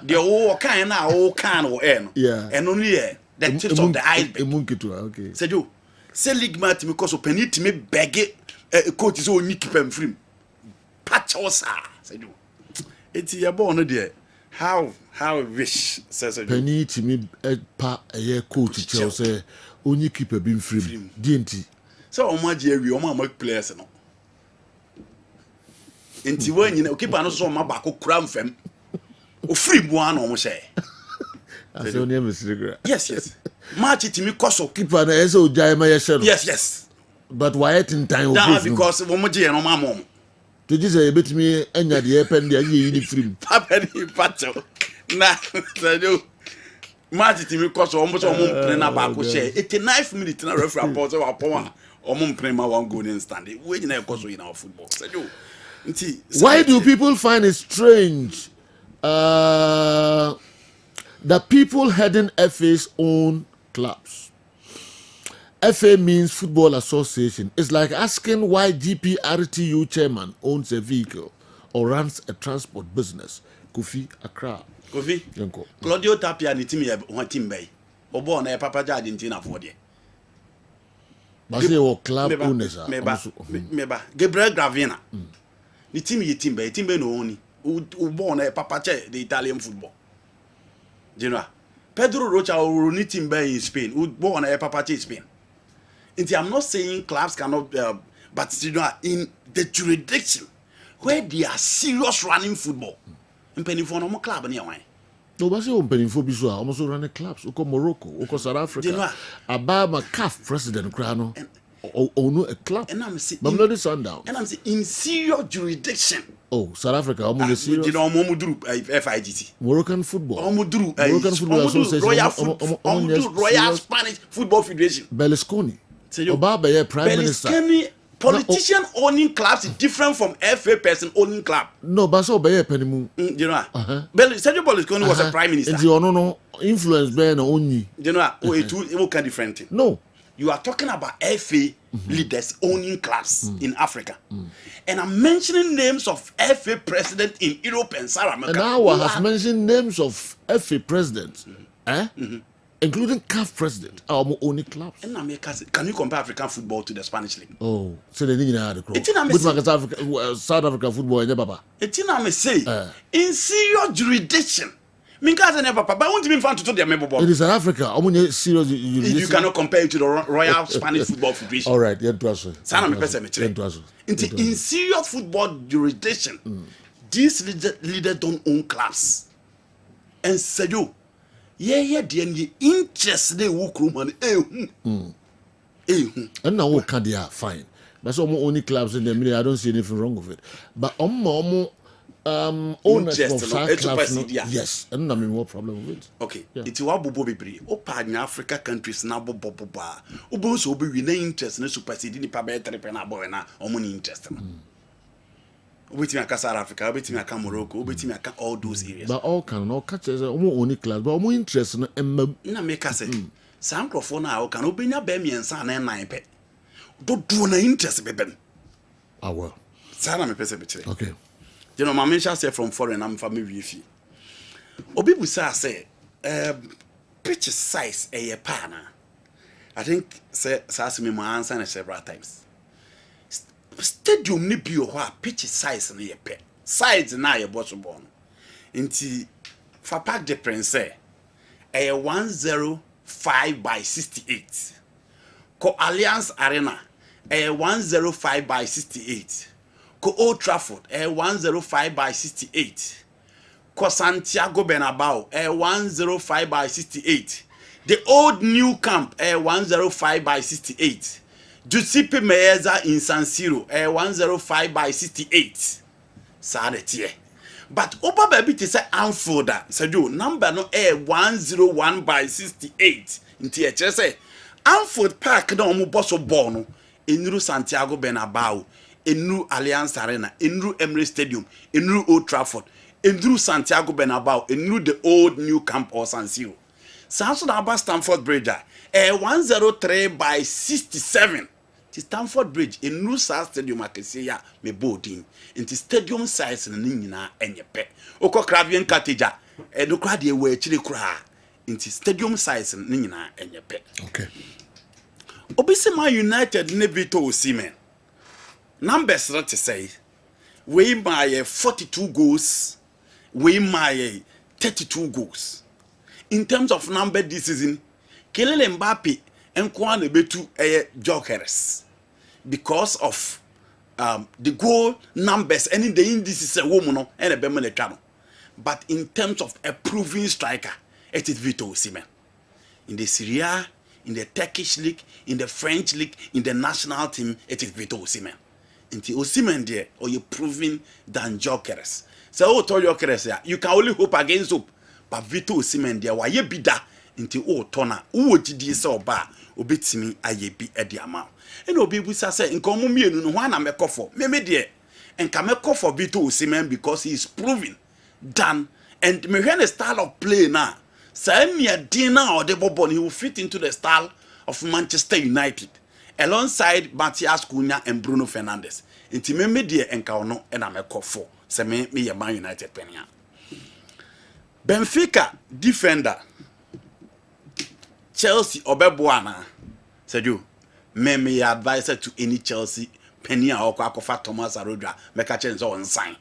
The all kind now all kind of end. Yeah. And only the tips of the iceberg. Okay. Said you say league match because of penny to me beg it coach is only keep him free. Patch us said you. It's your born there. How wish says penny to me pa a coach Chelsea only keep a being free. DNT. So we make players no. Enti when you keep an so ma ba ko kura mfam. O free boa no mo say. Yes. Match it me koso. Keeper na ese o jai ma ye she no. Yes. But why it in time that because we mo je no ma mom. To just say betimi anya de pen de aye ni free. Papa ni pacho. Na say you match it me koso o mo so mo play na ba ko share. 89 minutes na referee report so upon one goal in standing. We in our football. Why do people find it strange that people heading FA's own clubs? FA means Football Association. It's like asking why GPRTU chairman owns a vehicle or runs a transport business. Kofi Accra. Kofi. Claudio Tapia ni team bay. Obo na papa Argentina for there. But say what club owners are. Meba. Gabriel Gravina. The team bay no only. Who born a papa the Italian football. You know. Pedro Rocha or ni team bay in Spain. Who born a papa in Spain. I'm not saying clubs cannot, but you know, in the jurisdiction where they are serious running football. In penny for no club near wine. No, but you penny for Biswa, almost running clubs. Oko Morocco, Oko South Africa. Ababa CAF president Crano. Or no a club. And I'm saying, Mamelodi Sundown. And I'm saying, in serious jurisdiction. Oh, South Africa, almost serious. You know, FIGT. Moroccan football. Moroccan Football Association. Royal Spanish Football Federation. Berlusconi. Obama, Prime Minister. Politician owning clubs is different from FA person owning club. No, but so be penny. You know, Sergio Berlusconi was a prime minister. And you no influence be na only. You know, it can different thing. No, you are talking about FA leaders owning clubs in Africa, and I'm mentioning names of FA president in Europe and South America. And now has mentioned names of FA presidents, including CAF president, our only clubs. And can you compare African football to the Spanish league? Oh, so they didn't have the club. South Africa football, yeah, Baba. It's in a say in serious jurisdiction. Minkaza never, but I won't even find to tell their member. It is South Africa. I'm on serious. You cannot compare it to the Royal Spanish Football Federation. All right, yeah, to in serious football jurisdiction, these leaders don't own clubs. And say you. Yeah, the interest they will come on. And now what can they are fine. That's all only clubs in the middle. I don't see anything wrong with it. But owners interest of no South clubs, no, yes, and I mean what problem with it. Okay, it's what Bobo Bibri. Opa in Africa countries now Bobo Boba. Ubo so be with interest no supersede ni pa better pena boy na money interest. Obetimi aka South Africa, obetimi aka Morocco, obetimi aka all those areas. But all can no catch us only class, but more interest no na make us say. Some microphone na o can obenya be miensa na 9 pe. Do na interest beben. Ah well. Sana me pese be. Okay. You know, my mention say from foreign, I'm family with you. Obi busa say, pitch size a pana. I think say me my answer several times. Stadium ni bi o pitch size na ye pe. Size na ye boss born. Inti for Parc des Princes a 105 by 68. Ko Alliance Arena a 105 by 68. Ko Old Trafford 105 by 68. Ko Santiago Bernabeu 105 by 68. The old new camp 105 by 68. Giuseppe Meazza in San Siro 105 by 68. Sadetie. But Opa baby to say Anfield Sajo number no 101 by 68. Inti e say Anfield Park no mo bosso bono enru Santiago Bernabeu. Enru Alliance Arena, enru Emirates Stadium, enru Old Trafford, enru Santiago Bernabeu, enru the old new camp or San Siro. Samson Abba Stamford Bridge, 103 by 67. The Stamford Bridge, enru Sa Stadium akesia me boarding. Into stadium size na nyina enyepe. Oko Cravian Cathedral, no crowd ye we chiri kra. Into stadium size na nyina enyepe. Okay. Obisema United Nebito Osimhen. Numbers not to say, we buy 42 goals, we buy 32 goals. In terms of number this season, Kylian Mbappe and Kwane Betu jokers because of the goal numbers and in the indices a woman and a Bemane channel. But in terms of a proven striker, it is Vito Osimhen. In the Serie A, in the Turkish league, in the French league, in the national team, it is Vito Osimhen. Inti Osimhen there or you proving than jokers. So told jokers you can only hope against hope. But Vito Osimhen there why ye bida inti o tona wo gidi se oba obetimi ayebi ediama. And obi busa say nkomo mienu no hwan na mekofo. Me there enka mekofo Vito Osimhen because he is proving than and me when the style of play now. Say me a dinner or the bobon he will fit into the style of Manchester United. Alongside Matthias Cunha and Bruno Fernandes. Inti me die enka ono na mekofo. Se me ye Man United penia. Benfica defender. Chelsea obeboana. Said you me advisor to any Chelsea penia or akofa Thomas Arodra meka chen so on sign.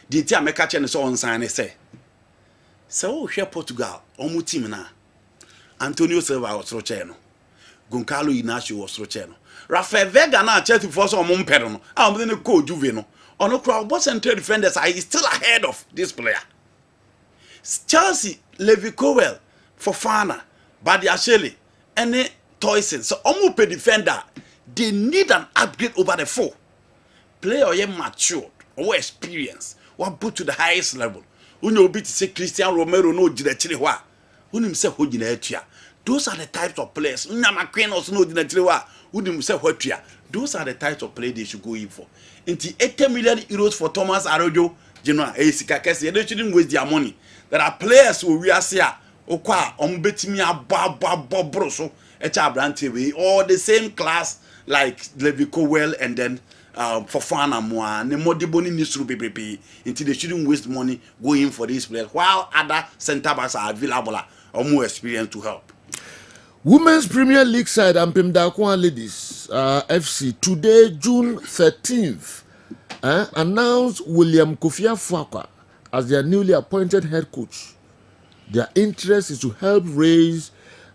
Di ti meka chen so on sign say. So hwe Portugal omu team na. Antonio Silva was rocheno. Goncalo Inacio was rocheno. Rafael Vega na Chelsea for some mumpero no. I'm the coach Juve no. Ono crowd both central defenders are still ahead of this player. Chelsea, Levi Cowell, Fofana, Badiashile, and Toyson. So omu pe defender, they need an upgrade over the four. Player ye matured or experienced, or put to the highest level. Unyo be to say Cristiano Romero no jire chile wa. Unim se ho jina etua. Those are the types of players. Nyama Queen also no jina chile wa. Unim se ho etua. Those are the types of players they should go in for. Into 80 million euros for Thomas Arojo, Genoa, Esika Kessben. They shouldn't waste their money. There are players who we are here. Okwa ombetimi ababroso echa brantewe all the same class like Levi Cowell and then Fofana Moa ne modiboni nisru pepepe until they shouldn't waste money going for these players while other center backs are available or more experience to help. Women's Premier League side Ampem Dakwa Ladies FC today June 13th announced William Kofia Fuaka as their newly appointed head coach. Their interest is to help raise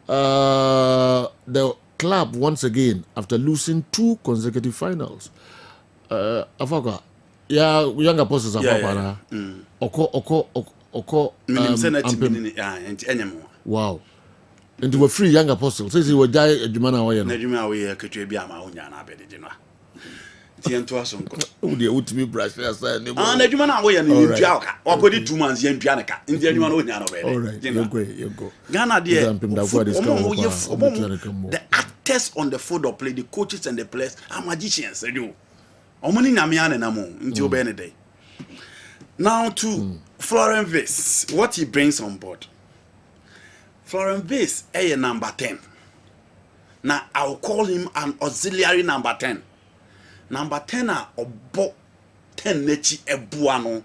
the club once again after losing 2 consecutive finals. Afaga, young apostles Afaga. Oko. Wow. And they were 3 young apostles. Says he will die at Jumana Wayan. Tiento asonko. Who dey ultimate brush aside no. Ah, na adwuma na wo ye no yendua ka. Wakodi 2 months yendua ne ka. Ndi adwuma na onya no be. All right, you go. Ghana there. The actors on the field of play, the coaches and the players are magicians. Omoni nyame na mo nti obe ne day. Now to Florent Vase, what he brings on board. Florent Vase is number 10. Now I'll call him an auxiliary number 10. Number 10 are obo 10 nechi ebuano.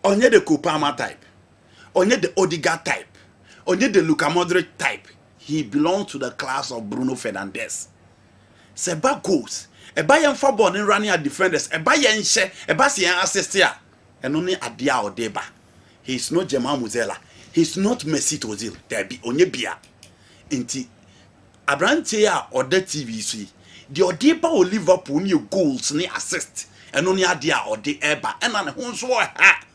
Onye the Kupama type. Onye the Odegaard type. Onye the Luka Modric type. He belongs to the class of Bruno Fernandes. Seba goals. Eba yen for ball in running at defenders. Eba yen share. Eba si yen assist here. And only Adia or Deba. He's not Jamal Muzela. He's not Messi Ozil. There be onye bia. Inti Abrantia or the TVC. The Odeba or Liverpool new goals ni assist. And only Adia or the Eba. And on who saw ha.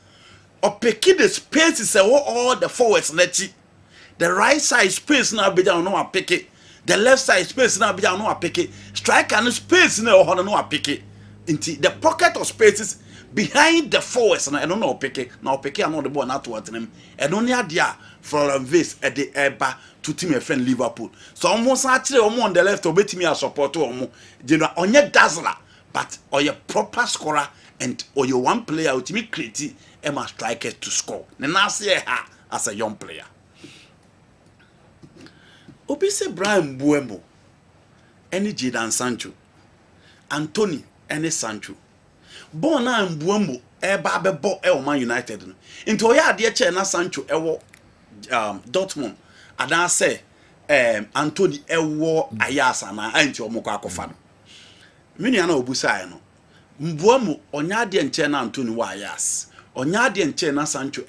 Or peki the space is all the forwards let the right side space now be down no pick it. The left side space now be down no pick it. Striker and space now no pick it. Inti the pocket of spaces behind the forwards and I don't know pick it. Now pick it and the ball not towards them. And only Adia Florent Vase at the Eba to team a friend Liverpool. So almost actually on the left obey me as support or on your dazzler, but or your proper scorer and or your one player ultimate creative Emma striker to score. And now see her as a young player. Obi se Brian Buemo, any Jadon Sancho, Anthony, any Sancho. Bona and Buemo, Babe Bo Man United. Into ya dear Chena Sancho, Dortmund. And I say, Anthony, Ayasa, and I ain't your Mokako fan. Miniana Obusayano. Mbuemo, Onyadi and Chena Anthony Wayas. Onyadi and Chena Sancho,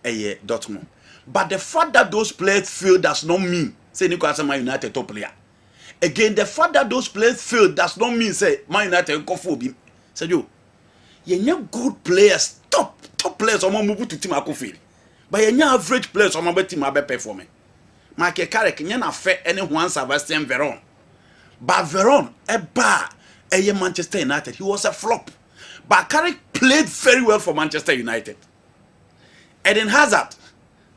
Dortmund. But the fact that those players fail does not mean say Newcastle Man United top player. Again, the fact that those players fail does not mean say Man United go for him. Say you good players, top players on move to team akofil. But you average players on my team abe performing. Michael Carrick na fair any Juan Sebastian Veron. But Veron Manchester United, he was a flop. But Carrick played very well for Manchester United. Eden Hazard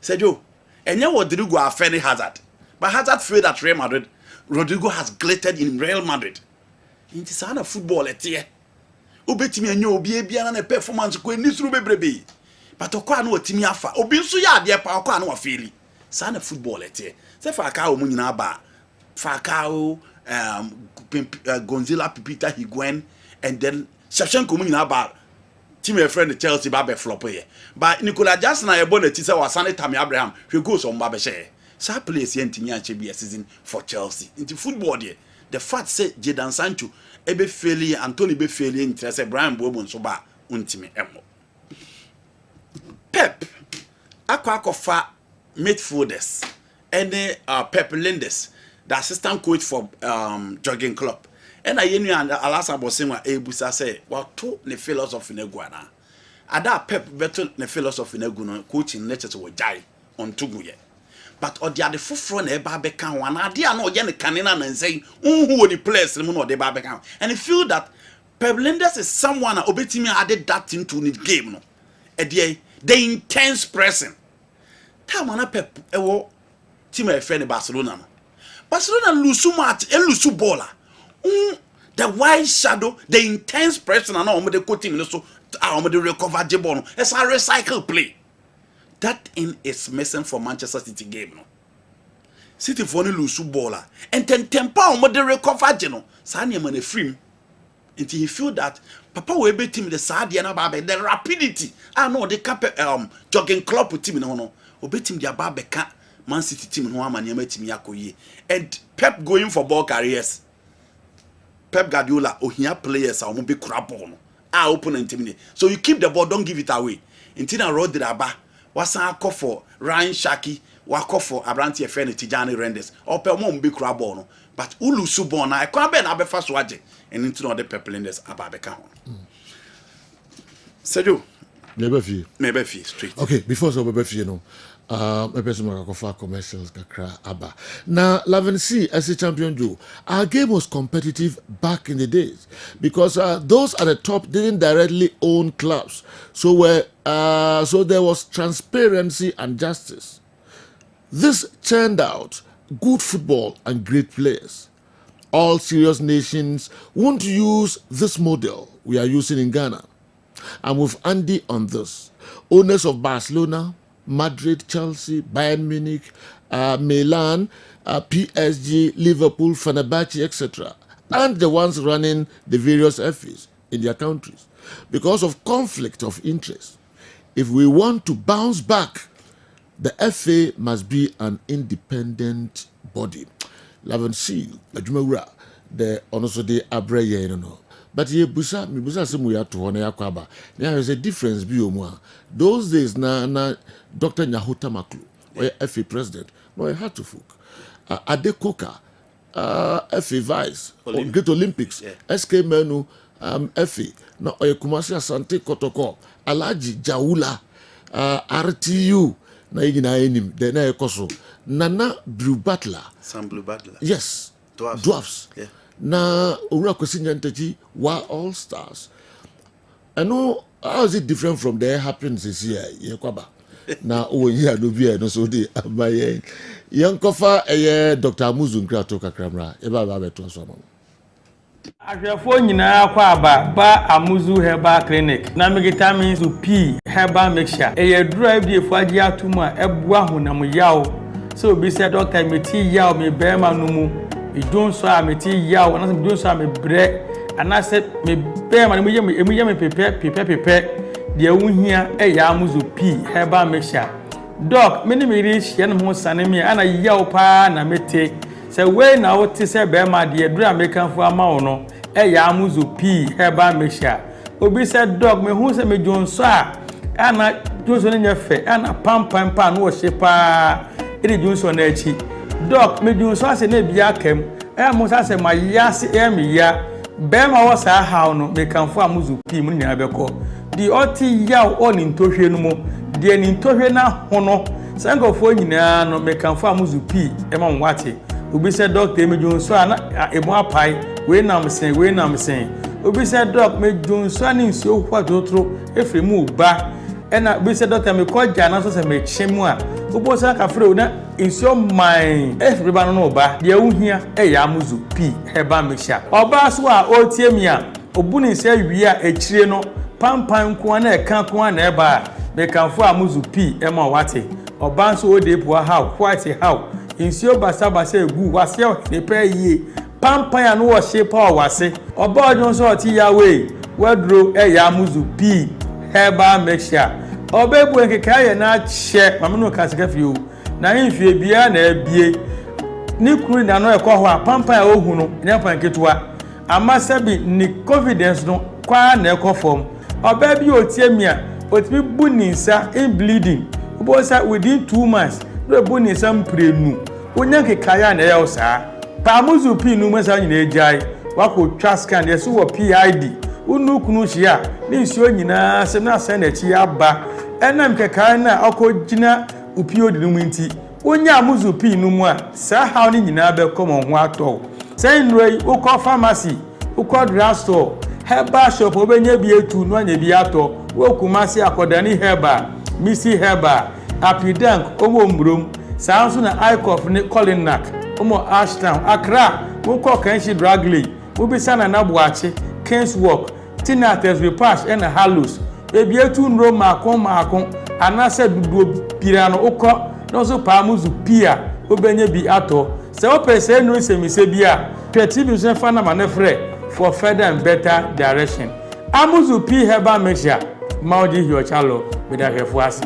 said you, and you Rodrigo are fairly Hazard. But Hazard failed at Real Madrid. Rodrigo has glittered in Real Madrid. It is a football at here. Ubetimi and you be a performance going this room baby. But Okwa no Timmy Afa. Obisu ya dear Pakwa no Philly. Sana football at here. Say Fakao Munaba. Fakao Gonzalo Pipita Higuain and then Shevchenko Munaba. Team a friend Chelsea Babe flop here. But Nicola Jackson I bonnet is our son Tammy Abraham who goes on Babeshe. Sa place Yentinya be a season for Chelsea. Into football there. The fact say Jadon Sancho ebe failure Anthony be failure interest Brian Bobon so ba untime emo. Pep akwa midfielders any Pep Linders, the assistant coach for jogging club. And I yenu and Alasa Bosenwa ebusa say what to ne philosophy ne guana. Ada Pep better ne philosophy ne guno coaching lectures wo jai on tuguye. But or the front e ba beka one idea no ye ne kanena na say who the players no de ba beka. And I feel that Pep Linders is someone obetimi added that into the game no. E the intense pressing. Time on Pep ewo team e friend Barcelona no. Barcelona lose match e lose baller. The wide shadow, the intense pressing and all the team so the recover the ball. It's a recycle play. That is missing for Manchester City game. No? City for lose baller. And then tempo the recover no. Sanya man a free. Until he feel that Papa will be team the Sadiana Babe, the rapidity. I know the jogging club with team no. Obe team the Babe Man City team no man team yakoye. And Pep going for ball carriers. Pep Guardiola ohia players a won be crabble no. Opponent team. So you keep the ball, don't give it away. Intina Rodraba wasan call for Ryan Shaki, wa call for Abranti Efene Tijani Rendes. Or pe mo be crabble no. But ulu subon na e kwa be na be fa so age. And into the Pep Linders ababeka ho. Sergio Maybe Maybe straight. Okay, before so Maybe you know. Commercials kakra aba. Now, Laven C as a champion Joe, our game was competitive back in the days because those at the top didn't directly own clubs, so there was transparency and justice. This turned out good football and great players. All serious nations won't use this model we are using in Ghana. I'm with Andy on this. Owners of Barcelona, Madrid, Chelsea, Bayern Munich, Milan, PSG, Liverpool, Fenerbahce, etc. And the ones running the various FAs in their countries. Because of conflict of interest. If we want to bounce back, the FA must be an independent body. Laven Seal, Ajumawura, the Onosode Abreye, no. But ye busa, mi busa se mu ya to hona yakwaba. There is a difference bi omwa. Those days na Dr. Nyahota Maklu, or FA president, no I had to folk. Adekoka, FA vice, Great Olympics, SK Menu, FA, no Kumasi Asante Kotoko, Alaji Jaula, RTU. Na yina enim de na ekoso Nana Blue Butler Sam Blue Butler yes dwarfs yeah. Na owura kwesinya ntachi wa all stars. I know how is it different from the happens this year yekwaba na oyi adobi no so dey abaye yankofa Dr. Amuzu Nkrato kakramra e ba beto so amamo ahwefo nyinaa kwa ba Amuzu Herbal Clinic na vitamins P herbal mixture duro abiefu agi atum a ebua honam yaw so obi se doctor meti yaw me bema no mu idonso a meti yaw na se idonso a me bre ana se me bema no mu ye me pepe de wuhia ya Amuzu P herbal mixture doc meni me ri hye no ho sane me ana yaw pa na mete se we na wote se bema de duro Americanfo ama wo no ya Amuzu P herbal mixture obi se doc me hu se me jonso a ana jonso ne nyefe ana pam no wo hye pa edi jonso na echi doc me jonso ase na bia kam mo se ma yase me ya bema wo sa haw no me kanfo Amuzu P mu nya beko di oti yaw oni ntohwe no mo de ni ntohwe na hono sankofo nyina no me kanfo Amuzu P ma nwate obi se doctor me jonso ana emo apai we nam sen obi se doc me jonso ani nsuo kwa totoro efremu ba ena obi se doctor me koja na so se me chemu a obo se ka frɛ na nsuo man efreba no ba de wuhia ya Amuzu P herbal mixture oba so a otie mi a obuni se wi a echire no pampan ko na eka ko na eba me kanfo Amuzu P ma wate oba so ode po how quite how nsuo basa egu wase ne pa yie pampan anu wo hye pa wase oba odun so oti yawe wadro ya Amuzu P herbal mixture oba ebu nkeka ye na che mamno kasika fie na himfie bia na abie ni kuru na no ekọ ho a pampan a ohu no nya panketua amasabi ni confidence no kwa na ekọ form oba bi otie mi a otimi bu ni nsa in bleeding obo sa within 2 months do bu ni nsa mprenu onya nkeka ya na ya osa pa Amuzu P nu masa nyina ejai wako twa scan de so wo PID unu kunu hia ni nsuo nyina se na se na chi aba enam keka na akogina upiodi no nti onya Amuzu P no mu a sa haw ni nyina be komo ho ato say nroi ukọ pharmacy ukọ drugstore herbal shop obenya bi etu no anya bi ato wokumasi akodani herbal misi herbal apidank omo mbrom sa nso na icof ni Colinac omo Ashtown Accra ukọ kanshi dragley ubisa na nabuache Kingswalk Tinates Repash and Hallows ebi etu nro makon anase dudu pirano ukọ no so pa Amuzu P a obenya bi ato se opese no semise bi a peti bi so fa na manefre for further and better direction Amuzu P herbal mixture maudi hiochalo bedahwefo ase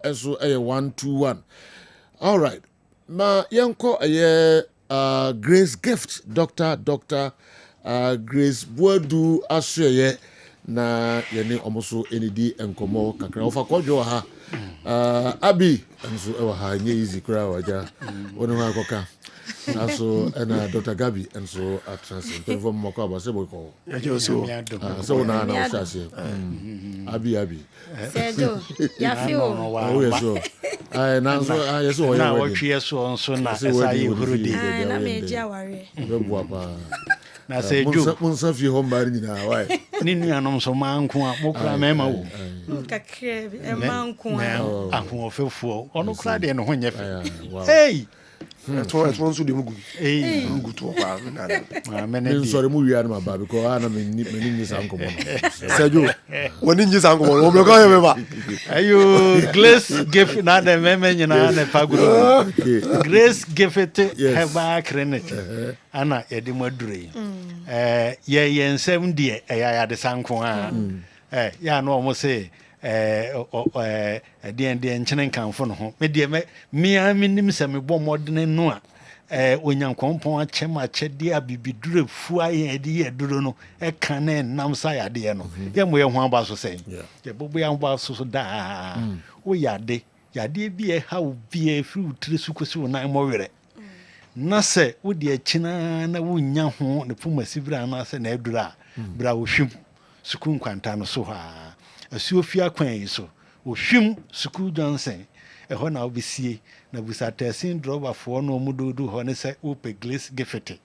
enso 121. All right. Ma yanko Grace Gift Dr. Grace Boadu Asye na yene omoso enidi enkomo kakra ofa kwadwo ha Abi enso ewa ha nye easy kra waja wonu ha koka aso na Dr. Gabi enso atransit perform mako abasebo ko so na usase Abi Sejo ya feel oh yeso na so yeso na wotwe so nso na esayi hurudi na meji aware bebo apa na Sejo munsa fi home bari nyina why ni nuanom so manko a mokra mema wo kakre e manko a ahofefo ono kra de no ho nyefe hey It's one so the mugu. Hey, mugu to pa na. Me sorry mu wiar ma ba because ana me ni sanko mo. Sergio, woni nyi sanko mo, me ko ye ba. Ayo, Grace give na de meme nyina na paguro. Grace give it heba credit. Ana ye de madure. Ye nsem de ya de sanko a. Ya no mo say the enchinen kanfo no ho me de me aminim se me bɔ modene no a onyankompon achem achede abibidure fu aye de ye duro no ka na nam sa yade no ye mo ye ho aba so sen ye bobo ya aba so da wo yade bi e ha obi e firi utire sukosi wo nan mo were na se wo de achina na wo nya ho ne pumasibra na se na adura bra wo hwim sukun kwanta no so ha Asiofia kwan so ohwim School Johnson ho na obesie na busa tesin droba fo no mududu ho ne se ope Grace Gift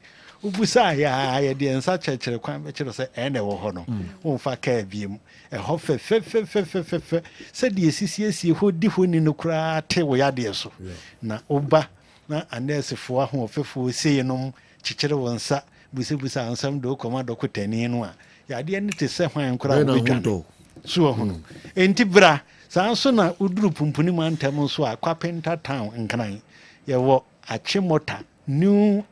ubusa ya de ensa chekere kwan be kire se ene wo ho no wonfa ka biem ho fe se de esisi ho di ho ni no kura te wo ya de so na oba na anesefo ho fefo sei no chekere wonsa busa ansam do komando kotani no a ya de ne te se hwan kura wo so hono enti bra sanso na uduru pumpuni mantem so akwapenta town nkran ye wo achimota new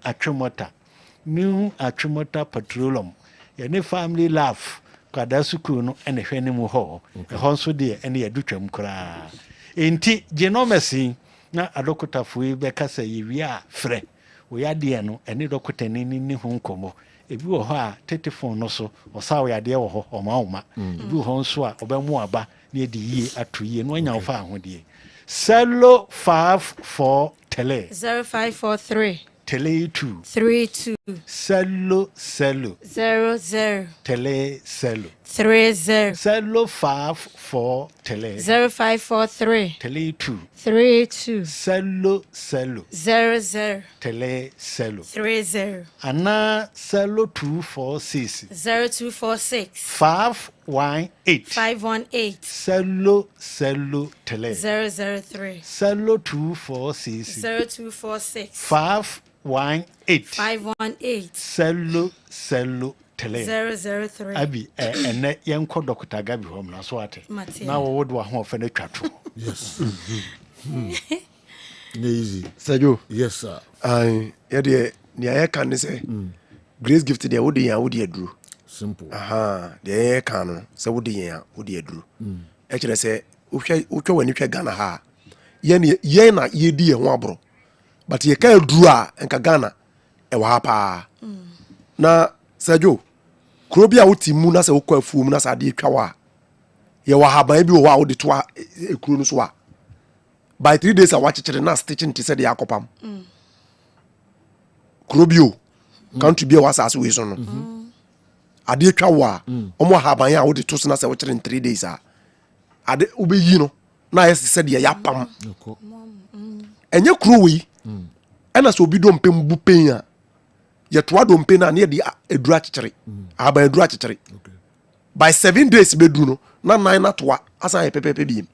achimota petroleum ye ne family laugh kwada sukuu no ene hwene mu ho ho so de ene ye dutwam kra enti genomesi na adokotafo yi be kasa yi wi a frɛ wo ya de no ene dokotani ni ho nkomo ebi wo ho a telephone no so osawo ya de wo ho oma ebi wo ho nso a obemu aba na edi yie atoyie no anya wo fa ahode Cello 54 tele 0543 tele 2 32 Cello 00 tele 30 Cello 54 tele 0543 tele 2 32 Cello 00 tele 30 Ana Cello 246 0246 518 Cello tele 003 Cello 246 0246 518 Cello tele 003 Abi ene yenko Dr. Gabi home na so ate na wo wodo ho fe na twato yes easy Sergio yes sir ye de ni aye kan ne se Grace Gift de wodi ya wodi aduru simple de ye kan no se wodi ya wodi aduru e kire se wo wani hwe Ghana ha ye na ye di ye ho abro but ye ka aduru a enka Ghana e wa ha pa na Sergio Krobia wuti mu na se wokɔ afuo mu na sa de twa wa ye wa haban bi wo wa wo de to ekuro no so a by 3 days a watchekere na stitching ti se de akopam Krobio country bi wa sa we so no ade twa wa omo haban a wo de to so na se wo kere 3 days a ade obeyi no na ye se de ya pam enye kuro wi ena so obi do mpem bu pen a ye to adompe na ne de eduru akekere aba eduru akekere by 7 days bedu no na 9 na to asa ye pepepe bi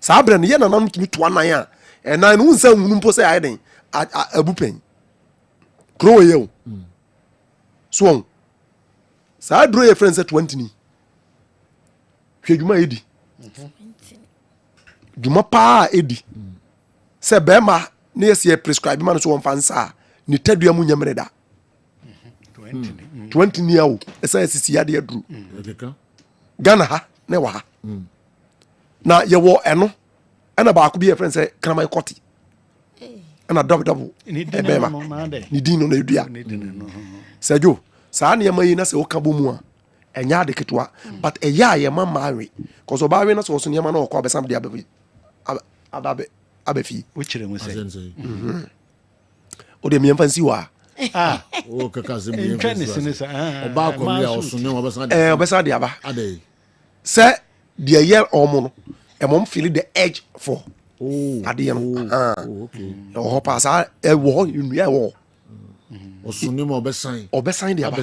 sa abra ne ye na nam tumi to 9 a na no nsa hunu mpo se aye den abupen kro ye o so sa aduru ye friends 20 ni hwedwuma edi dwuma pa edi se bema ne ye prescribe man so won fansa ni tadua mu nyamre da 20 ni awo esa sisi ya de aduru Ghana ha ne wa ha na ye wo eno ɛna baako bi yɛ friend sɛ kraman kɔte ɛna double ɛbɛma ne din no na edua sɛdwo saa nneɛma yi na sɛ woka bɔ mu a ɛnyɛ ade ketewa but ɛyɛ a yɛma maawe cause ɔbaawe na sɛ ɔso nneɛma na ɔkɔ abɛsam de abɛfie wokyerɛ mu sɛ wode miɛmfa nsi wɔ a ɔbɛsa de aba sɛ deɛ yɛ ɔmo no ɛmɔm feel the edge for adeɛ no ɛwɔ hɔ paa saa ɛwɔ hɔ nnua ɛwɔ hɔ ɔbɛsan de aba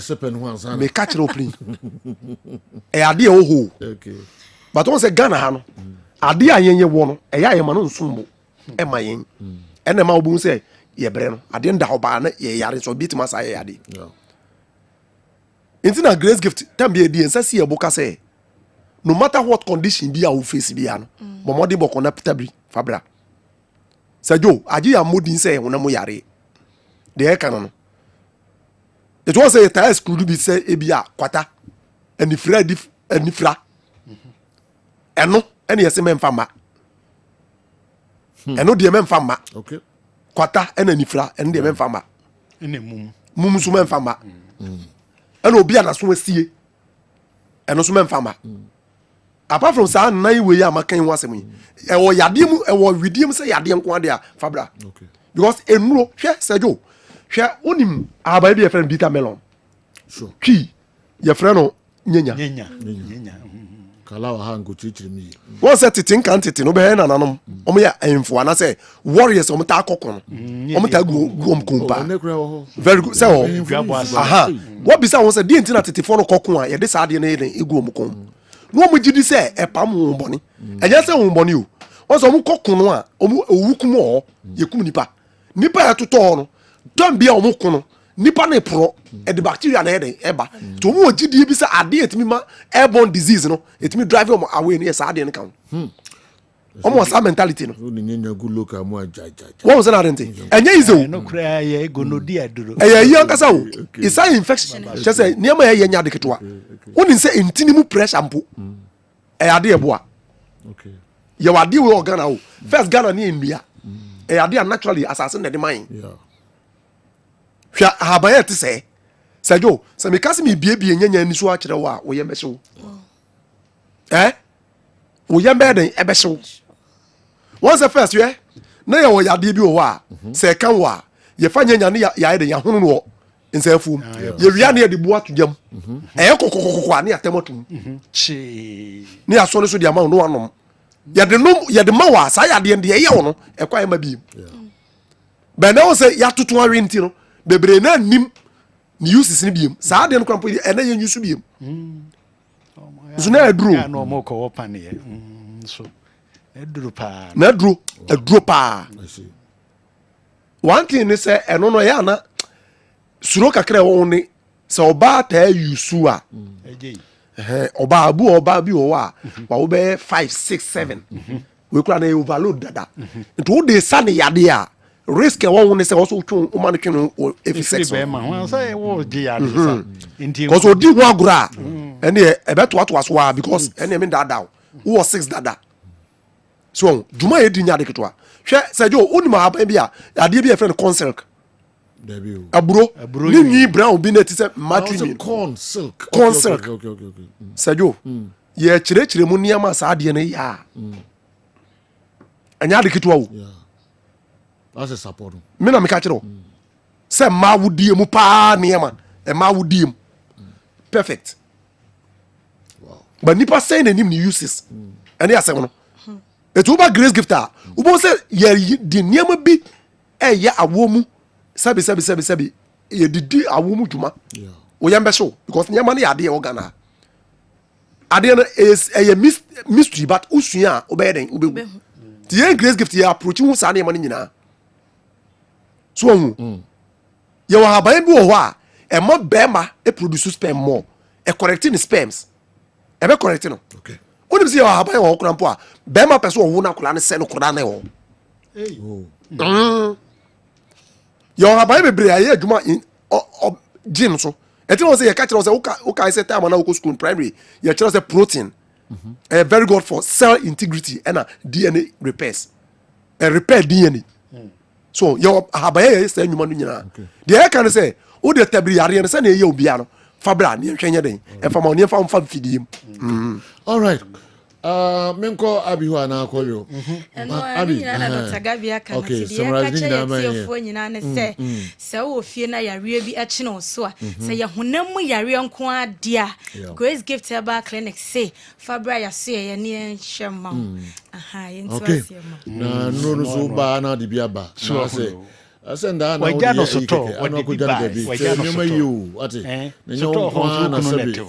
meka kyerɛ wo plin ɛyɛ adeɛ ɛwɔ hɔ but wɔn sɛ Ghana ha no adeɛ a yɛnyɛ wɔ no ɛyɛ a yɛma no nsombo ɛma yɛn ɛna ɛma wobɛhu sɛ yɛbrɛ no adeɛ nda hɔ baa na yɛyare so ɔbi tuma saa yɛ adeɛ nti na grace gift tam bi edi nsa si ɛbo ka sɛ no matter what condition bi a wo face bi ya no bɔmmɔden bɔkɔ na pita bi fabra sɛdwo agye yɛ mmɔden sɛ wo na mo yare deɛ ɛka no no ɛto wɔ sɛ yɛtaa skrudu bi sɛ ebi a kwata anifira ɛno ɛne yɛsɛ mɛmfa ma ɛno deɛ mɛmfa ma kwata ɛna anifira ɛno deɛ mɛmfa ma mum so mɛmfa ma ɛna obi a naso asie ɛno so mɛmfa ma apart from saa nan wei a makan ho asɛm yi ɛwɔ yadeɛ mu ɛwɔ widiem sɛ yadeɛ nko ade a fabra because enuro hwɛ sɛdwo hwɛ onim aba bi yɛfrɛ no bitter melon twi yɛfrɛ no nyenya kala wa ha nkochichiri mi wọ́n sẹ́ tètè nkan tètè no bẹ́ẹ̀ nananom ọmọ yẹ ẹ̀yìnfo anásẹ̀ warriors ọmọ tá akọkọ no ọmọ tá gu ọmọ kọmpa very good sẹ́ ọ aha wọ́n bisa wọn sẹ́ díẹ̀ ntí na tètè fọ́ no kọ́kọ́ a yẹ́dẹ́ sáà díẹ̀ náà yẹ́ egu ọmọ kọ́m ní wọ́n jí di sẹ́ ẹ̀pam wọn bọ̀ ni ẹ̀yẹ́ sẹ́ wọn bọ̀ ni o wọ́n sọ ọmọ kọ́kọ́ no a ọmọ òwú kum ọ̀ yẹ kum nipa yẹ tutọ́ no dọ́n bi a ọmọ kọ́ no nipa na porɔ ɛde bacteria na ɛde ɛba to mu ogidie bi sɛ ade etimi ma airborne disease no etimi drive them away ne saa ade ne kan ɔmo sa mentality no ni nyanya gu local mu ajaja wɔn sɛ na ade nti ɛnyɛ easy o no kra yɛ gonorrhea duro ɛyɛ yi ankasa o isa infection kyɛ sɛ nneɛma yɛ nya de ketewa wɔn sɛ ntini mu pressure mpo ɛyɛ ade ɛboa yɛ wade wɔ Ghana o first Ghana ne nnua ɛyɛ ade a naturally asase na de man hwɛ ahaban te sɛ sɛdwo sɛ meka sɛ mebiebie nyanya ani so akyerɛ wo a woyɛ bɛhyew woyɛ bɛɛ den ɛbɛhyew wɔn sɛ first hwɛ na yɛwɔ yadeɛ bi wɔ hɔ a sɛ ɛka wo a yɛfa nyanya ne yɛayɛ den yɛhono no wɔ nsɛafuom yɛwia ne yɛde boa to gyam ɛyɛ kɔkɔkɔkɔ a ne yɛatɛm atom ne yɛasɔ no so de ama wo no wanom yɛde ma wo a saa yadeɛ deɛ ɛyɛ wo no ɛkɔ ayɛ ma biem bɛnɛ wo sɛ yɛatoto awe nti no bebree na nim ni uses ni biem saa de no krampo ena ye nyusu biem so na aduro na mo ko wopa ne so aduro pa na aduro pa one thing ni say eno no ya na suro kakra wo ni se oba ta yusu a oba bi wo a wa wo be 5 6 7 we kura na overload dada nti wo de sa ne yade a risk e won se also tun o man twin o f6 be ma won say wo di ya de sa nti cause odi ho agura ene e beto ato aso a because ene me dada wo 6 dada so juma e di nya de ketwa hwe sejo oni ma haban bi a ade bi e friend consilk aburo ni nyi brown bi na ti se matri corn silk okay sejo ye chire mu niam asa ade ne ya anya de ketwa wo that's a support me na me ka kire se ma wudie mu pa niam e ma wudie mu perfect wow but nipa say na nim ni uses ene asem no etu ba grace gifter ubo se ye di niam bi e ya awo mu sabi ye didi awo mu dwuma o yambe so because niam na ya de e Ghana ade no is a mystery but usua obey den obewu ti ye grace gift ya approach hu sa niam no nyina so hu ye wa haban bi wo ho a e mo bema e produce sperm more e correcting sperms e be correcting no okay onim se ye wa haban wo krampo a bema person wo na kula ne se no kura na wo ye wa haban bebre aye adwuma gene so e ti won se ye ka kire wo se wo ka se time na wo school primary ye kire se protein Very good for cell integrity and DNA repairs. Repair DNA. So your habaye say nyuma no nyina. The I can say, o de tabri yare no say na ye obia no. Fabra ne hwenye den. E fama ne fa mfa fidim. All right. Menko Abi ho na akoyo. Abi na Dr. Gabia kan okay, summarizing that man. Tiefo nyina ne se wo fie na yare bi eche no so a se ye honam mu yare nko adia. Grace Gift Herbal Clinic say Fabra ya so ye ne hwema. Aha, ye ntu asie ma. Na no so ba na de bia ba. So say asenda na wajja no soto ano ko jana gabi nyoma you ate nyo kwa na sabi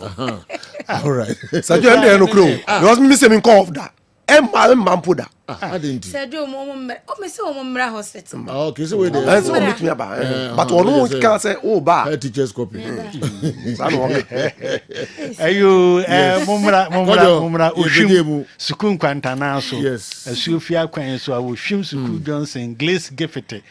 all right sajo ende no kro because me say me call of that mampo da adenti sajo mo me say o mra hospital okay so we dey so meet me ba but ono can say oh ba teachers copy ayo mumra oshim sukun kwantana so asuofia kwan so a oshim sukun Johnson Grace Giffete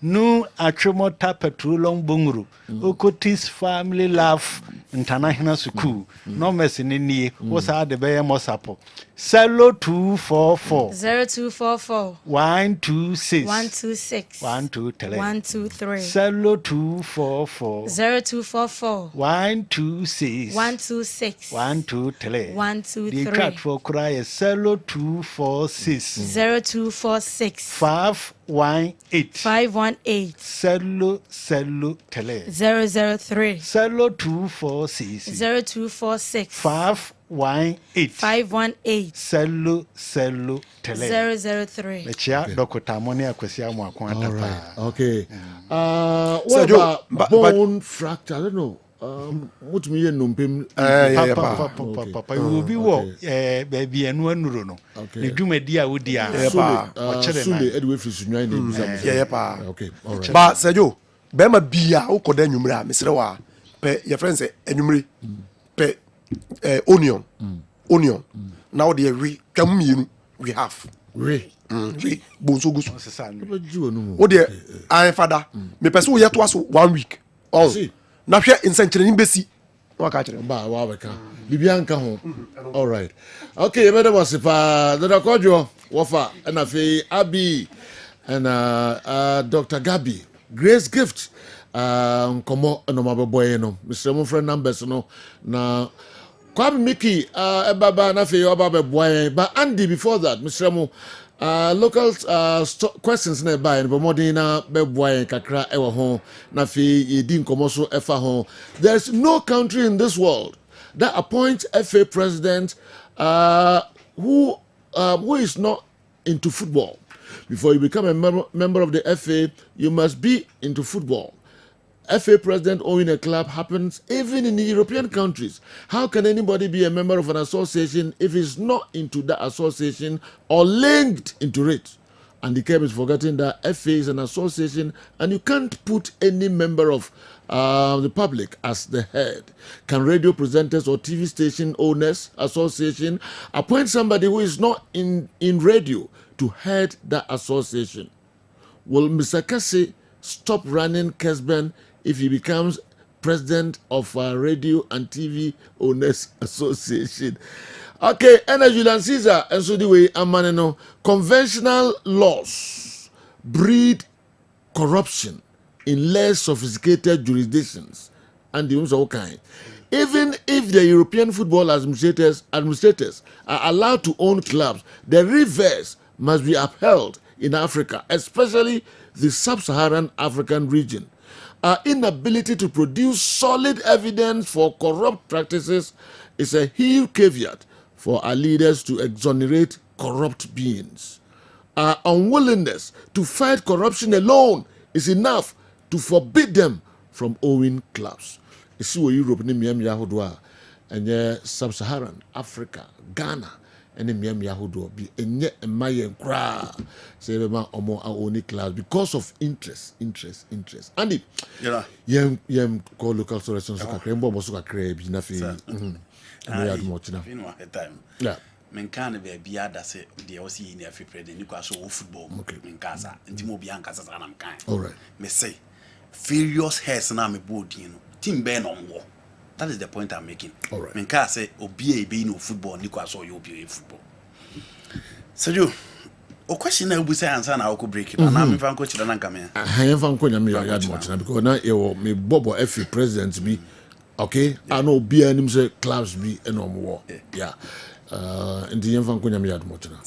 no atwemota petrolum bonguru okotis family love international school no mercy ni wo sa de be mosapo Salo 0244 126 123 Salo 244 126 123 The chat for cry Salo 246 518 Salo tele 003 Salo 246 518 Salo tele 003 Echia Dr. Moni akwesi amu akwanta pa. Okay. What about bone fracture? I don't know. What me ye numpem papa you be wo baby enu anuro no. Ne dwumadi a wodi a Sunday edwe free sunwan na yeah pa. Okay. All right. Ba Sergio, be ma bia ukoda nwumre a mesre wa pe your friend say enwumre pe onion now the we have bonso gusu o de I father me person we to aso 1 week all na hwe insankyere besi wa ka kire ba wa beka bibia nka ho all right okay you better was pa the kojo wofa na fe Abi and Dr. Gabi Grace Gift nkomo no mabeboy no Mr. mo friend numbers no na Kwame Mickey baba na fe oba beboy but Andy before that Mr. mo local questions na buy no modern na beboy kakra ewo ho na fe yedi nkomo so efa ho. There's no country in this world that appoints FA president who is not into football. Before you become a member of the FA, you must be into football. FA president owning a club happens even in the European countries. How can anybody be a member of an association if he's not into that association or linked into it? And the cab is forgetting that FA is an association and you can't put any member of the public as the head. Can radio presenters or TV station owners association appoint somebody who is not in radio to head that association? Will Mr. Casey stop running Kessben if he becomes president of Radio and TV Owners Association? Okay, and Julian Caesar, and so the way Amaneno, conventional laws breed corruption in less sophisticated jurisdictions and the all kind. Even if the European football administrators are allowed to own clubs, the reverse must be upheld in Africa, especially the sub-Saharan African region. Our inability to produce solid evidence for corrupt practices is a huge caveat for our leaders to exonerate corrupt beings. Our unwillingness to fight corruption alone is enough to forbid them from owning clubs. You see what Europe ni miam yahodwa and sub-Saharan Africa, Ghana, and miam yahodwa be enye emaye nkra say ma omo owning clubs because of interest. And yem call local solutions kakra mbo mo so kakra bi na fi yeah. Men can be ada say the OC in every president you so football in Gaza and mo bia nkasa sa na mkan. All right. Me say various heads na me board you know team ben on war That is the point I'm making. All right. When I say obi be no football, Nico saw you be football. So you, o question na say answer na ko break it. Na me fan coach na nka me. I fan coach na me ya much na because na e me bobo FA president be okay. I know be anim say clubs be no more. Yeah. In the fan coach na me ya much na.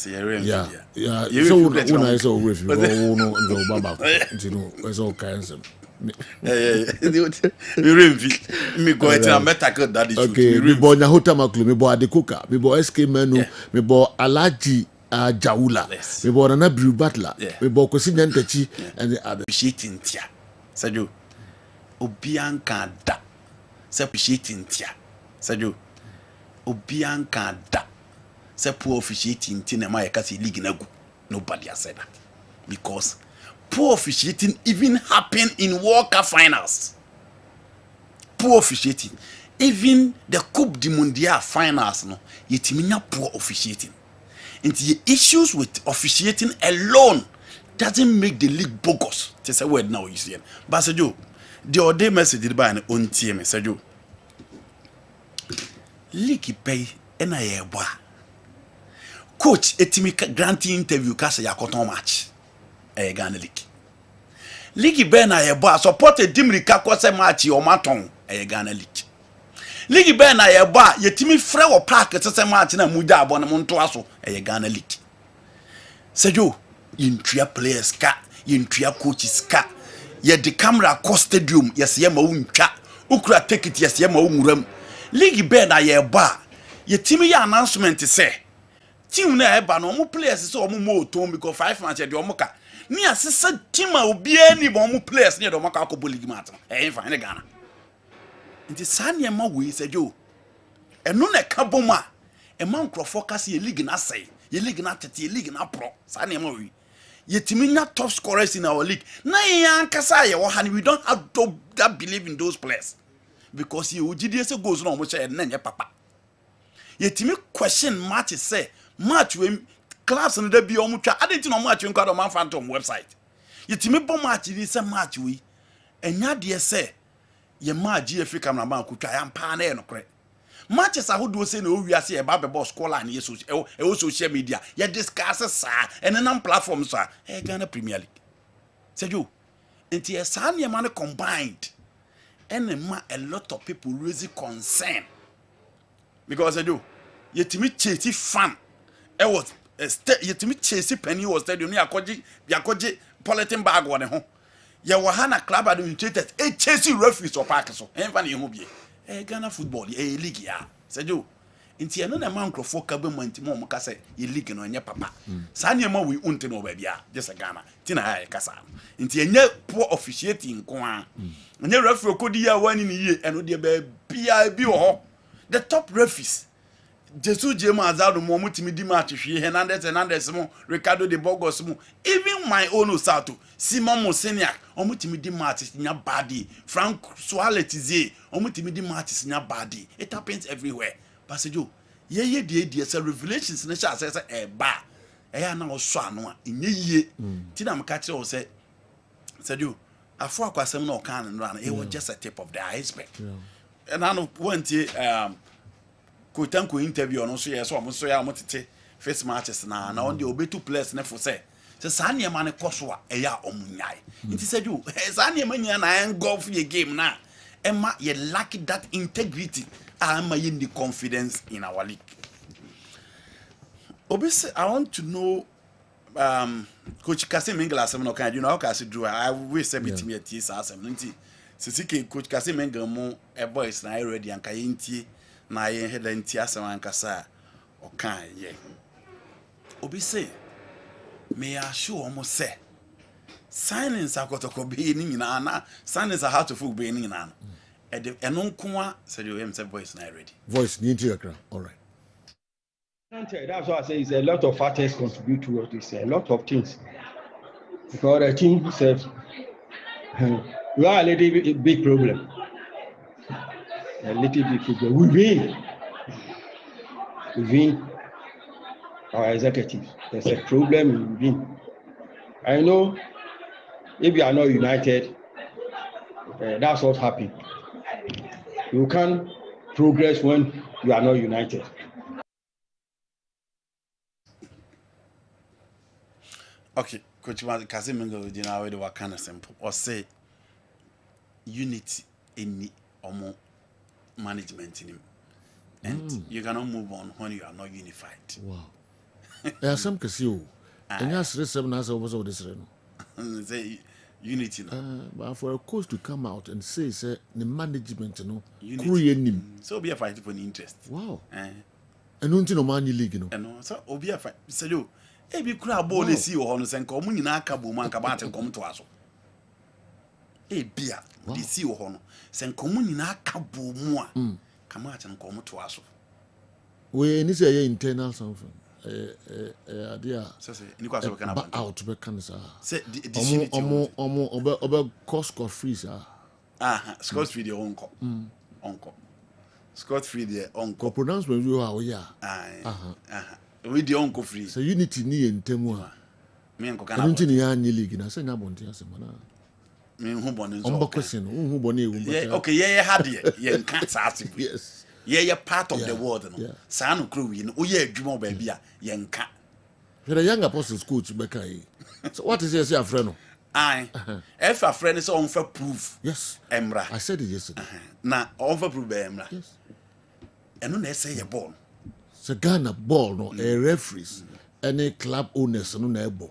Yeah. Yeah. So when I say o ref you no nzo baba. You know, so kind of me go it and me tackle that issue. Okay, me bo nya hota maklu, me bo Adekoka, me bo SK Menu, me bo Alaji Jaula, me bo Nana Brew Butler, me bo Kwesi Nyantachi and the other. Appreciating tia. Sajo. Obianka da. Se appreciating tia. Sajo. Obianka da. Se poor officiating tia na ma yakasi league na gu. Nobody has said that. Because poor officiating even happened in World Cup finals. Poor officiating. Even the Coupe du Mondial finals, no, yetiminya poor officiating. And the issues with officiating alone doesn't make the league bogus. That's a word now you see. But Sergio, the other message by an own team, Sergio. League pay NIA boy. Coach, etimi granting interview kasa ya cotton match. Ghana League. League Ben na yebo support Dimrika kwose match o maton Ghana League. League Ben na yebo yetimi frɛ wo park tese match na muja abo na monto aso Ghana League. Sejo intua players ka, intua coaches ka. Ye the camera co stadium yes ye ma untwa. Ukura ticket yes ye ma umuram. League Ben na yebo yetimi ya announcement say team na eba no mo players so mo mo to because 5 match de omo ka ni asesa team a obi ani bo mo players ni de omo ka akọ league match fa ne Ghana nti sane ma we Sergio eno na ka bom a e man crofo ka se league na sei ye league na tete ye league na pro sane ma we ye timi nya top scorers in our league na yan kasa ye wo ha we don't have to that believe in those players because ye ojide se goals na omo che na nye papa ye timi question match say match we class no da bi o mutwa adenti no match we nkwado man phantom website yetimi bom match ni se match we enya de se ye match Africa na man kutwa ya mpa na e no kre matches ahodo se na o wiase e ba be boss call line yeso e social media ye discuss sa enenam platforms sa Ghana Premier League Sergio enti e sa na man combined and ma a lot of people raise concern because Sergio yetimi chase fan e was yetimi chase penny was stadium ni akoji politin bag won ho ye wa ha na club administrators e chase referees o park so enfa na ye ho bie Ghana football league ya Sergio nti eno na man crofo ka be manti mo ka say ye league no nye papa sa na ma we unte no ba bia just Ghana ti na ya kasa nti enye poor officiating ko a enye referee ko di ya wani ni ye eno de ba bia bi ho the top referees Jesu Jema Azado mo mutimi di match hwe Hernandez mo Ricardo de Burgos mo even my own Osato Simon Moseniak o mutimi di match nya badi Frank Sualetizie o mutimi di match nya badi it happens everywhere Pasejo ye de say revelations na sha say ba ya na oso ano a enye yie ti na mka kire o say Sergio afọ akwasem na o kan no it was just a tip of the iceberg and I know want Kotanko interview no so yes so am so ya motete first matches na on the obetu players na for say sa na ma ne koso a eya omunyai nti Sergio sa na ma nya na engulf your game na ema ye lack that integrity ama ye the confidence in our league obese I want to know coach Kase Mengala asem no kan you know how Kase do I we say bit me atie sa asem nti sisi coach Kase Mengala mo e boys na ready anka ye ntie na ye head nti asem ankasa o kan ye obi say me assure mo say silence akotoko be ni nyina na silence how to full be ni nyina no e de eno nko a say you him say voice na ready voice ni nti akra all right. That's why I say it's a lot of factors contribute towards this, a lot of things. Because I think we are a little big problem. A little big problem. Within our executive, there's a problem within. I know if you are not united, that's what happened. You can't progress when you are not united. Okay, Coach Kazimingo, you know, they were kind of simple. Or say unity in the management in him. And you cannot move on when you are not unified. Wow. There are some casio. And yes, 7 hours over this. Say unity. But for a coach to come out and say the management, unity. So be a fight for the interest. Wow. And until no money league, And so be a fight. Say you. Ebi kura ball e si o no senka omu nyina aka bo man ka ba te kom to aso. Ebia de si o no senka omu nyina aka bo mu a ka ma te kom to aso. We ni say internal something. Adia. Say ni kwa so be kana ba. Out be kan sa. Say omo obe cost free sa. Scott free the onko. Scott free the onko. Pronouncement you are ya. We the onko free. So unity ni entemu a. Me enko kana. Unity ni ya ni league na say na bonti asema na. Me hu bone nso. Ombo question, hu bone ewu. Okay, yeah had ye nka saasi. Yes. Yeah part of the world no. Sa no kro wi no. Oye adwuma ba bia ye nka. The young apostles coach beka yi. So what is your friend no? If a friend is on for proof. Yes. Emra. I said it yesterday. Na on for proof be emra. Yes. Eno na say your ball. So Ghana ball no a referees any club owners no na ebo.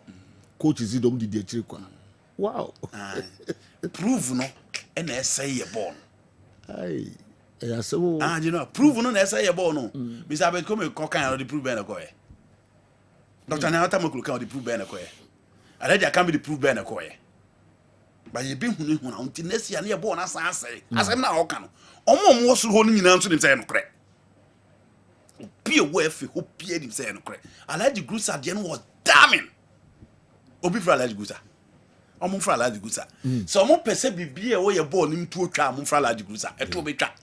Coaches dom di achire kwa. Wow. Prove no and say your ball. Aye. Yeah so you know prove no na say your ball no. Mr. Abed come kan the prove be na ko e. Dr. Nata Makulu kan the prove be na ko e. Already I can be the prove be na ko e. But you be hunu hunu until next year na your ball na san say. Asem na o kan no. Omo mo so ho ni nyina nso ni say no kre. Be aware of who paid him saying, Alaji Gusa at the end was damning. Obi for Alaji Gusa. I'm for Alaji Gusa. So, I'm perceive be away a ball into a tram for Alaji Gusa. A to be trap.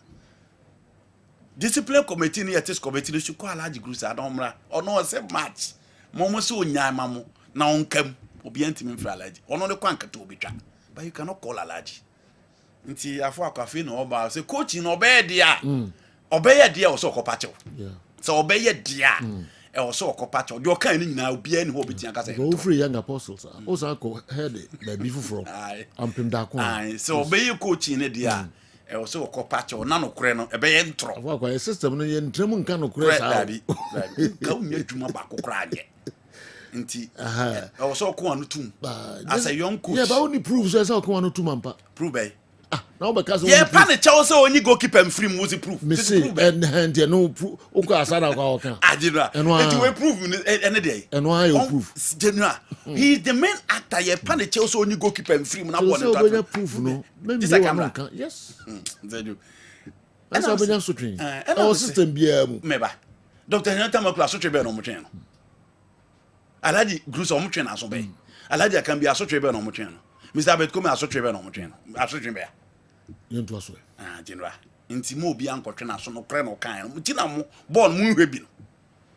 Discipline committee near test committee should call Alaji Gusa, Domra, or no, say match. Momo so nyamamu, now on cam, obedient him for Alaji, or no the quanka to be trap. But you cannot call Alaji. Until I for coffee no about say coaching obey dear. Obey a dear or so copacho. Yeah. So obey a dear. Also copacho. Your kind now be any hobby. Go free young apostles. Also, I heard the beef from Ampim Dakon. So obey your coaching a dear. Also copacho, none of creno, a bay intro. A system in German can of credit. Come near to my back cry. Also, Kuan as a young coach. Yeah, but only proves as how Kuan to Mampa. Prove. Now because panic also when you go keep him free music proof. And you know Uka Sada Adira. And why you prove any day. And why you prove he is the main actor. You panic also when you go keep him free. Now what proof no. Maybe yes. They do. That's how we are shooting. Our system be meba. Dr. Nata Makula so trebe no mo twen. Alaji Grusa o mo twen aso be. Alaji can be aso trebe no mo twen. Mr. Abed come aso trebe no mo twen. Aso trebe. Yento aso. General. Nti mo obi ankotwe na so no kre no kan. Mo tina mo ball mo hwe bi no.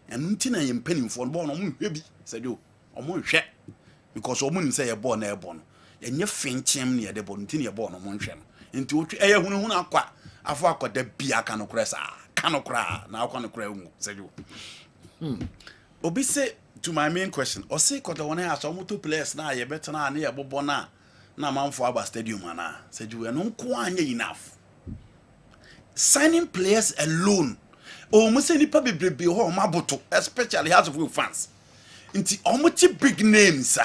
Enu ntina ye mpanimfo no ball no mo hwe bi. Sadio. O mo hwe because o mo nim say ye ball na e ball no. Enye finchem ne ye de ball ntina ye ball no mo hwe no. Nti o twe eye hunu akwa afọ akoda bia ka no kre sa. Ka no kra na akwa no kra hu. Sadio. Obi say to my main question. O say koda wona ya so mo to players na ye better na ye bobo na manfo aba stadium ana said you no nko anya enough signing players alone o mo say nipa bebrebe ho o maboto especially House of fans nti o mo ti big names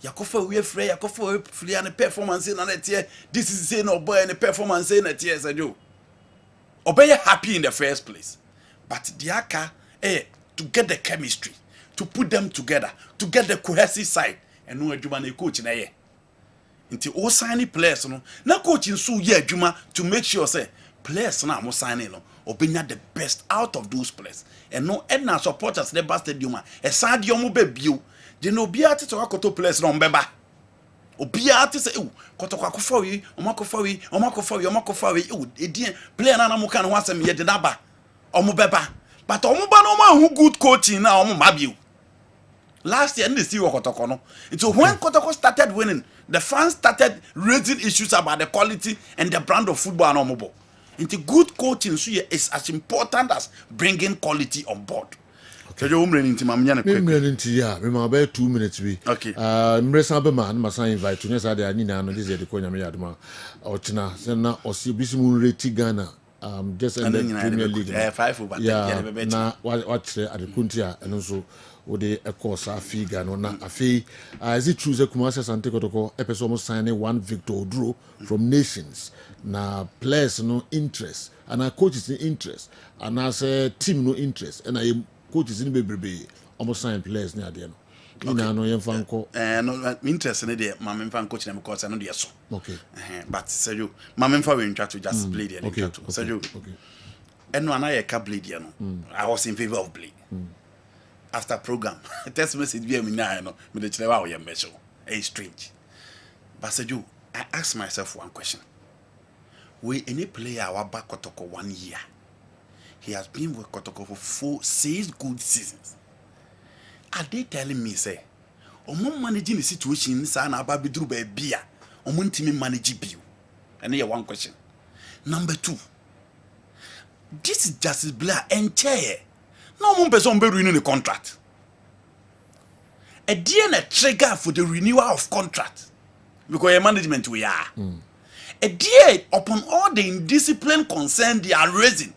yakofa we free yakofa we free and performance na tie this is say no boy and performance na tie said you obey happy in the first place but the aka to get the chemistry to put them together to get the cohesive side and no adwuma na coach na ye nti o signing players no na coach nso ye adwuma to make sure say players na mo signing no obenya the best out of those players and no na supporters the best stadium e stadium mo ba bio de no bia tete wakoto players no mbeba obia tete say kotokwa kofa wi omakofa wi edin player na mo kan ho asem ye de naba omo beba but omo ba no ma hu good coaching na omo ma bio. Last year, see Kotoko. So when Kotoko started winning, the fans started raising issues about the quality and the brand of football and mobile. Into good coaching so is as important as bringing quality on board. So you umre into mamnya quick. Me into ya, me ma be 2 minutes we. Okay. Mresa be man ma sign invite to nyesa de ani na no this the konya me yadma. Ochina se na osi bisimu reti Ghana. Just in the Premier League. 5 over 10. Yeah, na watch at the Kuntia and also with the course a figure no na afi as it choose a Kumasi Sante Kotoko episode almost signing 1 victor draw from nations na players no interest and our coaches in interest and as a team no interest and I coaches in baby almost sign players near the end. Okay. No yemfanko no interest in the mamma fan coach them because I know the so. Okay. But say you mamma fan we try to just play the okay. Say you. Okay. And when I can blade you know. I was in favor of blade. After program test message be me now no me the chile wa we measure. It's strange. But say you I ask myself one question. We any player our back Kotoko 1 year. He has been with Kotoko for 6 good seasons. Are they telling me say omo managing the situation say na aba bidru ba bia omo ntimi manage biu? And here one question. Number 2. This is Justice Blair and chair. No one person be renewing the contract. A DNA trigger for the renewal of contract because your management we are. A DNA upon all the indiscipline concern they are raising.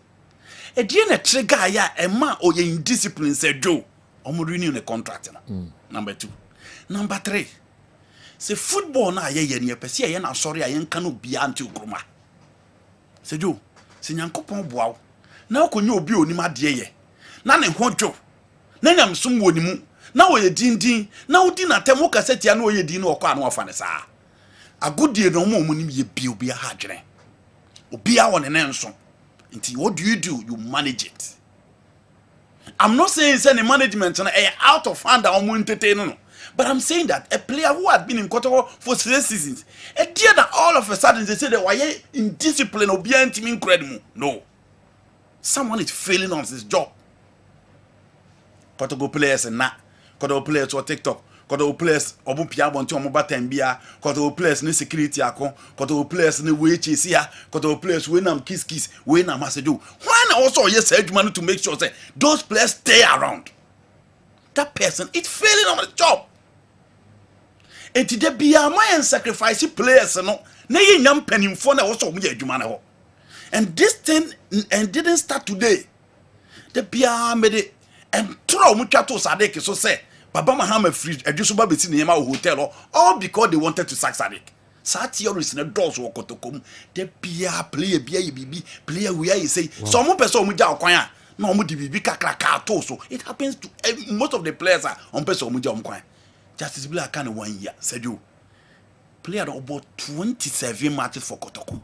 A DNA trigger ya a man or your indiscipline said Joe. Omo renew the contract. Number 2. Number 3. Say football na ye ye pese ye na sorry ayen kanu bia anti okroma. Say Joe, say Nyankopon boawo. Na okonye obi onim ade ye. Na ne hodwo. Na nyamsom woni mu. Na wo ye dindin. Na odi na tem wo kasetia na wo ye din na okọ anu afa ne saa. Agodie no mo nim ye bi obi ha dwene. Obi a won ne nso. Nti what do? You manage it. I'm not saying any management out of hand or entertaining, but I'm saying that a player who had been in Kotowo for 3 seasons, a dear that all of a sudden they say that why in discipline or behind team incredible. No, someone is failing on his job. Kotowo players and not Kotowo players or TikTok. Kotowo players obu pia bonti omo batambia. Kotowo players ni security akon. Kotowo players ni we chase Kotowo players we nam kiss we na masejo. When also yes edman to make sure say those players stay around. That person is failing on the job. And today be a man sacrifice players no. Na ye nyam panimfo na also mu adwuma na ho. And this thing and didn't start today. The bia made and throw mu twa to Sadek so say Baba Mahama free eduso ba beti ne ma hotel all because they wanted to sack Sadek. Sa theories na doors wo Kotokom. The bia player bia bibi player we are say so mo person mu ja okwan a na omo di bibi kakra to so it happens to most of the players are on person mu ja okwan. Justice Blair can 1 year said you player about 27 matches for Kotoko.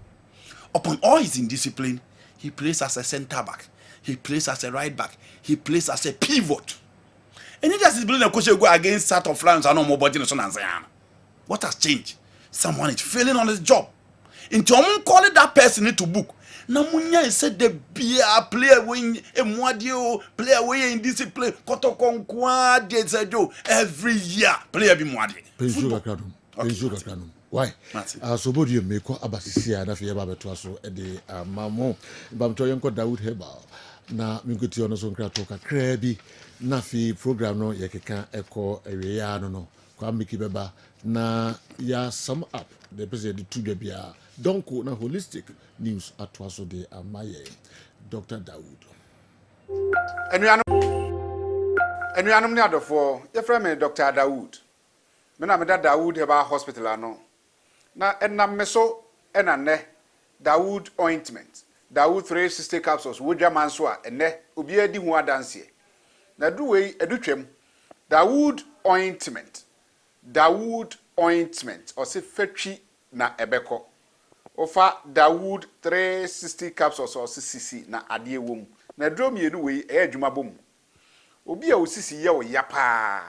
Upon all his indiscipline, he plays as a center back, he plays as a right back, he plays as a pivot. And he just is building a coach go against South of France and no more body. What has changed? Someone is failing on his job. Into calling that person need to book. Namunya said the beer player win a mwadio player way in discipline Kotoko kwa de every year player be mwadi. Why? So both you make abasisi na fiye babeto so de mamo bamto yenko Dawood Heba na minguti ono so nkra toka krebi na fi program no yekeka eko ewe no kwa miki beba na ya sum up the person the two bia donc na holistic news atwaso de amaye Dr. Dawood Enuanum ni adofo ye frame me Dr. Dawood me na me da Dawood Heba hospital ano na enam meso enane Dawood ointment Dawood 360 capsules wodwa manso a ene obi adi hu adanse na duwe edutwem Dawood ointment o se fatwi na ebeko ofa Dawood 360 capsules o se sisi na ade wom na drom yenu we e adwuma bom obi a osisi ye wo yapa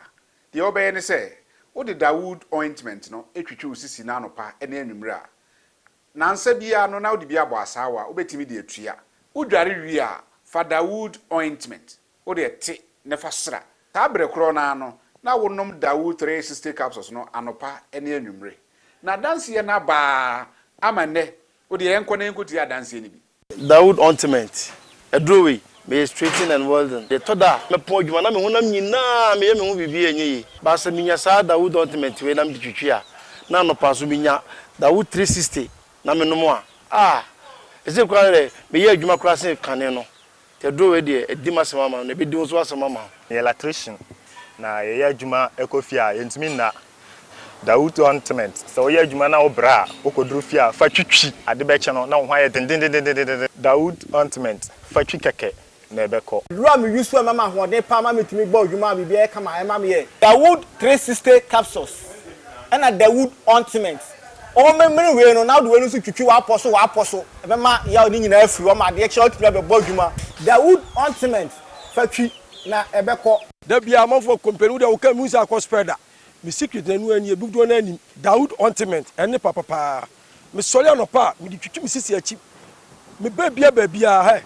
de obeye ne se wo de Dawood ointment no etwitwe osisi na anopa ene anwumre a nansa bia no na wo de bia bo asawa obetimi de atua wodware wi a fa Dawood ointment wo de te ne fa sra ta bre kro na no na wonom Dawood 360 capsules no anopa ene anwumre na danse ye na ba amane wo de enko na enko ti adanse ni bi Dawood Ultimate. A drawing. Me straighten and welding. The toda me po djuma na me honam nyina me me ho bibi enyi. Ba se minya sa Dawood Ultimate we na me twitwia. Na no paso minya Dawood 360 na me no mo a. Ah. Ese kwa re me ye adwuma kura se kane no. The drawing de edi masema ma na be di so asema ma. Electrician na ye adwuma ekofia yentimi na Dawood Ultimate. So ye adwuma na obra okodru fia fa twitwi ade be che no na ho aye den Dawood Ultimate fa twi keke na ebeko. Rua me use for mama hode pa ma metumi gba adwuma bibi e kama e ma me ye. Dawood 360 capsules. And a Dawood Ultimate. O me we no now the we no so twitwi wa aposo e be ma ya oni nyina afiri o ma de extra to be gba adwuma. Dawood Ultimate fa twi na ebeko. Da bia amafo company de wo ka musa akọ spreader. Me secret na nu ani ebugdo na ani Dawood Ultimate ene papa. Me sole anopa me di twitwi me sisi achi. Me babia he.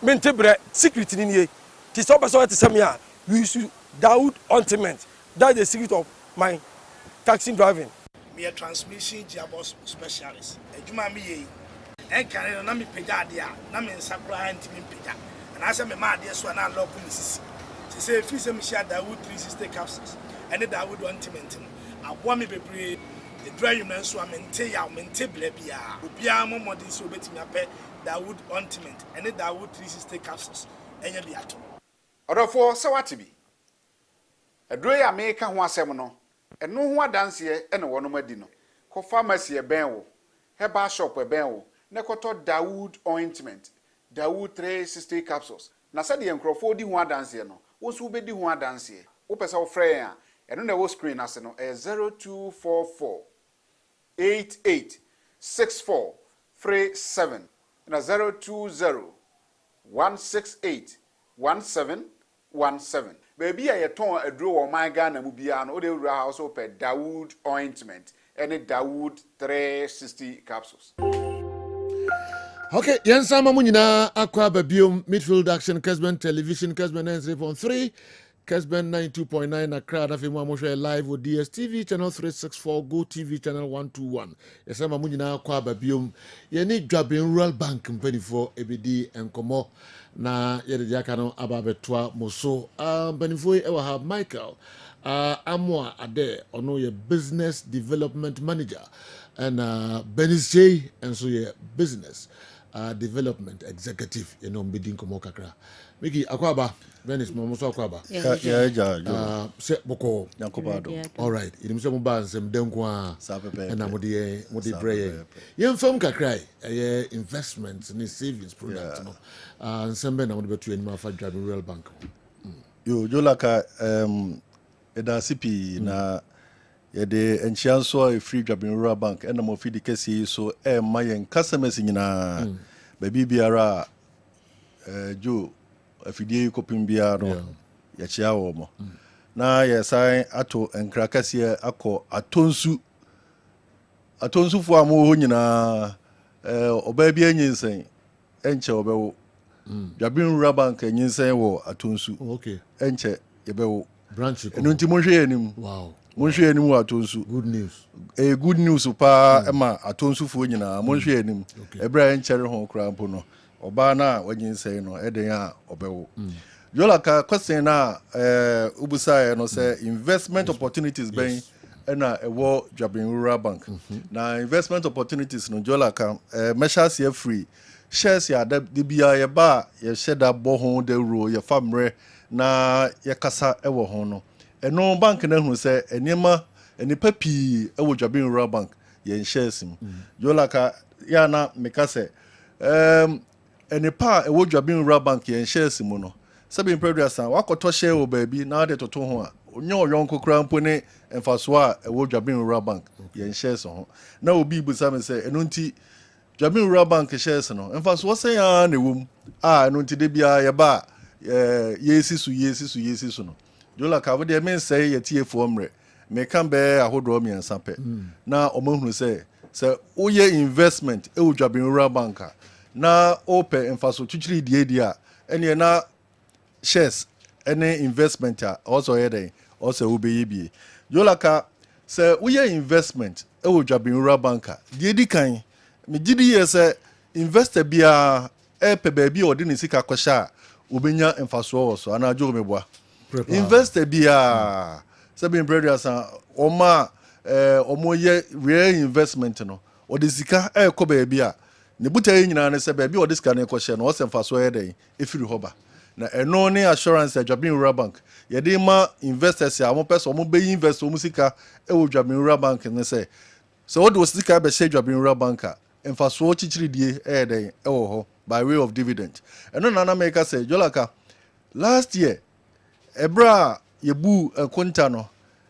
Me ntebre secret ni nie. Ti so person at some ya. We use Dawood Ultimate. That's the secret of my taxi driving. Me a transmission gearbox specialist. Ejuma me ye. En kan na me pega ade a na me nsakura ntimi pega. Na ase me ma ade so na lock me sisi. Se say free se me share Dawood 360 capsules. And the Dawood Ultimate. I want me bebre the dry man so amente ya mente blebia. Obia mo modin so betimi ape Dawood Ultimate and the Dawood 360 capsules. Enya biato. Odofo se wate bi. Aduro ya meka ho asem no. Eno ho adanse e ne wono madi no. Ko pharmacy e ben wo. Herbal shop e ben wo. Ne koto Dawood Ointment. Dawood 360 capsules. Na se de enkrofo di ho adanse no. Wo so be di ho adanse. Wo pesa wo frɛ ya. Eno na wo screen ase no 0244 88 64 37 na 020 168 1717. Baby a yeton aduro wo man Ghana mu bia no ode wura house ope Dawood Ointment and Dawood 360 capsules. Okay, yensama mu nyina akwa babiom midfield action Kessben television Kessben 93.3 Kessben 92.9 Accra na fimu amoshe live with DSTV channel 364 Go TV channel 121. Yensama mu nyina akwa babiom yeni dwabin Rural Bank mpanifo ebedi enkomo na yede aka no ababetwa moso mpanifo ewa ha Michael Amwa Ade ono ye business development manager and Benis J and so ye business development executive mbidi nkomo kakra Miki akwaba Benis moso akwaba ja se boko yakobado all right idim se mo ba nsem denko a na modi breye yemfam kakra investment ni savings product no nsembe na modi betu anima fa dwa Rural Bank yo jolaka eda CP na yede enchianso e free job in Rural Bank ena mo fi di kesi so mayen customers nyina ba bibiara jo afidie kopim bia no ya chia wo mo na ye sai ato enkrakase akọ atonsu fu amo ho nyina oba bia nyinsen enche obewo Jabin Rural Bank nyinsen wo atonsu okay enche yebewo branch enu nti mo hwe anim wow mo hwe anim atonsu good news good news pa ema atonsu fu nyina mo hwe anim ebra enchere ho kra mpo no oba na wanyinsen no eden a obewo Yolaka question na ubusa no say investment opportunities ben na ewo Jabin Rural Bank na investment opportunities no Yolaka measures here free shares ya de bia ye ba ye sheda bo ho de ro ye famre na ye kasa ewo ho no eno bank na hu say enema enipa pi ewo Jabin Rural Bank ye shares Yolaka ya na mekase enipa ewo Jabin Rural Bank ye shares mu no sabi impreduasa wakoto share o baabi na de toto ho a onye oyonko kra mpo ne emfaso a ewo Jabin Rural Bank ye shares ho na obi busa me say eno nti Jabin Rural Bank shares no emfaso say ya na wom eno nti de bia ye ba yesi su no jola ka de men say ye tie fo mre me kan be ahodo mi ansape na omahunu say oye investment ewo Jabin Rural Bank na ope emfaso chichiri die a ene na shares any investment also here also will be Yolaka say we investment e wo Jabin Rural Bank die di kan me gidi ye say investor bia pe baby or didn't sika kwasha ubenya emfaso so ana jo meboa investor bia sabin brothers oma omoye real investment no or the sika ko baby a ne buta nyina ne se baby or this kan ko she no o semfaso ye den efiri hoba na eno ne assurance adwabin rural bank ye dey ma investors ya mo person mo be invest o musika e wo dwabin rural bank ne se so what was sika be she dwabin rural bank emfaso chichiri die e den e wo ho by way of dividend eno na make say jolaka last year ebra yebu konta no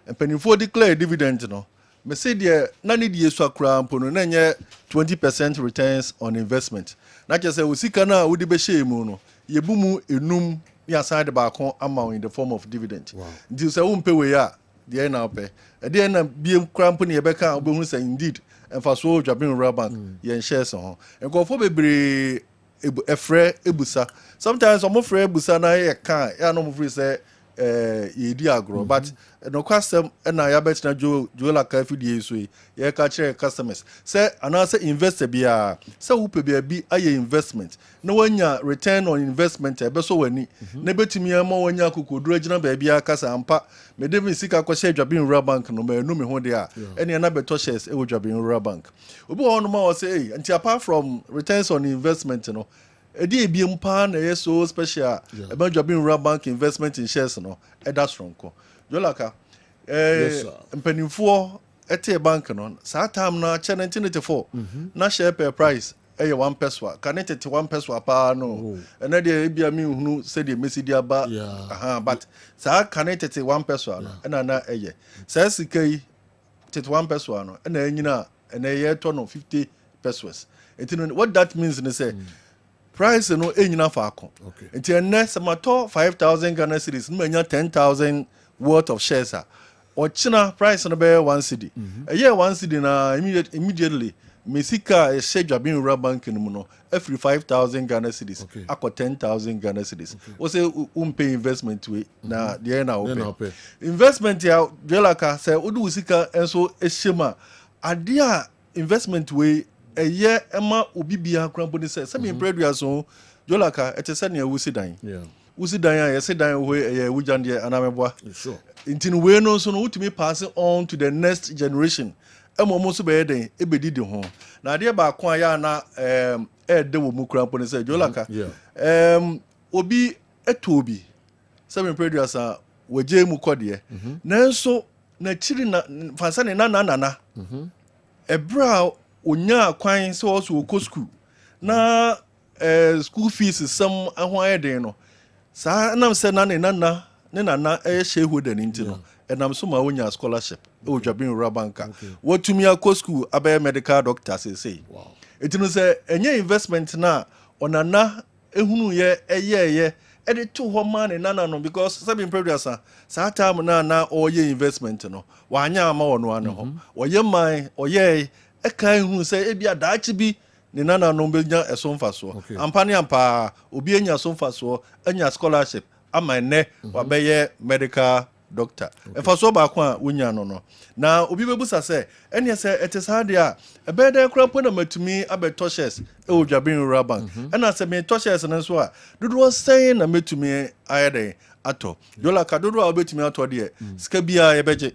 empanifo declare dividend no me say de na ne die so akra mpono na nye 20% returns on investment na je say usika na wo di be she mu no yebu mu enum ya side ba kon amount in the form of dividend nti say wo mpe we ya de na ope e de na biem krampo ne be ka obehu say indeed emfaso dwabin rural bank yen shares ho enkofo bebre efre ebusa sometimes omo frɛ ebusa na ye ka ya no mo frɛ say ye di agro but no custom na ya bet na jo Laka fidie so ye ka kire customers say anasa investor bia say wo pe bia bi aye investment na wanya return on investment e be so wani na betimi ma wanya kokoduro agina ba bia kasa ampa me de sika ko share dwabin rural bank no me me ho de a ene na beto shares e wo dwabin rural bank obi won ma o say anti apart from returns on investment no edi ebiem pa na ye so special about dwabin rural bank investment in shares no e da stronko Laka mpanimfo ete bank no sa time na 1994 na share per price e 1 peso can it 1 peso pa no na de ebia mi hunu se de mesidi aba but sa can it 1 peso no na eye sa sikai 1 peso no na anyina na ye to no 50 pesos what that means is say price no enyina fa akon enti enne samato 5000 Ghana cedis no enya 10,000 worth of shares or china price no be 1 cedi a year 1 cedi na immediately mesika e share dwabin rural bank no no every 5,000 Ghana cedis akọ 10,000 Ghana cedis o say pay investment we na the na open investment ya Laka say odu usika enso ehema ade a investment we eye ema obibia krampo ni say me predu so Laka etese na wusi dan wusi dan ya yesi dan we eye wujande anameboa sure intin we no so no utimi pass on to the next generation emomo so be den ebedidi ho na ade ba kon ya na de wo mu krampo ni say Laka obi eto obi me predu asa waje mu kode nanso na chiri na fansa ne na ebra onya kwan so also ko school na school fees some ahwan den no sa nam se na ne nana shehu den nti no enam so ma onya scholarship o dwabin rural banka wotumi akọ school abaya medical doctor say wow etinu se enye investment na onana ehunu ye eye e to ho ma ne nana no because sabin producer sa time na oye investment no wanya ama wono ane ho oye man oye e kan hu say e bia daachi bi ne nana no benya esomfa so ampani ampa obi enya somfa so enya scholarship ama ne wabeye medical doctor efa so ba kwa wonya no na obi bebusa say ene say etisade a ebede krapo na matumi abeto shares e odwabin rural bank ena say me to shares no so a dodo say na matumi ayede ato Laka dodo a obetumi ato de sika bia yebeje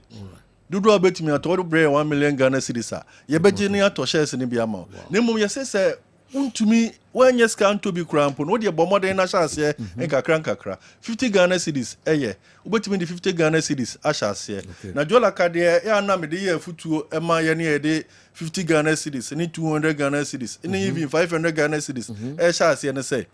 dodo a obetumi ato do bre 1 million Ghana cedis a yebeje ni ato shares ni bia ma na mum yese untumi wanye scan to be crampo no de bomode na chance nkakra 50 Ghana cedis eye ubetumi de 50 Ghana cedis achase na Laka de ya na me de ye futuo ema ye ne de 50 Ghana cedis ni 200 Ghana cedis ni even 500 Ghana cedis chase ne say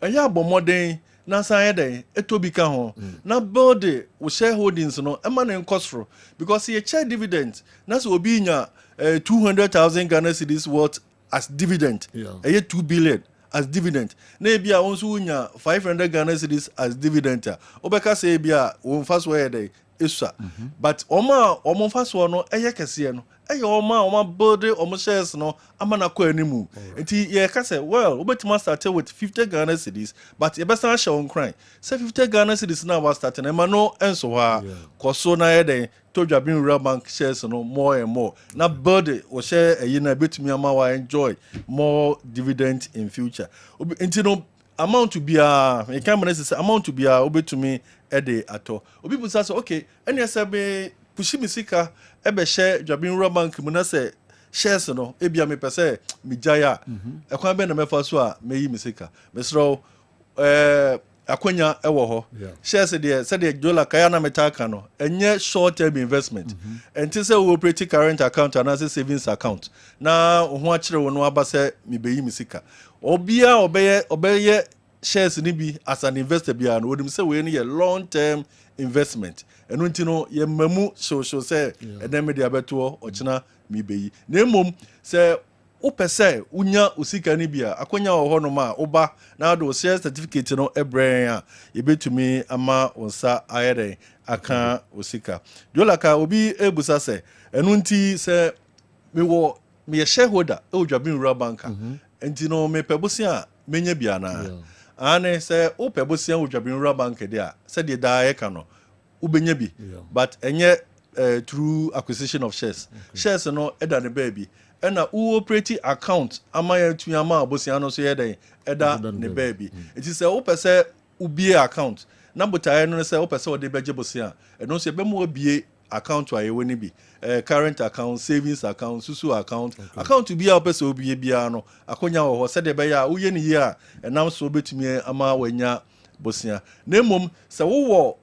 aya bomode na san den etobi ka ho na build we shareholdings no ema na nkosro because ye share dividend na so obi nya 200,000 Ghana cedis worth as dividend a 2 billion as dividend na bia won so nya 500 Ghana cedis as dividend obeka say bia won fast way dey esua but omo fa so no eye kese no eye oma build omo shares no amana kwa animu enti ye ka say well obetima start with 50 Ghana cedis but ye best share on cry say 50 Ghana cedis na was starting e ma no enso ha koso na ye den to dwabin rural bank shares no more and more na build o share e na betumi ama wa enjoy more dividend in future enti no amount to be a camera say amount to be a obetumi e dey ato obi bu say okay ene say be pushi misika ebe share dwabin rural bank mu na say shares no ebia me pese me jaya ekwan be na mefa so a meyi misika mesro akonya ewo ho shares de say de dollar kaya na metaka no enye short term investment enti say we operate current account and as savings account na ho akire wo no aba say me beyi misika obia obeye shares ni bi as an investor bia no wodim say we ni long term investment enu nti no ye mamu so say eden me dia beto ochina mi beyi na mom say upese unya usika ni bia akonya wo hono ma oba na do share certificate no ebren a ye betumi ama onsa ayere aka usika Laka obi ebusa say enu nti say me shareholder e odwabin rural bank enti no me pebusia menye bia na ane say o pebusia odwabin rural bank dia say de da e ka no ubenya bi but enye through acquisition of shares shares no eda ne baby ena u operate account ama ya tu ama abosia no so yeden eda ne baby it is say o pese ubie account na botaye no say o pese o de beje bosia eno so be mo bie account wa yewe ni bi current account savings account susu account account to be a pese obie bia no akonya wo ho se de be ya uye ni ye a enam so betumi ama wanya bosia na mom se wo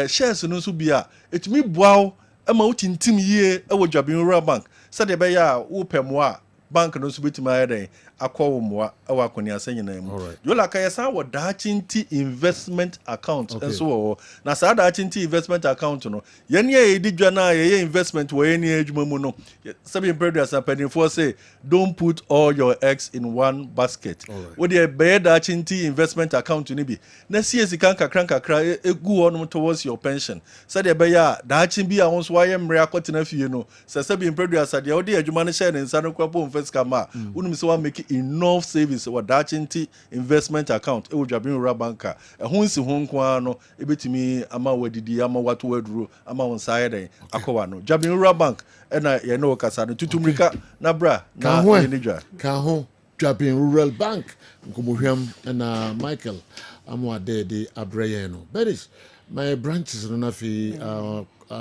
shares no so bia etumi boawo ama utintim yie ewo dwabin rural bank said de be ya wo pemwa bank no so betuma yeden akwo moa ewa akoni asanyina mu Laka yesa wo dachinti investment account enso wo na sa dachinti investment account no ye ne ye di dwa na ye investment wo ye ne adwuma mu no sabi predators appearing for say don't put all your eggs in one basket wo de be dachinti investment account ni bi na CS kan kakra egu on towards your pension said de be ya dachin bi a won so aye mre akotena fie no sabi predators de wo de adwuma no share ne nsa no kwapo mfeska ma unum so wa make enough savings or dachinti investment account e wodwabin rural banka ehun si ho nko no ebetimi ama wadidi ama wato waduro ama wonsaye den akowa no dwabin rural bank e na ye no kasa no tutumrika na bra na enidwa ka ho dwabin rural bank nkomohwam na Michael amwade de abreye no beris my branches no na fi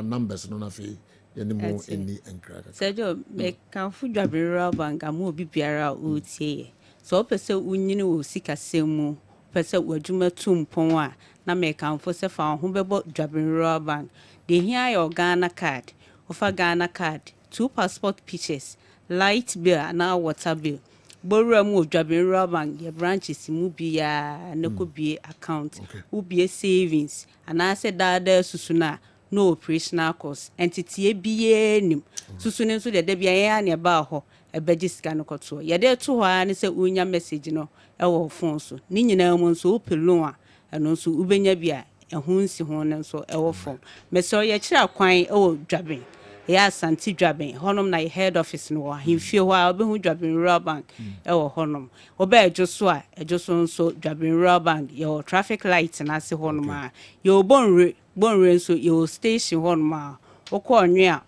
numbers no na fi yenimo eni enkraka sejo me kan fu dwabin rural bank amu obi biara o tie so pese unyini wo sikasemu pese wadwuma tumpon a na me kan fu se fa ho bebo dwabin rural bank de hia your Ghana card ofa Ghana card 2 passport pictures light bill na water bill borura mu dwabin rural bank your branches mu bia na ko bie account ubie savings ana se dada susuna no operational cost entity ebie nim susune so de bia ya ne ba ho ebeji sika no koto ye de to ho ani se unya message no e wo phone so ni nyina mu so opelon a eno so ubenya bia ehun si ho ne so e wo phone me so ye kira kwan e wo dwabin ya santi dwabin honom na head office no ahemfie ho a obehu dwabin rural bank e wo honom oba ejoso a ejoso nso dwabin rural bank ye traffic light na se honom a ye obonre nso ye station honom a okọ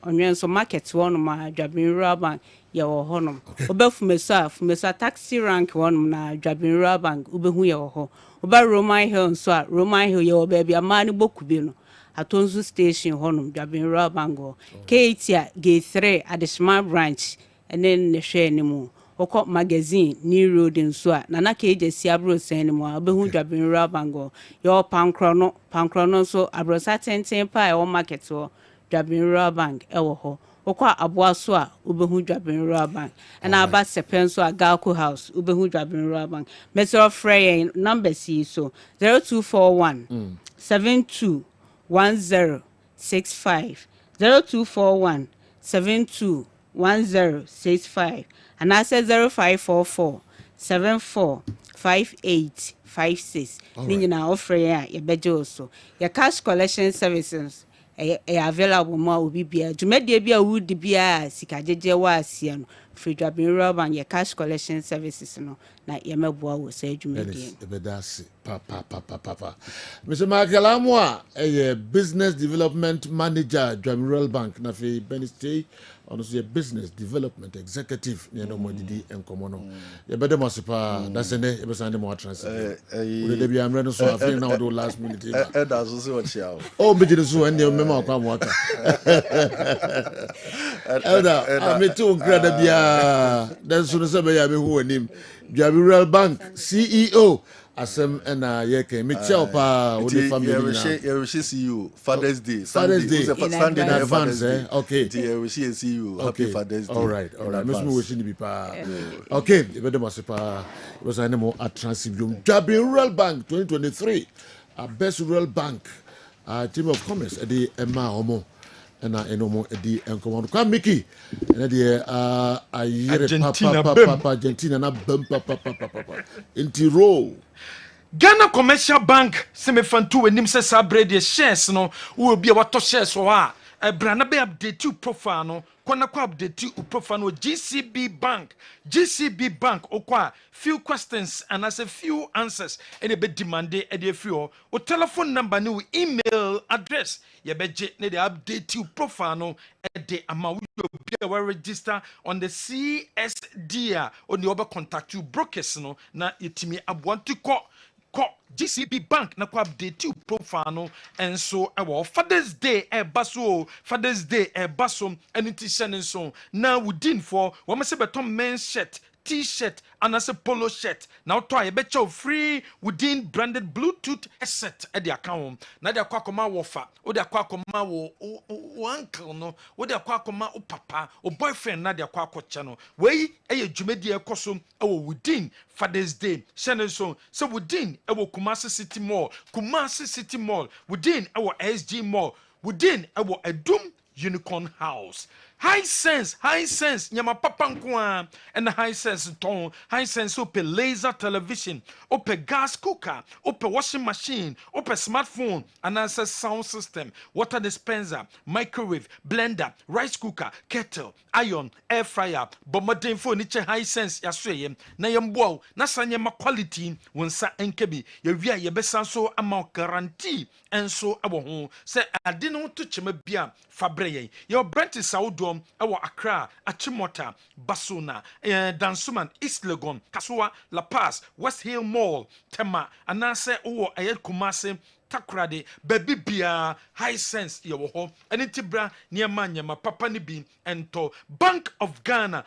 onwe nso market honom a dwabin rural bank ye wo honom obefumeso taxi rank honom na dwabin rural bank obehu ye wo ho oba Roman Hill nso a Roman Hill ye wo ba bia ma ne bokube no Atonzu station honum dwabin rural bank Ketia gate 3 additional branch and then the share anymore okọ magazine new road nso a na ka ejesi abro sen mu abehu dwabin rural bank your pankrono so abrosa tenten pa e market o dwabin rural bank e wo ho okọ aboa so a obehu dwabin rural bank na aba sepen so a Galco house obehu dwabin rural bank mesro frey number C so 0241 72 1065 0241 721065 and I said 0544 745856. Ni na offer ya bejo so. Your cash collection services available ma obi bia dwumadie bia wudi bia sikajeje wa asia no free Dwabin Rural Bank ye cash collection services no na ye meboa wo say dwumadie ebedasi pa Mr. Michael Amwa business development manager Dwabin Rural Bank na fe Benistay ono so business development executive ne no modidi enkomo no ye bede mo sepa da se ne ye be sande mo transfer we dey be amre no so afin na do last minute da so so chia o be jide so ene me ma kwa mo aka elda me too grada bia dan so no se be ya me hu anim Dwabin Rural Bank CEO asem na ye ke me tell pa wo the family you wish see you Father's Day Sunday in advance okay you wish see you happy Father's Day all right me wish you be pa okay you better must pa it was animal at Transibum Dwabin Rural Bank 2023 a best rural bank team of commerce the Emma Omo na enomo edi enkomo kwa Mickey na de ayere papa Argentina na bam papa inti roll Ghana Commercial Bank semefantu enim se sabre de shares no wo bi a wato shares ho a brana be update you profile no kona kwa update you profile no GCB Bank okwa few questions and as a few answers any be demand e dey free o telephone number ni email address ye beje ne dey update you profile no e dey ama we be register on the CSD on the other contact you brokers no na yetimi abwanti ko GCB Bank na kwa update you profile no and so Father's Day baso anything so now within for what me say beton men's shirt T-shirt and as a polo shirt. Now try a betcha free within branded Bluetooth headset at the account. Now they are kwakoma wofa, or they are kwakoma wo uncle no, or they are kwakoma o papa or boyfriend. Now they are kwako channel. Way a jumedia kosum within Father's Day. Shannon so within our Kumasi City Mall, within our SG Mall, within our Edum Unicorn House. High sense, nyama papa nkwa and high sense ton, high sense ope laser television, ope gas cooker, ope washing machine, ope smartphone, and answer sound system, water dispenser, microwave, blender, rice cooker, kettle, iron, air fryer, bomardin phone niche high sense yasweye, na yambo, na sanyama quality, wonsa enkebi, ye besan so amount guarantee, and so our home, say I didn't touch me bia fabreye, your brand is Saudom, our Accra, Achimota, Basuna, Dansuman, East Legon, Kasua, La Paz, West Hill Mall, Tema, Anase, Ayed Kumase, Takrade, Baby Bia, High Sense, Yawo, and Intibra, Niamanya, Papa Nibi, and to Bank of Ghana,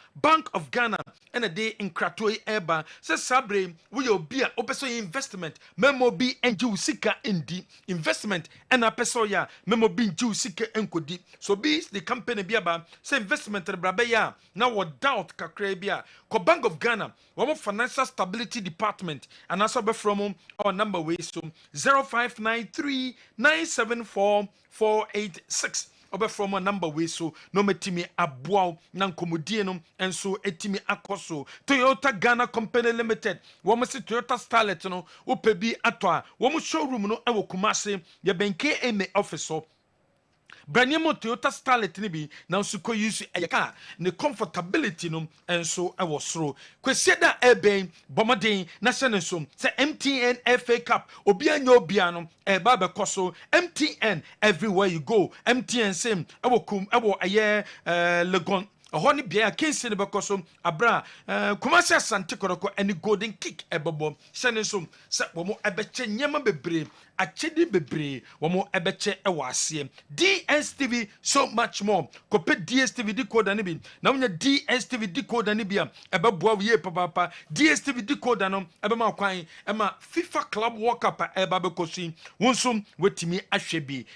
and a day in Kratoi Eba, says Sabre, will be a Opeso investment, Memo be and Jew Sika Indi, investment, and a Pesoya, Memo be Jew Sika Enkodi. So be the company Biaba, say investment at Brabeya, now what doubt Kakrebia, Co Bank of Ghana, one of Financial Stability Department, and also from our number ways to 0593 974 486. Obe from a number way so no metimi aboa na nkomodie no enso etimi akoso Toyota Ghana Company Limited wo mse Toyota Starlet no opebi ato a wo showroom no ewo Kumase ye benke eme office Branyamo Toyota Starlet ni bi na nsuko use eyaka ne comfortability no enso ewo soro kwesieda eben bomaden na hyene so se MTN FA Cup obi anya obia no eba be koso MTN everywhere you go MTN same ewo aye Legon Honey Bia Kinsin Bekosom Abra Kumasi Asante Koroko and the Golden Kick Ebobo Senesum Set Womo Ebeche Nyama Bebre Achedi Bebre Womo Ebeche Ewasiem DSTV so much more Kope DSTV decoder nibi na unya DSTV decoder nibia Ebeboa ye papa DSTV decoder no Ebema Kwai Ema FIFA Club World Cup Eba Bekosi Wonsum Wetimi Ashwebi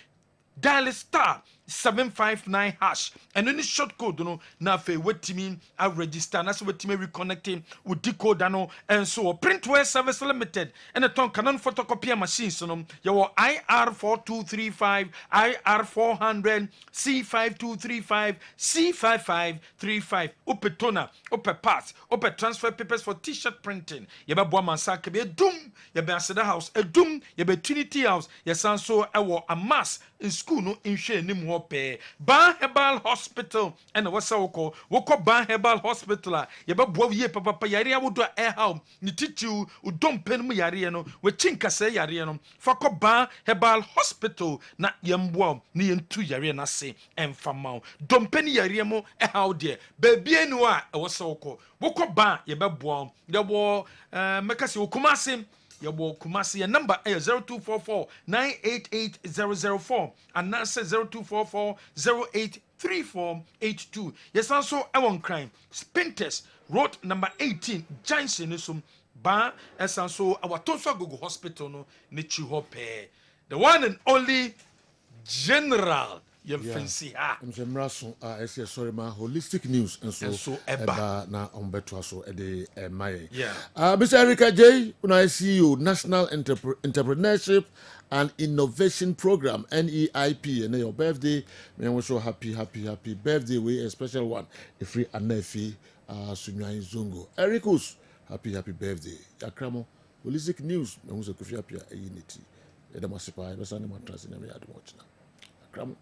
Dial star 759 hash and any short code no na fe wetimi a register na so wetimi reconnecting with decoder no and so Printware Service Limited and a ton Canon photocopy machines no your IR4235 IR400 C5235 C5535 ope toner ope parts ope transfer papers for t-shirt printing yeba boa mansaka be dum yeba Aseda House edum yeba Trinity House yesanso ewo a mass in school no nhwe nim ho pe ban herbal hospital and wasa wokọ ban herbal hospital a ye beboa ye papa yare awodo a how ni titiu udompen mu yare no we chinkase yare no fa kọ ban herbal hospital na yemboa ni yentu yare na se emfama dompen yare mo how de baby enu a wasa wokọ ban ye beboa yebo mekase okumase yabo kumasi ya number 0244 988004 and answer 0244 083482. Yes, also Ewon Crime Spinters Road number 18 Johnson isum ba esanso our Tonsa Gogo Hospital no nichi hope. The one and only General fancy msemraso sorry ma holistic news and so eba na ombeto so ede maye Mr. Erika J una CEO National Entrepreneurship and Innovation Program NEIP and your birthday me we so happy birthday we a special one the free anefi Sunyan Zongo Erikus happy birthday akramo holistic news me we so kofi happy unity eda masipa eba sana matrasi na me admo china akramo